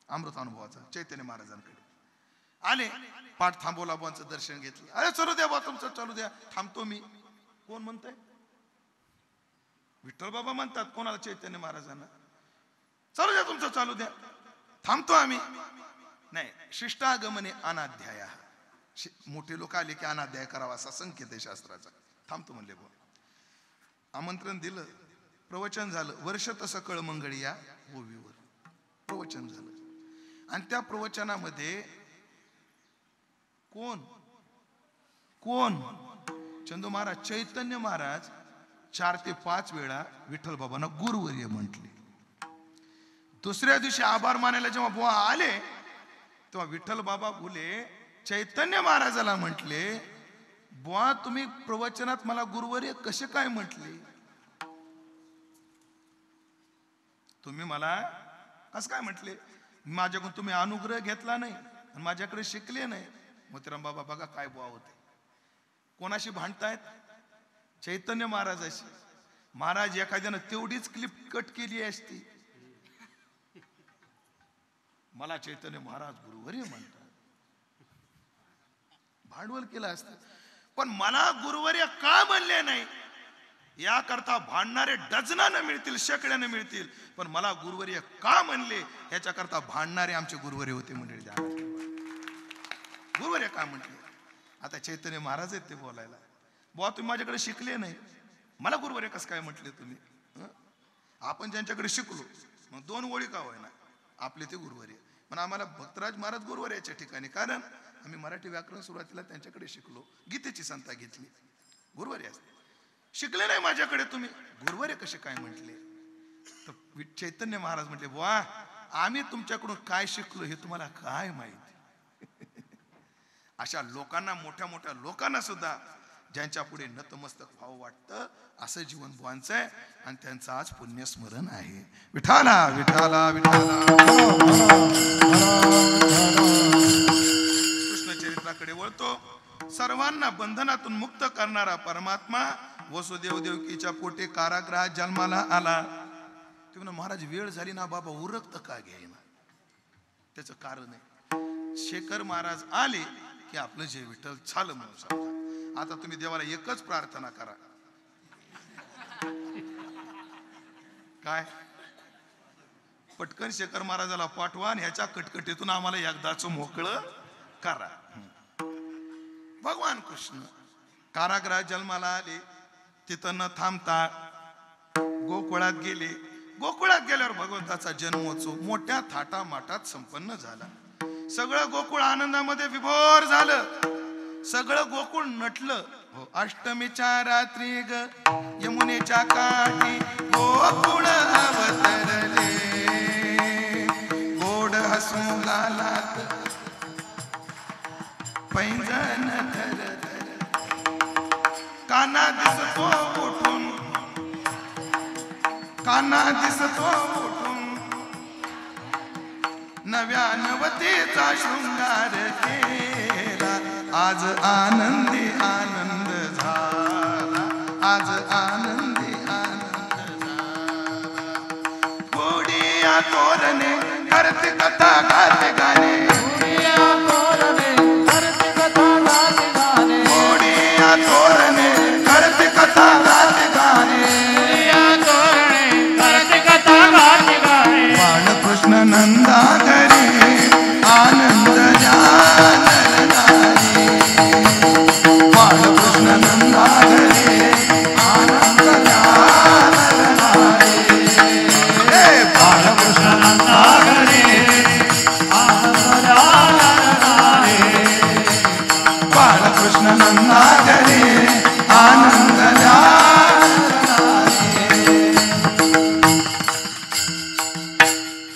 अमृत अनुभवाचा चैतन्य महाराजांकडे आले. पाठ थांबवला, बुवांचं दर्शन घेतलं. अरे चालू द्या बुवा, तुमचं चालू द्या, थांबतो मी. कोण म्हणतंय? विठ्ठल बाबा म्हणतात कोणाला? चैतन्य महाराजांना. चालू द्या तुमचं, चालू द्या, थांबतो आम्ही. नाही, शिष्टागमने अनाध्याय. मोठे लोक आले की अनाध्याय करावा असा संकेत आहे शास्त्राचा. थांबतो म्हणले बुवा. आमंत्रण दिलं, प्रवचन झालं. वर्ष तसं कळमंगळ या ओवीवर प्रवचन झालं. आणि त्या प्रवचनामध्ये कोण कोण चंदू महाराज, चैतन्य महाराज 4 ते 5 वेळा विठ्ठल बाबांना गुरुवर्य म्हटले. दुसऱ्या दिवशी आभार मानायला जेव्हा बुवा आले तेव्हा विठ्ठल बाबा बोले चैतन्य महाराजाला म्हटले, बुवा तुम्ही प्रवचनात मला गुरुवर्य कसे काय म्हटले? तुम्ही मला कसं काय म्हटले? माझ्याकडून तुम्ही अनुग्रह घेतला नाही आणि माझ्याकडे शिकले नाही. मोतीराम बाबा बघा काय बुवा होते. कोणाशी भांडतायत? चैतन्य महाराजाशी. महाराज एखाद्यानं तेवढीच क्लिप कट केली असती. मला चैतन्य महाराज गुरुवर्य म्हणतात, भांडवल केलं असतं. पण मला गुरुवर्य का म्हणले नाही याकरता भांडणारे डझनानं मिळतील, शेकड्यानं मिळतील. पण मला गुरुवर्य का म्हणले ह्याच्याकरता भांडणारे आमचे गुरुवर्य होते मंडळी. गुरुवर्य का म्हटले? आता चैतन्य महाराज आहेत ते बोलायला. बुवा तुम्ही माझ्याकडे शिकले नाही, मला गुरुवर्य कसं काय म्हटले तुम्ही? आपण ज्यांच्याकडे शिकलो मग 2 ओळी का होईना आपले ते गुरुवर्य. पण आम्हाला भक्तराज महाराज गुरुवर्याच्या ठिकाणी, कारण आम्ही मराठी व्याकरण सुरुवातीला त्यांच्याकडे शिकलो, गीतेची संथा घेतली, गुरुवर्य असते. शिकले नाही माझ्याकडे तुम्ही, गुरुवर्य कसे काय म्हटले? तर चैतन्य महाराज म्हटले, बुवा आम्ही तुमच्याकडून काय शिकलो हे तुम्हाला काय माहिती? अशा लोकांना, मोठ्या मोठ्या लोकांना सुद्धा ज्यांच्या पुढे नतमस्तक व्हावं वाटतं असं जीवन बुवांचं आहे. आणि त्यांचं आज पुण्यस्मरण आहे. विठाला विठाला विठाला. कृष्ण चरित्राकडे वळतो. सर्वांना बंधनातून मुक्त करणारा परमात्मा वसुदेव देवकीच्या पोटे कारागृहात जन्माला आला. ते म्हणा महाराज वेळ झाली ना बाबा, उरकत का घ्यायना? त्याचं कारण आहे. शेखर महाराज आले की आपलं जे विठ्ठल झालं म्हणून समजा. आता तुम्ही देवाला एकच प्रार्थना करा, काय पटकन शेखर महाराजाला पाठवा आणि ह्याच्या कटकटीतून आम्हाला एकदाच मोकळं करा. भगवान कृष्ण कारागृहात जन्माला आले. तिथं न थांबता गोकुळात गेले. गोकुळात गेल्यावर भगवंताचा जन्मोत्सव मोठ्या थाटामाटात संपन्न झाला. सगळं गोकुळ आनंदामध्ये विभोर झालं. सगळं गोकुळ नटलं. हो, अष्टमीच्या रात्री ग यमुनेच्या काठी गोकुळ अवतरले. गोड हसू गालात पैंजण धर काना दिसतो उठून, काना दिसतो उठून नव्या नवतेचा शृंगार केला. आज आनंदी आनंद झाला, आज आनंदी आनंद झाला. गोडिया तोरणे करते कथा गाते गाणे, गोडिया तोरणे करते कथा गाते गाणे, गोडिया तोरणे करते कथा गाते गाणे, गोडिया तोरणे करते कथा गाते गाणे. बाळकृष्ण नंदा घरी आनंद जाणणारी, बाळकृष्ण नंदा घरी आनंद जाणणारी. बाळकृष्ण नंदा घरी आनंद जाणणारी, बाळकृष्ण नंदा घरी आनंद जाणणारी.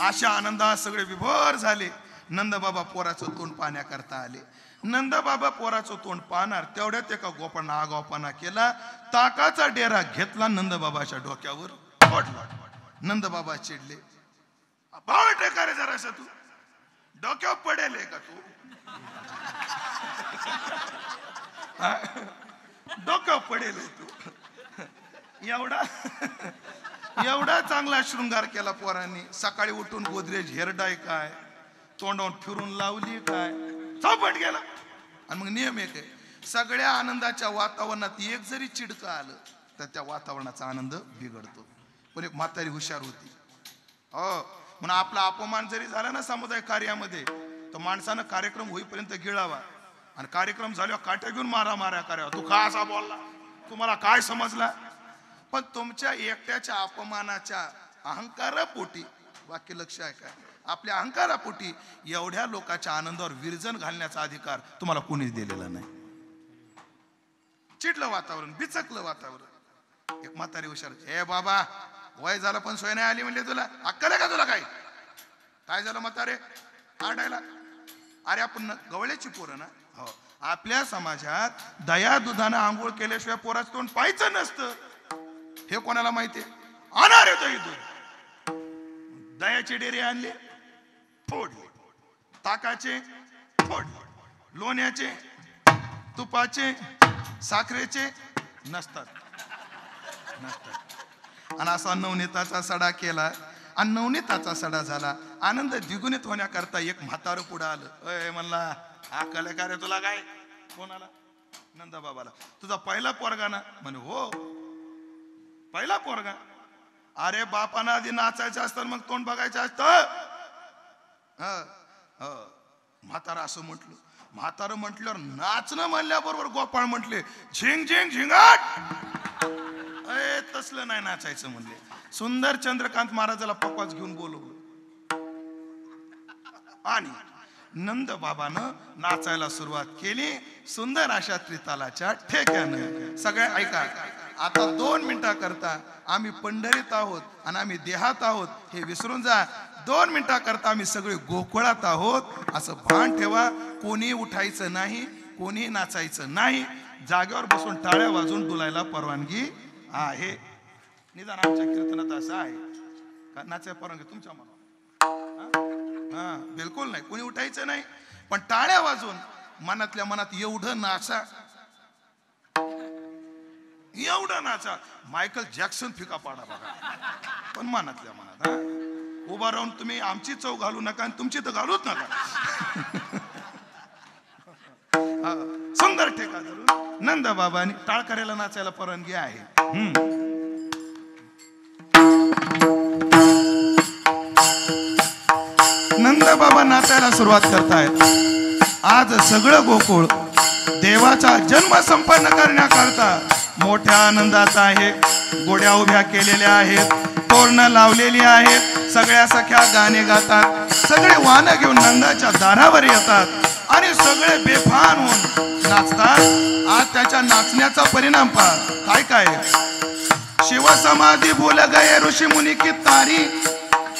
अशा आनंदात सगळे विभोर झाले. नंदबाबा पोराचं तोंड पाहण्याकरता आले. नंदबाबा पोराचं तोंड पाहणार तेवढ्यात एका गोपानं आगावपणा केला. ताकाचा डेरा घेतला नंदबाबाच्या डोक्यावर फोडला. नंदबाबा चिडले. बावट का रे जरासा तू, डोक्यावर पडेल का तू, डोक्यावर पडेल तू. एवढा एवढा चांगला शृंगार केला पोरांनी. सकाळी उठून गोदरेज हेअरडाय काय, तोंडावर फिरून लावली काय, चौपट गेला. आणि मग नियम एक आहे, सगळ्या आनंदाच्या वातावरणात एक जरी चिडकं आलं तर त्या वातावरणाचा आनंद बिघडतो. पण एक म्हातारी हुशार होती. हो, म्हणून आपला अपमान जरी झाला ना सामुदायिक कार्यामध्ये, तर माणसानं कार्यक्रम होईपर्यंत गिळावा आणि कार्यक्रम झाल्यावर काट्या घेऊन मारा करावा. तू का असा बोलला, तुम्हाला काय समजला. पण तुमच्या एकट्याच्या अपमानाच्या अहंकारापोटी, वाक्य लक्ष आहे काय, आपल्या अहंकारापोटी एवढ्या लोकांच्या आनंदावर विरजन घालण्याचा अधिकार तुम्हाला कोणीच दिलेला नाही. चिडलं वातावरण, बिचकलं वातावरण. एक म्हातारी हुशार, ए बाबा वय झालं पण सोय नाही आली म्हणले, तुला अक्कल आहे का, तुला काय झालं म्हातारे आडायला. अरे आपण गवळ्याची पोरं ना. हो, आपल्या समाजात दया दुधानं आंघोळ केल्याशिवाय पोराचं तोंड पाहायचं नसतं. हे कोणाला माहितीये. आणणार आहे दही दूध. दयाचे डेरे आणले, फोडले. ताकाचे फोडले. लोण्याचे, तुपाचे, साखरेचे नसतात. आणि असा नवनीताचा सडा केला. आणि नवनीताचा सडा झाला. आनंद द्विगुणित होण्याकरता एक म्हातारं पुढं आलं. अय म्हणला, अक्कल आहे का रे तुला. काय कोणाला, नंदबाबाला. तुझा पहिला पोरगा ना. म्हणे हो पहिला पोरगा. अरे बापानं आधी नाचायचं असतं, मग तोंड बघायचं असतं. म्हातारा असं म्हटलं. म्हातारं म्हटल्यावर नाचणं म्हणल्याबरोबर गोपाळ म्हटले, झिंग झिंग झिंगाट. अय तसलं नाही नाचायचं म्हणले. सुंदर चंद्रकांत महाराजाला पकवाज घेऊन बोलवलं आणि नंद बाबानं नाचायला सुरुवात केली. सुंदर अशा त्रितालाच्या ठेक्यानं. सगळे ऐका, आता 2 मिनिटाकरता आम्ही पंढरीत आहोत आणि आम्ही देहात आहोत हे विसरून जा. 2 मिनिटाकरता आम्ही सगळे गोकुळात आहोत असं भान ठेवा. कोणी उठायचं नाही, कोणी नाचायचं नाही. जागेवर बसून टाळ्या वाजून डुलायला परवानगी आहे. निदान आमच्या कीर्तनात असं आहे का नाचायला परवानगी तुमच्या मनावर. बिलकुल नाही, कोणी उठायचं नाही. पण टाळ्या वाजून मनातल्या मनात एवढं नाचा, एवढं नाचा. मायकल जॅक्सन फिका पाडा बघा, पण मनातल्या मनात. उभा राहून तुम्ही आमची चव घालू नका आणि तुमची तर घालूच नका. सुंदर ठेका धरून नंद बाबांनी टाळकऱ्याला नाचायला परवानगी आहे. नंद बाबा नाचायला सुरुवात करतायत. आज सगळं गोकुळ देवाचा जन्म संपन्न करण्याकरता मोठ्या आनंदाचा आहे. गोड्या उभ्या केलेल्या आहेत, तोरणं लावलेली आहेत, सगळ्या सख्या गाणे गातात, सगळे वाहनं घेऊन नंदाच्या दारावर येतात आणि सगळे बेफान होऊन नाचतात. आज त्याच्या नाचण्याचा परिणाम पहा काय काय. शिवसमाधी भूल गए ऋषी मुनी की तारी,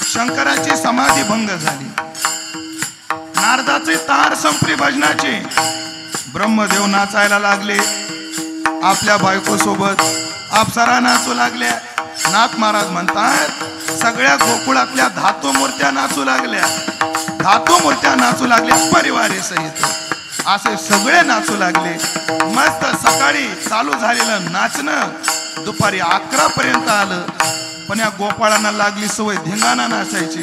शंकराची समाधी भंग झाली. नारदाची तार संपली भजनाची. ब्रह्मदेव नाचायला लागले आपल्या बायको सोबत, अप्सरा नाचू लागल्या. नाथ महाराज म्हणतात सगळ्या गोकुळातल्या धातू मूर्त्या नाचू लागल्या, धातू मूर्त्या नाचू लागल्या परिवारे सहित. असे सगळे नाचू लागले. मस्त सकाळी चालू झालेलं नाचणं दुपारी 11 पर्यंत आलं. पण या गोपाळांना लागली सवय धिंगाणा नाचायची.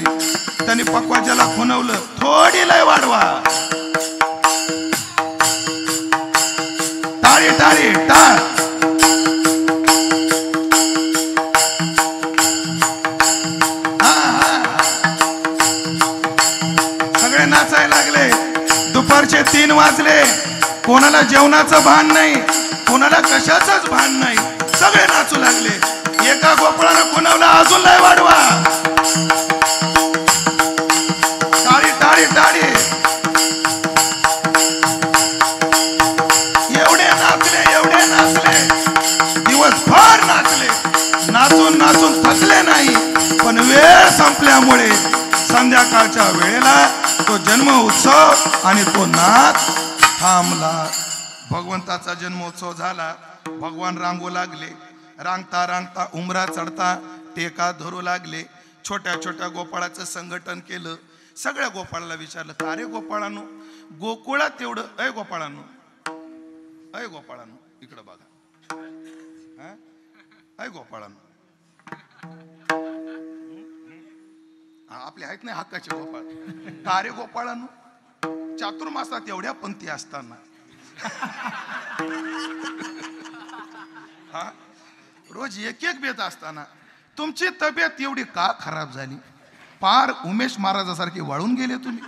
त्यांनी पक्वाजाला खुणवलं, थोडी लय वाढवा. टाळी टाळी टाळ. सगळे नाचायला लागले. दुपारचे 3 वाजले. कोणाला जेवणाचं भान नाही, कोणाला कशाचंच भान नाही. सगळे नाचू लागले. एका गोपाळानं खुणवला, अजून लय वाढवा. टाळी टाळी टाळी. एवढे नाचले, एवढे नाचले, दिवसभर नाचले. नाचून नाचून थकले नाही. पण वेळ संपल्यामुळे संध्याकाळच्या वेळेला तो जन्म उत्सव आणि तो नाच थांबला. भगवंताचा जन्मोत्सव झाला. भगवान रांगू लागले. रांगता रांगता उमरा चढता टेका धरू लागले. छोट्या छोट्या गोपाळाचं संघटन केलं. सगळ्या गोपाळाला विचारलं, का रे गोपाळांनो, गोकुळात तेवढं, अय गोपाळांनो, अय गोपाळांनो इकडं बघा, अय गोपाळांनो, आपले आहेत नाही हक्काचे गोपाळ. का रे गोपाळांनो, चातुर्मासात एवढ्या पंक्ती असताना हा रोज एक एक बेत असताना तुमची तब्येत एवढी का खराब झाली? पार उमेश महाराजासारखे वाळून गेले तुम्ही.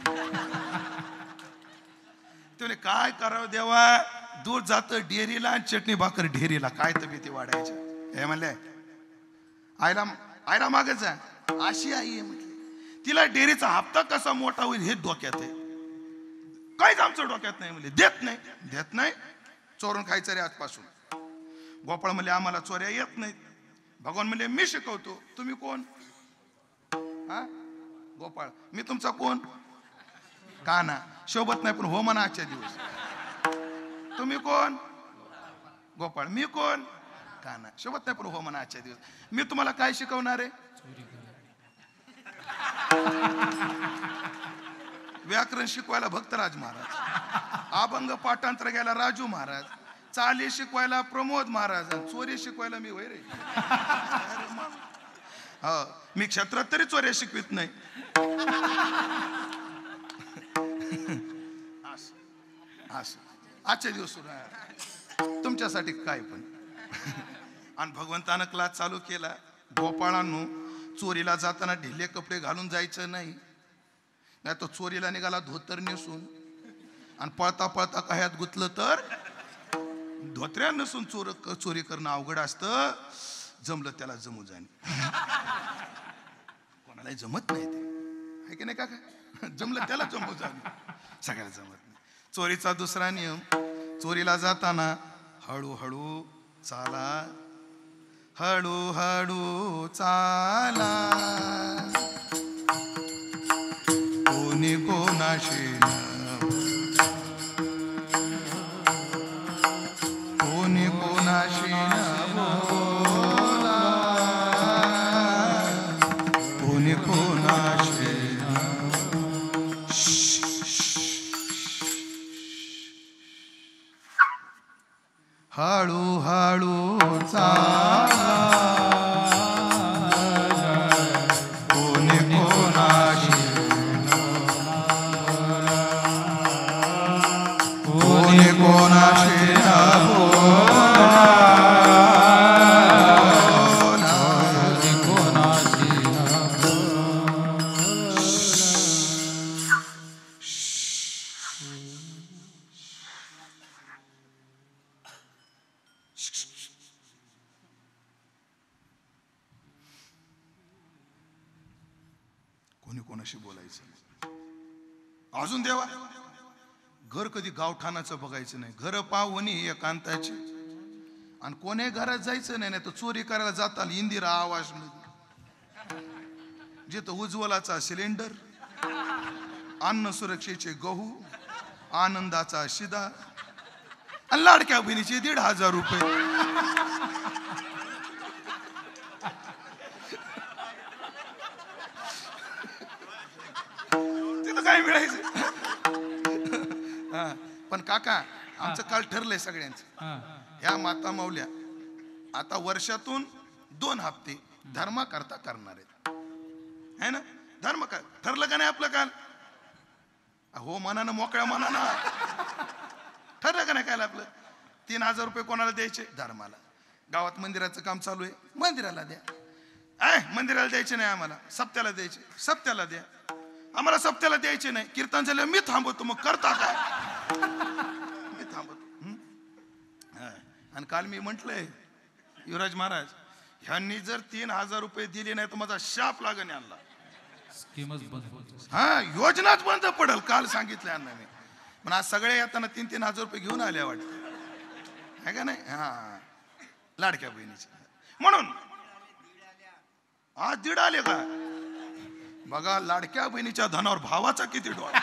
तुला काय करावं देवा, दूध जातं डेअरीला आणि चटणी भाकर ढेरीला, काय तब्येती वाढायच्या. हे म्हणले आईला आईला मागत जा. अशी आई आहे म्हटली. तिला डेअरीचा हप्ता कसा मोठा होईल हे डोक्यात आहे. काहीच आमचं डोक्यात नाही. म्हणजे देत नाही, देत नाही, चोरून खायचं रे आजपासून. गोपाळ म्हणले आम्हाला चोऱ्या येत नाहीत. भगवान म्हणले मी शिकवतो. तुम्ही कोण? हा गोपाळ, मी तुमचा कोण? काना. शोभत नाही पण हो म्हणा आजच्या दिवस. तुम्ही कोण? गोपाळ. मी कोण? काना. शोभत नाही पण हो म्हणा आजच्या दिवस. मी तुम्हाला काय शिकवणार आहे? व्याकरण शिकवायला भक्तराज महाराज, अभंग पाठांतर घ्यायला राजू महाराज, चाली शिकवायला प्रमोद महाराज, चोरी शिकवायला मी वैरे. मी क्षेत्रात तरी चोऱ्या शिकवित नाही. आजच्या दिवस सुरू आहे तुमच्यासाठी काय पण. आणि भगवंतानं क्लास चालू केला. गोपाळांनो, चोरीला जाताना ढिले कपडे घालून जायचं नाही. नाही तो चोरीला निघाला धोतर नेसून आणि पळता पळता काह्यात गुतलं तर धोत्र्या नसून चोरी करणं अवघड असतं. जमलं त्याला जमू जाणे. कोणालाही जमत नाही ते, आहे की नाही काका? जमलं त्याला जमू जाणे, सगळ्याला जमत नाही. चोरीचा दुसरा नियम, चोरीला जाताना हळूहळू चाला, हळूहळू चाला. कोणी कोणाशी कोणी कोणाशी बोला, कोणी कोणाशी हळूहळू चाला, कोणी कोण कोणी कोणाशी न बोला, कोणाशी कोणी कोणाशी बोलायचं नाही. अजून देवा घर कधी गावठाणाचं बघायचं नाही. घर पाहुणी एकांताची, आणि कोणी घरात जायचं नाही. नाही तर चोरी करायला जाताल इंदिरा आवाज मध्ये, जिथं उज्ज्वलाचा सिलेंडर, अन्न सुरक्षेचे गहू, आनंदाचा शिदा आणि लाडक्या बहिणीचे 1,500 रुपये. तिथं काय मिळायचं. पण काका आमचं काल ठरलंय सगळ्यांचं. ह्या माता माऊल्या आता वर्षातून 2 हप्ते धर्मा करता करणार आहेत, है ना? धर्म काय ठरलं का नाही आपलं काल? हो मनानं, मोकळ्या मनानं ठरलं का नाही काल आपलं? 3,000 रुपये कोणाला द्यायचे? धर्माला. गावात मंदिराचं काम चालू आहे, मंदिराला द्या. मंदिराला द्यायचे नाही आम्हाला, सप्त्याला द्यायचे, सप्त्याला द्या. आम्हाला सप्त्याला द्यायचे नाही, कीर्तन झालं मी थांबवतो. मग करता काय? मी थांबवतो. आणि काल मी म्हटलंय युवराज महाराज, ह्यांनी जर 3,000 रुपये दिले नाही तर माझा शाप लागण यांना. स्कीमच बंद. हा, योजनाच बंद पडल. काल सांगितलं यांना मी. पण आज सगळे येताना 3,000 रुपये घेऊन आले वाटतं, आहे का नाही? हा, लाडक्या बहिणीचे. म्हणून आज 1.5 आले का बघा. लाडक्या बहिणीच्या धनावर भावाचा किती डोळा.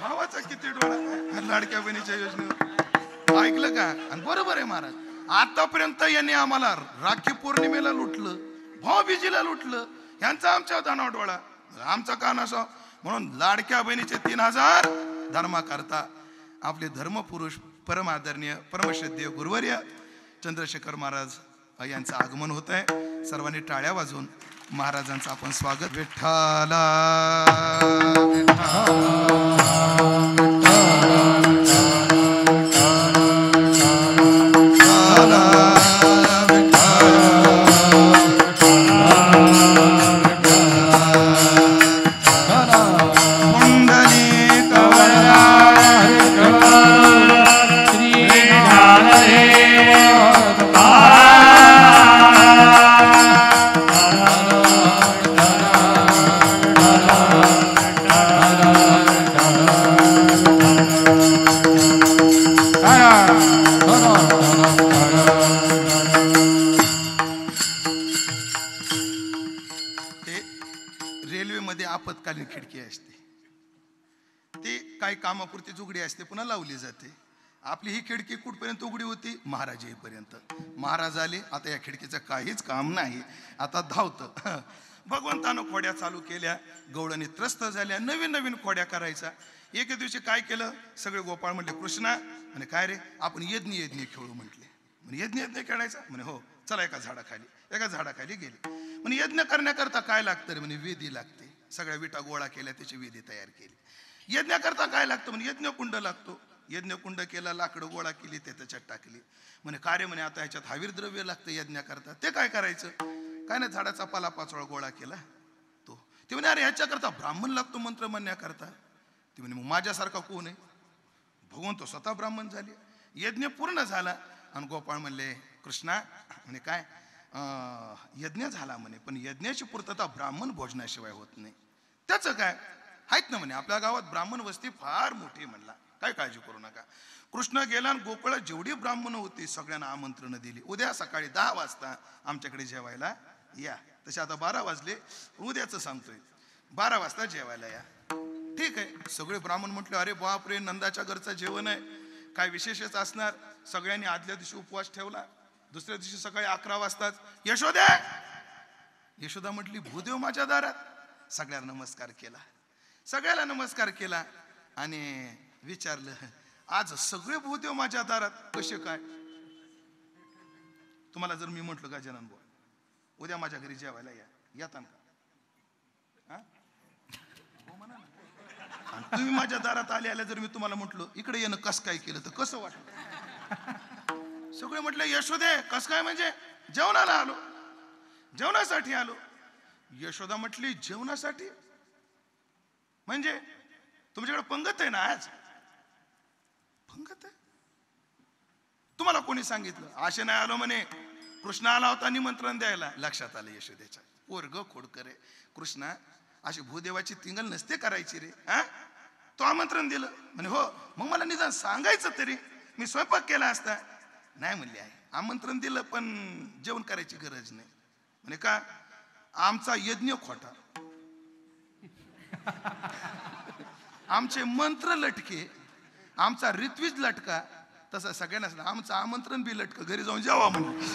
भावाचा किती डोळा लाडक्या बहिणीच्या योजनेवर. ऐकलं का? आणि बरोबर आहे महाराज. आतापर्यंत यांनी आम्हाला राखी पौर्णिमेला लुटलं, भाऊबीजीला लुटलं, यांचा आमच्या धनावर डोळा, आमचा का नसावा. म्हणून लाडक्या बहिणीचे 3,000 धर्मा करता आपले धर्मपुरुष परम आदरणीय परमश्रद्धेय गुरुवर्य चंद्रशेखर महाराज यांचं आगमन होत आहे. सर्वांनी टाळ्या वाजवून महाराजांचं आपण स्वागत. विठ्ठला रेल्वेमध्ये आपत्कालीन खिडकी असते, ती काही कामापुरती उघडी असते, पुन्हा लावली जाते. आपली ही खिडकी कुठपर्यंत उघडी होती? महाराज येईपर्यंत. महाराज आले, आता या खिडकीचं काहीच काम नाही, आता धावतं. भगवंतानं खोड्या चालू केल्या, गवळणी त्रस्त झाल्या, नवीन नवीन खोड्या करायचा. एके दिवशी काय केलं, सगळे गोपाळ म्हटले कृष्णा म्हणे काय रे, आपण यज्ञ खेळू म्हटले. म्हणे यज्ञ खेळायचा? म्हणे हो, चला एका झाडाखाली गेले. म्हणे यज्ञ करण्याकरता काय लागतं रे? म्हणे वेदी लागते. सगळ्या विटा गोळा केल्या, त्याची वेदी तयार केली. यज्ञ करता काय लागतं? म्हणे यज्ञकुंड लागतो. यज्ञकुंड केला, लाकडं गोळा केली, ते त्याच्यात टाकली. म्हणे काय रे? म्हणे आता ह्याच्यात हवीर द्रव्य लागतं यज्ञ करता. ते काय करायचं? काय नाही, झाडाचा पालापाचोळा गोळा केला तो. ते म्हणे अरे ह्याच्याकरता ब्राह्मण लागतो मंत्र म्हणण्याकरता. ते म्हणे मग माझ्यासारखा कोण आहे? भगवंत स्वतः ब्राह्मण झाले. यज्ञ पूर्ण झाला आणि गोपाळ म्हणले कृष्णा म्हणे काय यज्ञ झाला म्हणे, पण यज्ञाची पूर्तता ब्राह्मण भोजनाशिवाय होत नाही. त्याचं काय? आहेत ना म्हणे आपल्या गावात ब्राह्मण वस्ती फार मोठी. म्हणला काय काळजी करू नका. कृष्ण गेला आणि गोकुळात जेवढी ब्राह्मण होती सगळ्यांना आमंत्रण दिली. उद्या सकाळी 10 वाजता आमच्याकडे जेवायला या. तसे आता 12 वाजले, उद्याचं सांगतोय 12 वाजता जेवायला या. ठीक आहे. सगळे ब्राह्मण म्हटले अरे बापरे, नंदाच्या घरचं जेवण आहे, काय विशेषच असणार. सगळ्यांनी आदल्या दिवशी उपवास ठेवला. दुसऱ्या दिवशी सकाळी 11 वाजताच यशोदा म्हटली भूदेव माझ्या दारात. सगळ्यांना नमस्कार केला आणि विचारलं आज सगळे भूदेव माझ्या दारात कसे काय? तुम्हाला जर मी म्हटलं का जनान बुवा उद्या माझ्या घरी जेवायला या, येता का? हो म्हणा ना. आणि तुम्ही माझ्या दारात आल्या जर मी तुम्हाला म्हटलं इकडे येणं कस काय केलं तर कसं वाटलं? सगळे म्हटलं यशोदे कस काय म्हणजे जेवणाला आलो, जेवणासाठी आलो. यशोदा म्हटली जेवणासाठी म्हणजे तुमच्याकडे पंगत आहे ना आज? पंगत आहे? तुम्हाला कोणी सांगितलं? असे नाही आलो म्हणे, कृष्ण आला होता निमंत्रण द्यायला. लक्षात आलं यशोदेच्या, पोरग खोडकर आहे. कृष्णा अशी भूदेवाची तिंगल नसते करायची रे. तो आमंत्रण दिलं म्हणे हो, मग मला निदान सांगायचं तरी, मी स्वयंपाक केला असता. नाही म्हणले आहे, आमंत्रण दिलं पण जेवण करायची गरज नाही. म्हणे का? आमचा यज्ञ खोटा, आमचे मंत्र लटके, आमचा ऋत्विज लटका. तसं सगळ्यांना आमचं आमंत्रण बी लटकं, घरी जाऊन जेवा म्हणे.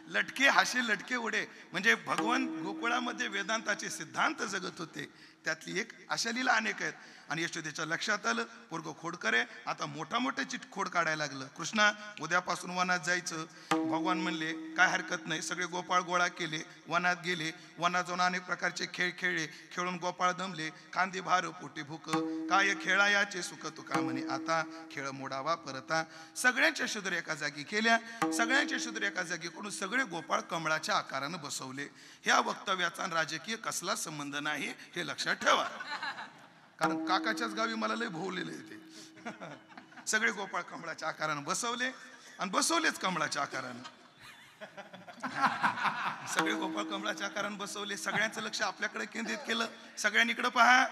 लटके हाशे लटके उडे. म्हणजे भगवान गोकुळामध्ये वेदांताचे सिद्धांत जगत होते, त्यातली एक अशा लीला अनेक आहेत. आणि यशोदेच्या लक्षात आलं पोरगं खोडकर आहे, आता मोठा मोठा खोड काढायला लागलं. कृष्णा उद्यापासून वनात जायचं. भगवान म्हणले काय हरकत नाही. सगळे गोपाळ गोळा केले, वनात गेले. वनात जाऊन अनेक प्रकारचे खेळ खेळले, खेळून गोपाळ दमले. कांदी भार पोटी भूक, काय खेळायाचे सुख तुका म्हणे आता खेळ मोडावा परता. सगळ्यांच्या शूद्र एका जागी केल्या, सगळ्यांच्या शूद्र एका जागी करून सगळे गोपाळ कमळाच्या आकारानं बसवले. ह्या वक्तव्याचा राजकीय कसला संबंध नाही हे लक्षात ठेवा, कारण काकाच्याच गावी मला लय भोवलेले ते. सगळे गोपाळ कमळाच्या आकारानं बसवले आणि बसवलेच कमळाच्या आकारानं. सगळे गोपाळ कमळाच्या आकारानं बसवले. सगळ्यांचं लक्ष आपल्याकडे केंद्रित केलं. सगळ्यांनी इकडे पहा.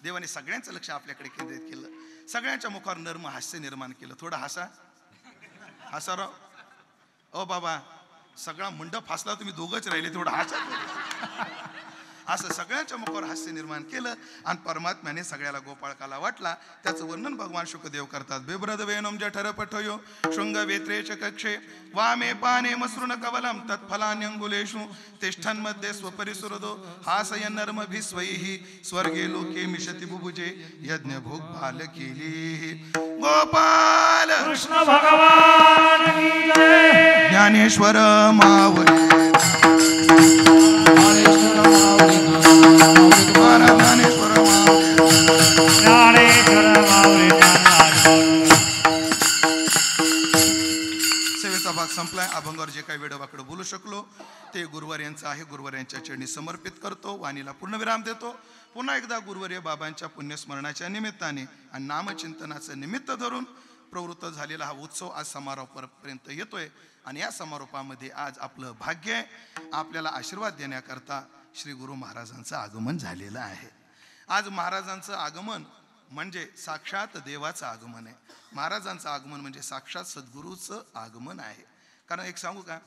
देवाने सगळ्यांचं लक्ष आपल्याकडे केंद्रित केलं. सगळ्यांच्या मुखावर नर्म हास्य निर्माण केलं. थोडं हसा, हसा राव. ओ बाबा, सगळा मंडप हसला, तुम्ही दोघंच राहिले, थोडं हसा. असं सगळ्यांच्या मुखावर हास्य निर्माण केलं. आणि परमात्म्याने सगळ्याला गोपाळकाला वाटला. त्याचं वर्णन भगवान शुकदेव करतात. बिभ्रद वेनम जठर पठयो शृंग वेत्रेच कक्षे वामे पाने मसृण कवलम तत्फलान्यंगुलेषु तिष्ठन्मध्ये स्वपरिसुरदो हासयन् नर्मभिस्वैहि स्वर्गे लोके मिशति बुभुजे यज्ञ भोग बाल केली. गोपाल कृष्ण भगवान की जय. ज्ञानेश्वर मावळे सेवेचा भाग संपलाय. अभंगावर जे काही वेडोबाकडे बोलू शकलो ते गुरुवार यांचं आहे. गुरुवार यांच्या चरणी समर्पित करतो. वाणीला पूर्णविराम देतो. पुन्हा एकदा गुरुवर्य बाबांच्या पुण्यस्मरणाच्या निमित्ताने आणि नामचिंतनाचं निमित्त धरून प्रवृत्त झालेला हा उत्सव आज समारोहापर्यंत येतोय. आणि या समारोपामध्ये आज आपलं भाग्य आहे. आपल्याला आशीर्वाद देण्याकरता श्री गुरु महाराजांचं आगमन झालेलं आहे. आज महाराजांचं आगमन म्हणजे साक्षात देवाचं आगमन आहे. महाराजांचं आगमन म्हणजे साक्षात सद्गुरूचं आगमन आहे. कारण एक सांगू का,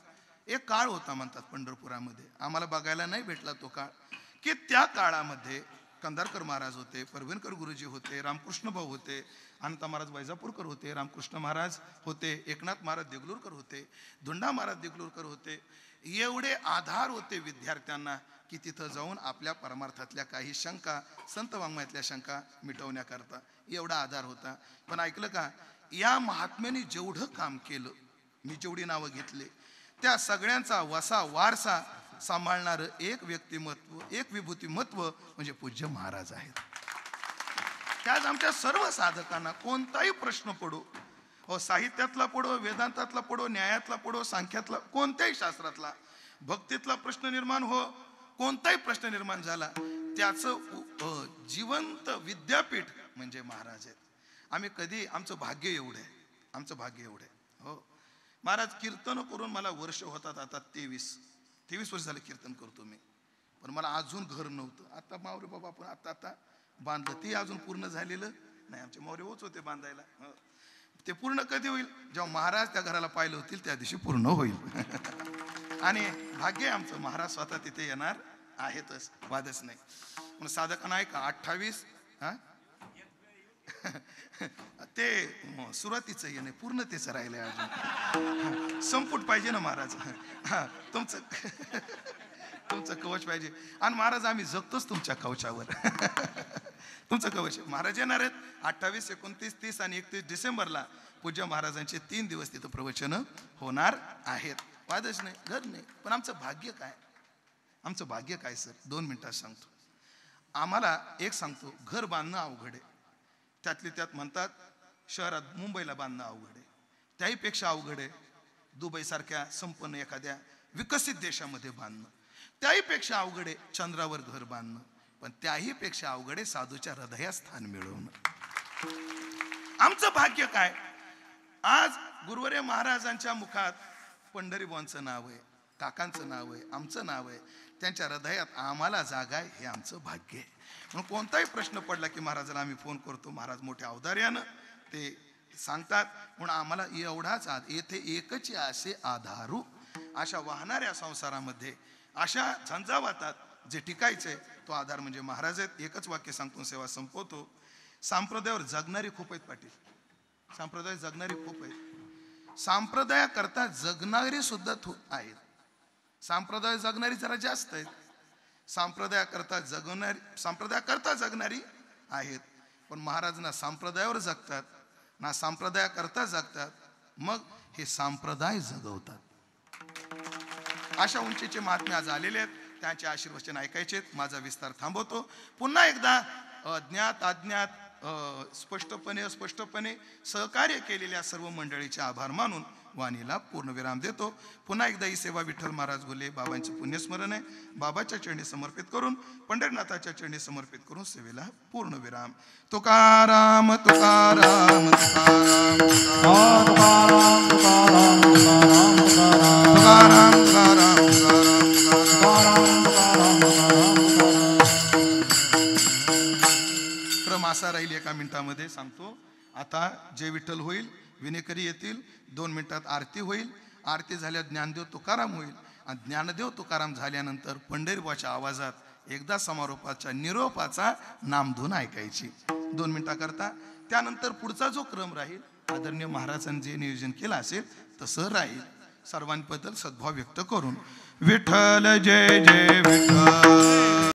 एक काळ होता म्हणतात पंढरपुरामध्ये, आम्हाला बघायला नाही भेटला तो काळ, की त्या काळामध्ये कंधारकर महाराज होते, परभणकर गुरुजी होते, रामकृष्ण भाऊ होते, अनंत महाराज वैजापूरकर होते, रामकृष्ण महाराज होते, एकनाथ महाराज देगलूरकर होते, धुंडा महाराज देगलूरकर होते. एवढे आधार होते विद्यार्थ्यांना की तिथं जाऊन आपल्या परमार्थातल्या काही शंका, संत वाङ्मयातल्या शंका मिटवण्याकरता एवढा आधार होता. पण ऐकलं का, या महात्म्याने जेवढं काम केलं, मी जेवढी नावं घेतले, त्या सगळ्यांचा वसा वारसा सांभाळणारं एक व्यक्तिमत्व, एक विभूतिमत्व म्हणजे पूज्य महाराज आहेत. त्याच आमच्या सर्व साधकांना कोणताही प्रश्न पडो, हो साहित्यातला पडो, वेदांतातला पडो, न्यायातला पडो, सांख्यातला, कोणत्याही शास्त्रातला, भक्तीतला प्रश्न निर्माण हो, कोणताही प्रश्न निर्माण झाला, त्याचं जिवंत विद्यापीठ म्हणजे महाराज आहेत. आम्ही कधी, आमचं भाग्य एवढं आहे, आमचं भाग्य एवढं आहे. हो महाराज कीर्तन करून मला वर्ष होतात आता 23 वर्ष झाले कीर्तन करतो मी. पण मला अजून घर नव्हतं. आता मावरे बाबा आपण आता बांधलं, ते अजून पूर्ण झालेलं नाही. आमचे मावरे होच होते बांधायला. ते पूर्ण कधी होईल, जेव्हा महाराज त्या घराला पाहिलं होतील त्या दिवशी पूर्ण होईल. आणि भाग्य आमचं, महाराज स्वतः तिथे येणार आहेतच, वादच नाही. म्हणून साधकांना आहे का 28 ते सुरुवातीचं ये नाही, पूर्णतेचं राहिलंय अजून. संपुट पाहिजे ना महाराज. तुमचं कवच पाहिजे. आणि महाराज आम्ही जगतोच तुमच्या कवचावर. तुमचं कवच. महाराज येणार आहेत 28, 29, 30 आणि 31 डिसेंबरला पूज्य महाराजांचे 3 दिवस तिथं प्रवचन होणार आहेत. वादच नाही, घर नाही. पण आमचं भाग्य काय, आमचं भाग्य काय सर? 2 मिनिटात सांगतो. आम्हाला एक सांगतो, घर बांधणं अवघड आहे. त्यातले त्यात म्हणतात शहरात मुंबईला बांधणं अवघड आहे. त्याहीपेक्षा अवघड आहे दुबईसारख्या संपन्न एखाद्या विकसित देशामध्ये बांधणं. त्याहीपेक्षा अवघड आहे चंद्रावर घर बांधणं. पण त्याहीपेक्षा अवघड आहे साधूच्या हृदयात स्थान मिळवणं. आमचं भाग्य काय? आज गुरुवर्य महाराजांच्या मुखात पंढरीबाबांचं नाव आहे, काकांचं नाव आहे, आमचं नाव आहे. त्यांच्या हृदयात आम्हाला जागा आहे, हे आमचं भाग्य आहे. म्हणून कोणताही प्रश्न पडला की महाराजाला आम्ही फोन करतो. महाराज मोठ्या अवधार्यानं ते सांगतात. म्हणून आम्हाला एवढाच येथे एकच असे आधारू, अशा वाहणाऱ्या संसारामध्ये, अशा झंझावातात जे टिकायचंय तो आधार म्हणजे महाराज आहेत. एकच वाक्य सांगतो, सेवा संपवतो. संप्रदायावर जगणारी खूप आहेत पाटील, संप्रदाय जगणारी खूप आहेत. संप्रदायाकरता जगणारी सुद्धा आहेत. संप्रदाय जगणारी जरा जास्त आहेत. संप्रदायाकरता जगणारी आहेत. पण महाराज ना संप्रदायावर जगतात ना संप्रदायाकरता जगतात, मग हे संप्रदाय जगवतात. अशा उंचीचे महात्मे आज आलेले आहेत. त्यांचे आशीर्वचन ऐकायचे. माझा विस्तार थांबवतो. पुन्हा एकदा ज्ञात अज्ञात, स्पष्टपणे अस्पष्टपणे सहकार्य केलेल्या सर्व मंडळीचे आभार मानून वाणीला पूर्णविराम देतो. पुन्हा एकदा ही सेवा विठ्ठल महाराज घोले बाबांचे पुण्यस्मरण आहे. बाबाच्या चरणी समर्पित करून, पंढरीनाथाच्या चरणी समर्पित करून सेवेला पूर्णविराम. तुकाराम तुकाराम तुकाराम तुकाराम तुकाराम तुकाराम क्रम असा राहील. एका मिनिटामध्ये सांगतो. आता जय विठ्ठल होईल, विनेकरी येतील. 2 मिनिटात आरती होईल. आरती झाल्यावर ज्ञानदेव तुकाराम होईल. आणि ज्ञानदेव तुकाराम झाल्यानंतर पंढरीबाच्या आवाजात एकदा समारोपाच्या निरोपाचा नामधून ऐकायची 2 मिनिटाकरता. त्यानंतर पुढचा जो क्रम राहील आदरणीय महाराजांनी जे नियोजन केलं असेल तसं राहील. सर्वांबद्दल सद्भाव व्यक्त करून विठ्ठल जय जय विठ्ठल.